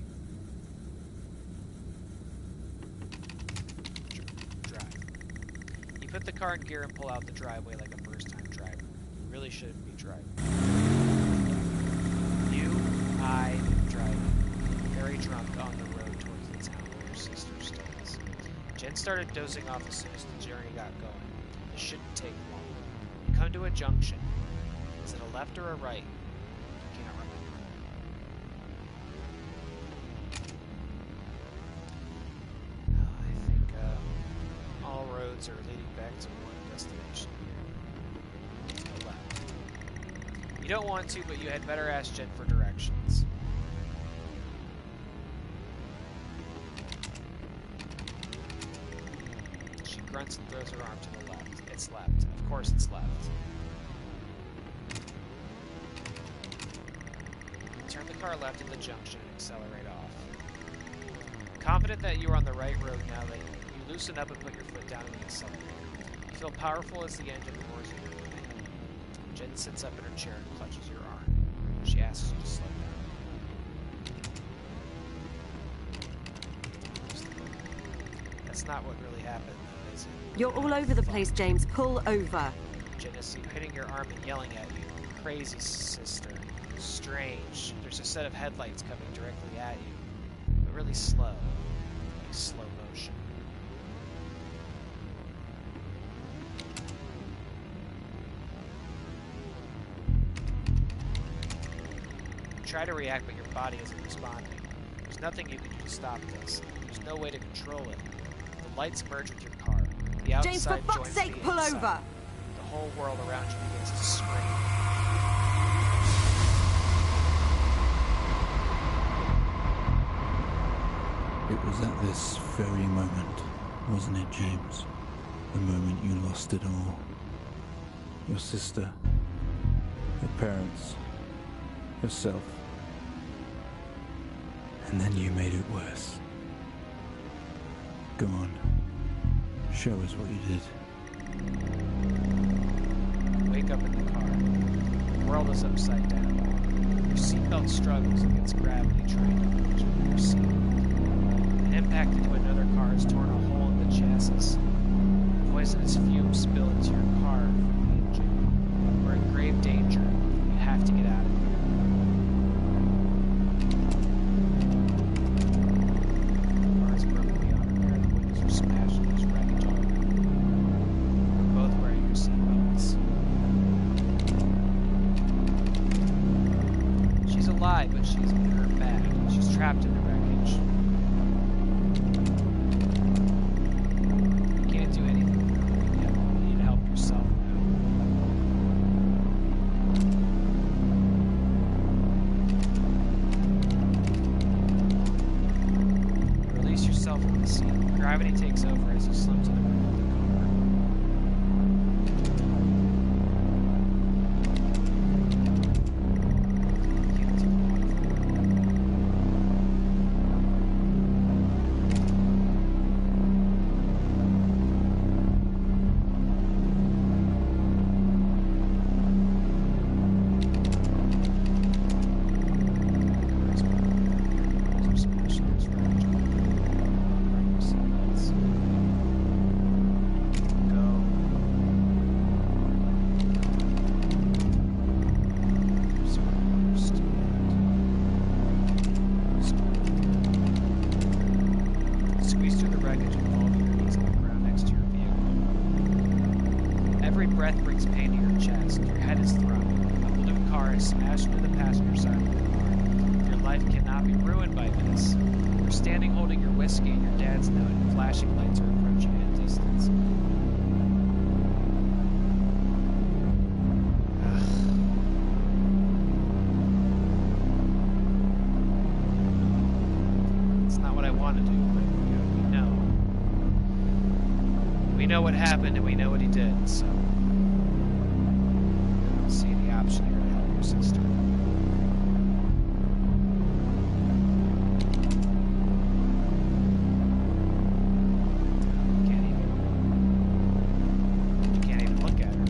Drive. You put the car in gear and pull out the driveway like a first-time driver. You really shouldn't be driving. Driving. Very drunk on the road towards the town where your sister stays. Jen started dozing off as soon as the journey got going. It shouldn't take long. You come to a junction. Is it a left or a right? You can't remember. I think all roads are leading back to one destination. To the left. You don't want to, but you had better ask Jen for directions. She grunts and throws her arm to the left. It's left. Of course it's left. Turn the car left at the junction and accelerate off. Confident that you are on the right road now that you loosen up and put your foot down on the accelerator. You feel powerful as the engine roars in your brain. Jen sits up in her chair and clutches your arm. She asks you to slow down. That's not what really happened, though, is it? You're all over the place, James. Pull over. Jen is hitting your arm and yelling at you. Crazy, sister. Strange. There's a set of headlights coming directly at you, but really slow. Like slow motion. You try to react, but your body isn't responding. There's nothing you can do to stop this. There's no way to control it. The lights merge with your car. The outside James, for fuck's joins sake, the pull inside. over! The whole world around you begins to scream. It was at this very moment, wasn't it, James? The moment you lost it all. Your sister, your parents, yourself. And then you made it worse. Go on. Show us what you did. Wake up in the car. The world is upside down. Your seatbelt struggles against gravity trying to push you your seat. An impact into another car has torn a hole in the chassis. Poisonous fumes spill into your car from the engine. We're in grave danger. You have to get out of here. The car is broken beyond repair. The windows are smashed and there's wreckage all around. You're both wearing your seatbelts. She's alive, but she's been hurt bad. She's trapped in the wreckage. You can't do anything for her yet. You need to help yourself now. Release yourself from the seat. Gravity takes over as you slump to the roof of the car. You can't do anything. Squeeze through the wreckage and fall to your knees on the ground next to your vehicle. Every breath brings pain to your chest. Your head is throbbing. car has smashed into the passenger side of the car. Your life cannot be ruined by this. You're standing holding your whiskey and your dad's note, and flashing lights are approaching at a distance. It's not what I want to do, but we know. We know what happened and we know what he did, so I don't see the option here to help your sister. Can't even look at her.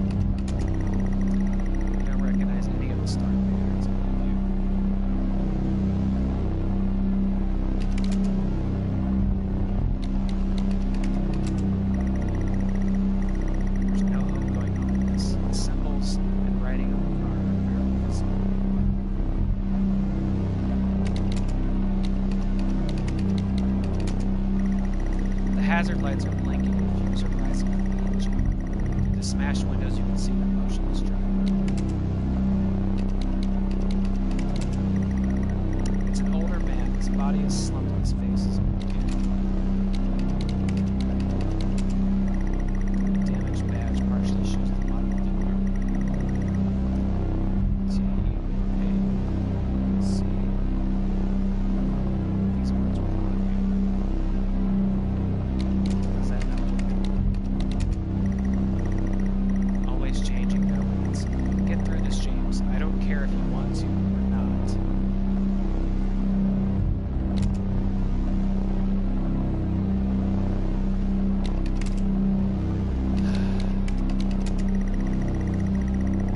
I don't recognize any of the star players in my view. There's no hope going on with this. The symbols and writing on the car are barely visible. The hazard lights are blinking and fumes are rising from the engine. Through the smashed windows you can see the motionless driver. It's an older man. His body is slumped and his face is mutated. The damaged badge partially shows the model of the car. T-A-C. These words will haunt you. What does that mean? Always changing their ways. Get through this, James. I don't care if you want to or not.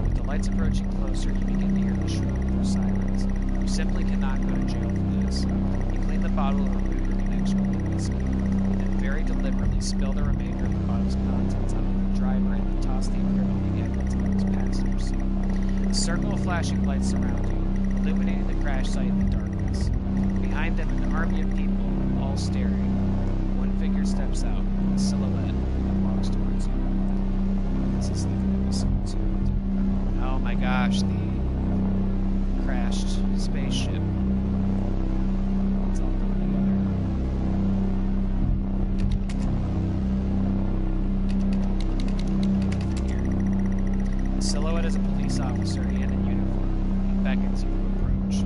With the lights approaching closer, you begin to hear the shrill of their sirens. You simply cannot go to jail for this. You clean the bottle and remove your connection with the whiskey. You then very deliberately spill the remainder of the bottle's contents onto the driver and then toss the incriminating evidence onto his passenger seat. A circle of flashing lights surround you, illuminating the crash site in the darkness. Behind them, an army of people, all staring. One figure steps out, a silhouette, and walks towards you. This is like an episode 2. Oh my gosh, the crashed spaceship. It's all coming together. Here. The silhouette is a police officer and in uniform. He beckons you to approach.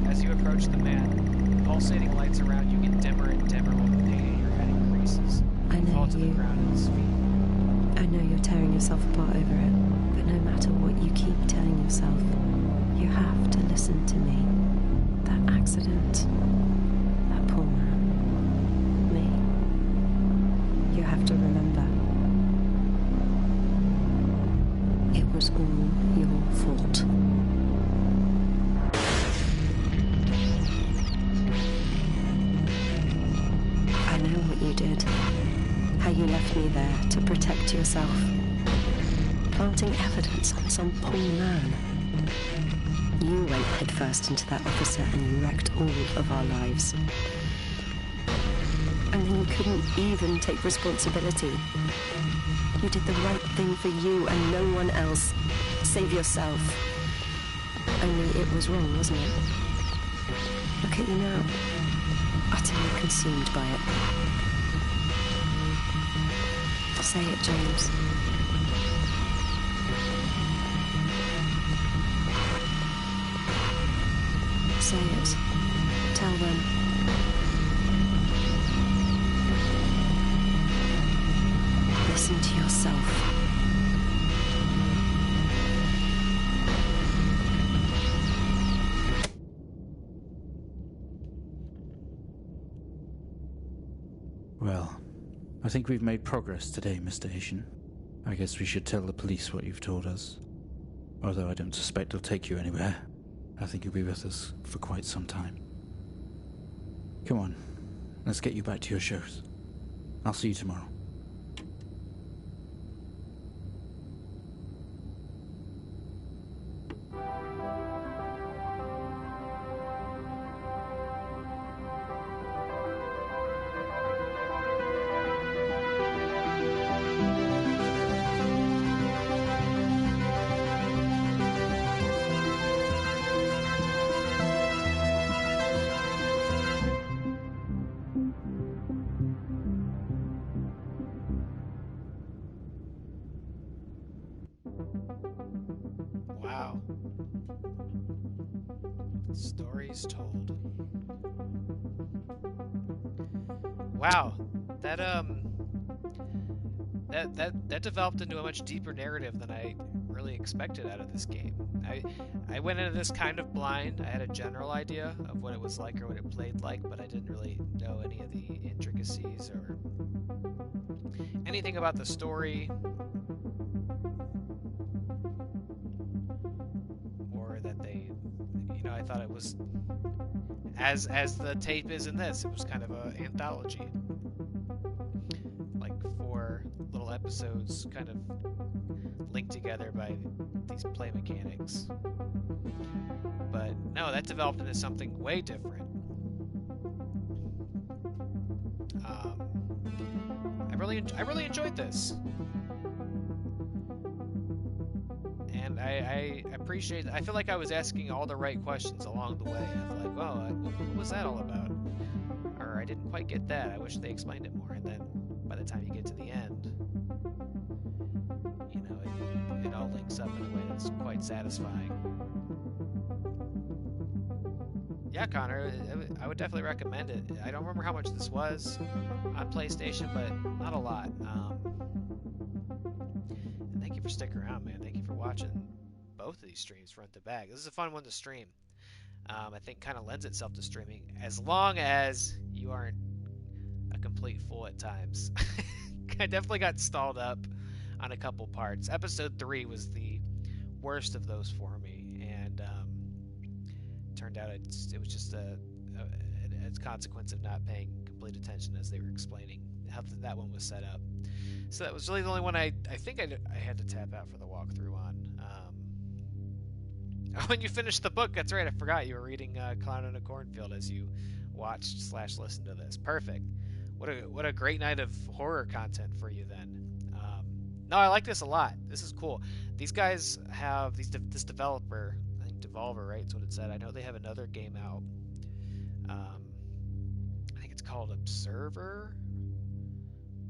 As you approach the man, the pulsating lights around you get dimmer and dimmer while the pain in your head increases. I You fall know to the you. ground at his feet. I know you're tearing yourself apart over it, but no matter what you keep telling yourself, you have to listen to me. That accident, that poor man, me. You have to remember. It was all your fault. I know what you did. How you left me there to protect yourself. Planting evidence on some poor man. You went headfirst into that officer and you wrecked all of our lives. And then you couldn't even take responsibility. You did the right thing for you and no one else. Save yourself. Only it was wrong, wasn't it? Look at you now. Utterly consumed by it. Say it, James. Say it. Tell them. Listen to yourself. Well, I think we've made progress today, Mr. Haitian. I guess we should tell the police what you've told us. Although I don't suspect they'll take you anywhere. I think you'll be with us for quite some time. Come on, let's get you back to your shows. I'll see you tomorrow. Wow. Stories told. Wow. That developed into a much deeper narrative than I really expected out of this game. I went into this kind of blind. I had a general idea of what it was like or what it played like, but I didn't really know any of the intricacies or anything about the story, or that they, I thought it was as the tape is in this. It was kind of an anthology, like 4 little episodes, kind of linked together by these play mechanics. But no, that developed into something way different. I really enjoyed this, and I appreciate. I feel like I was asking all the right questions along the way. Of like, oh, what was that all about? Or I didn't quite get that. I wish they explained it more. And then by the time you get to the end, it all links up in a way that's quite satisfying. Yeah, Connor, I would definitely recommend it. I don't remember how much this was on PlayStation, but not a lot. And thank you for sticking around, man. Thank you for watching both of these streams front to back. This is a fun one to stream. I think kind of lends itself to streaming, as long as you aren't a complete fool at times. I definitely got stalled up on a couple parts. Episode 3 was the worst of those for me, and turned out it was just a consequence of not paying complete attention as they were explaining how that one was set up. So that was really the only one I think I had to tap out for the walkthrough on. When you finished the book, that's right, I forgot you were reading Clown in a Cornfield as you watched/listened to this. Perfect. What a great night of horror content for you then. No, I like this a lot. This is cool. These guys have this developer, I think Devolver, right? That's what it said. I know they have another game out. I think it's called Observer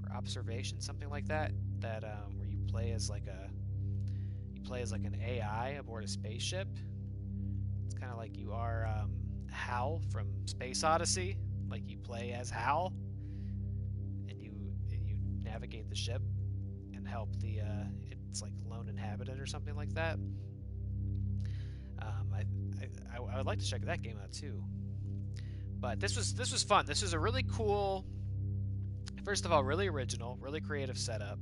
or Observation, something like that. That where you play as like an AI aboard a spaceship. It's kind of like you are Hal from Space Odyssey. Like you play as Hal, and you navigate the ship and help the it's like lone inhabitant or something like that. I would like to check that game out too. But this was fun. This was a really cool, first of all, really original, really creative setup.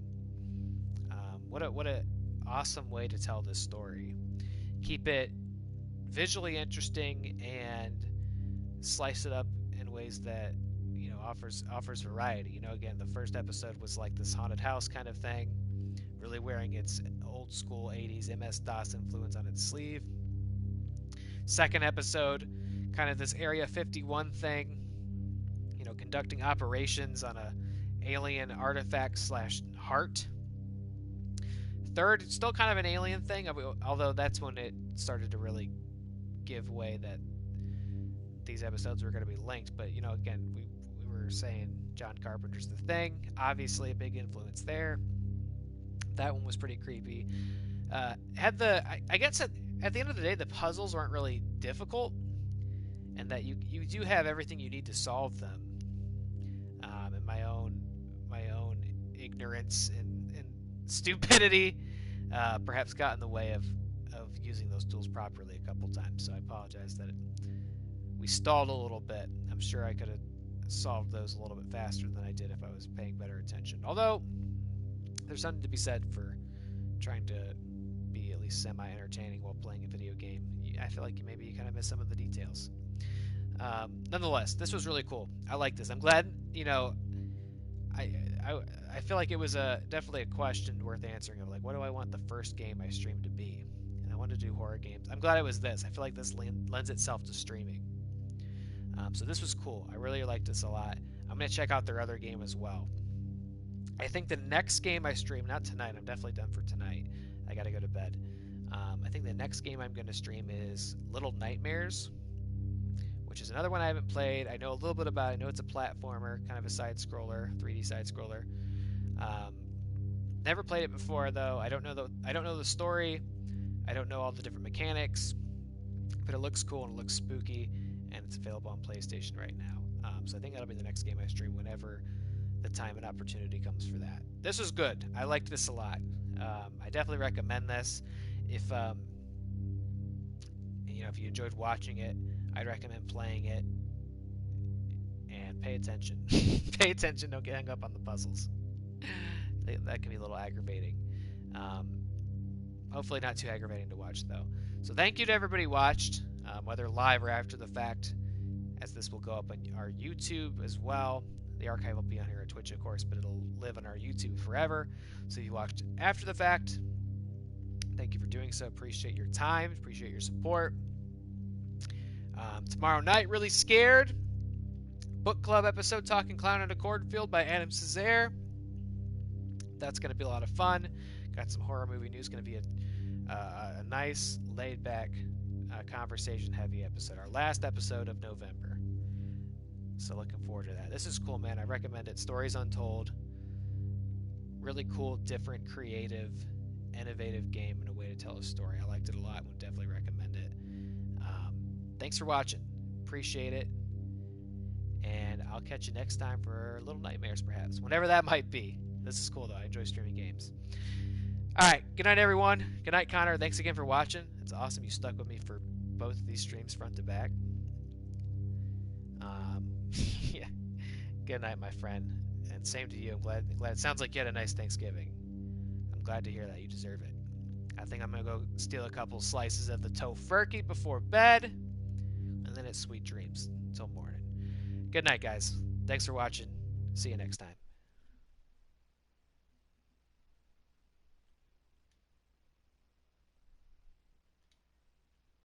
What a awesome way to tell this story. Keep it visually interesting and slice it up in ways that offers variety. Again, the first episode was like this haunted house kind of thing, really wearing its old school 80s MS-DOS influence on its sleeve. Second episode, kind of this Area 51 thing, conducting operations on a alien artifact / heart. Third, still kind of an alien thing, although that's when it started to really give way that these episodes were going to be linked. But again, we were saying John Carpenter's The Thing, obviously a big influence there. That one was pretty creepy. I guess at the end of the day, the puzzles aren't really difficult, and that you do have everything you need to solve them. And my own ignorance and stupidity perhaps got in the way of using those tools properly a couple times. So I apologize that we stalled a little bit. I'm sure I could have solved those a little bit faster than I did if I was paying better attention. Although there's something to be said for trying to be at least semi-entertaining while playing a video game. I feel like maybe you kind of miss some of the details. Nonetheless, this was really cool. I like this. I'm glad, I feel like it was definitely a question worth answering of like, what do I want the first game I stream to be? And I wanted to do horror games. I'm glad it was this. I feel like this lends itself to streaming. So this was cool. I really liked this a lot. I'm going to check out their other game as well. I think the next game I stream, not tonight, I'm definitely done for tonight. I got to go to bed. I think the next game I'm going to stream is Little Nightmares, which is another one I haven't played. I know a little bit about it. I know it's a platformer, kind of a side-scroller, 3D side-scroller. Never played it before though. I don't know the story. I don't know all the different mechanics, but it looks cool and it looks spooky, and it's available on PlayStation right now. So I think that'll be the next game I stream whenever the time and opportunity comes for that. This was good. I liked this a lot. I definitely recommend this. If if you enjoyed watching it, I'd recommend playing it. And pay attention. Pay attention. Don't get hung up on the puzzles. That can be a little aggravating. Hopefully not too aggravating to watch, though. So thank you to everybody who watched, whether live or after the fact, as this will go up on our YouTube as well. The archive will be on here at Twitch, of course, but it'll live on our YouTube forever. So if you watched after the fact, thank you for doing so. Appreciate your time. Appreciate your support. Tomorrow night, Really Scared. Book club episode Talking Clown in a Cornfield by Adam Cesare. That's going to be a lot of fun. Got some horror movie news. Going to be a nice, laid-back, conversation-heavy episode. Our last episode of November. So looking forward to that. This is cool, man. I recommend it. Stories Untold. Really cool, different, creative, innovative game and a way to tell a story. I liked it a lot. Would definitely recommend it. Thanks for watching. Appreciate it. And I'll catch you next time for Little Nightmares, perhaps. Whenever that might be. This is cool, though. I enjoy streaming games. Alright, good night, everyone. Good night, Connor. Thanks again for watching. It's awesome you stuck with me for both of these streams front to back. Yeah. Good night, my friend. And same to you. I'm glad it sounds like you had a nice Thanksgiving. I'm glad to hear that. You deserve it. I think I'm going to go steal a couple slices of the tofurkey before bed. And then it's sweet dreams until morning. Good night, guys. Thanks for watching. See you next time.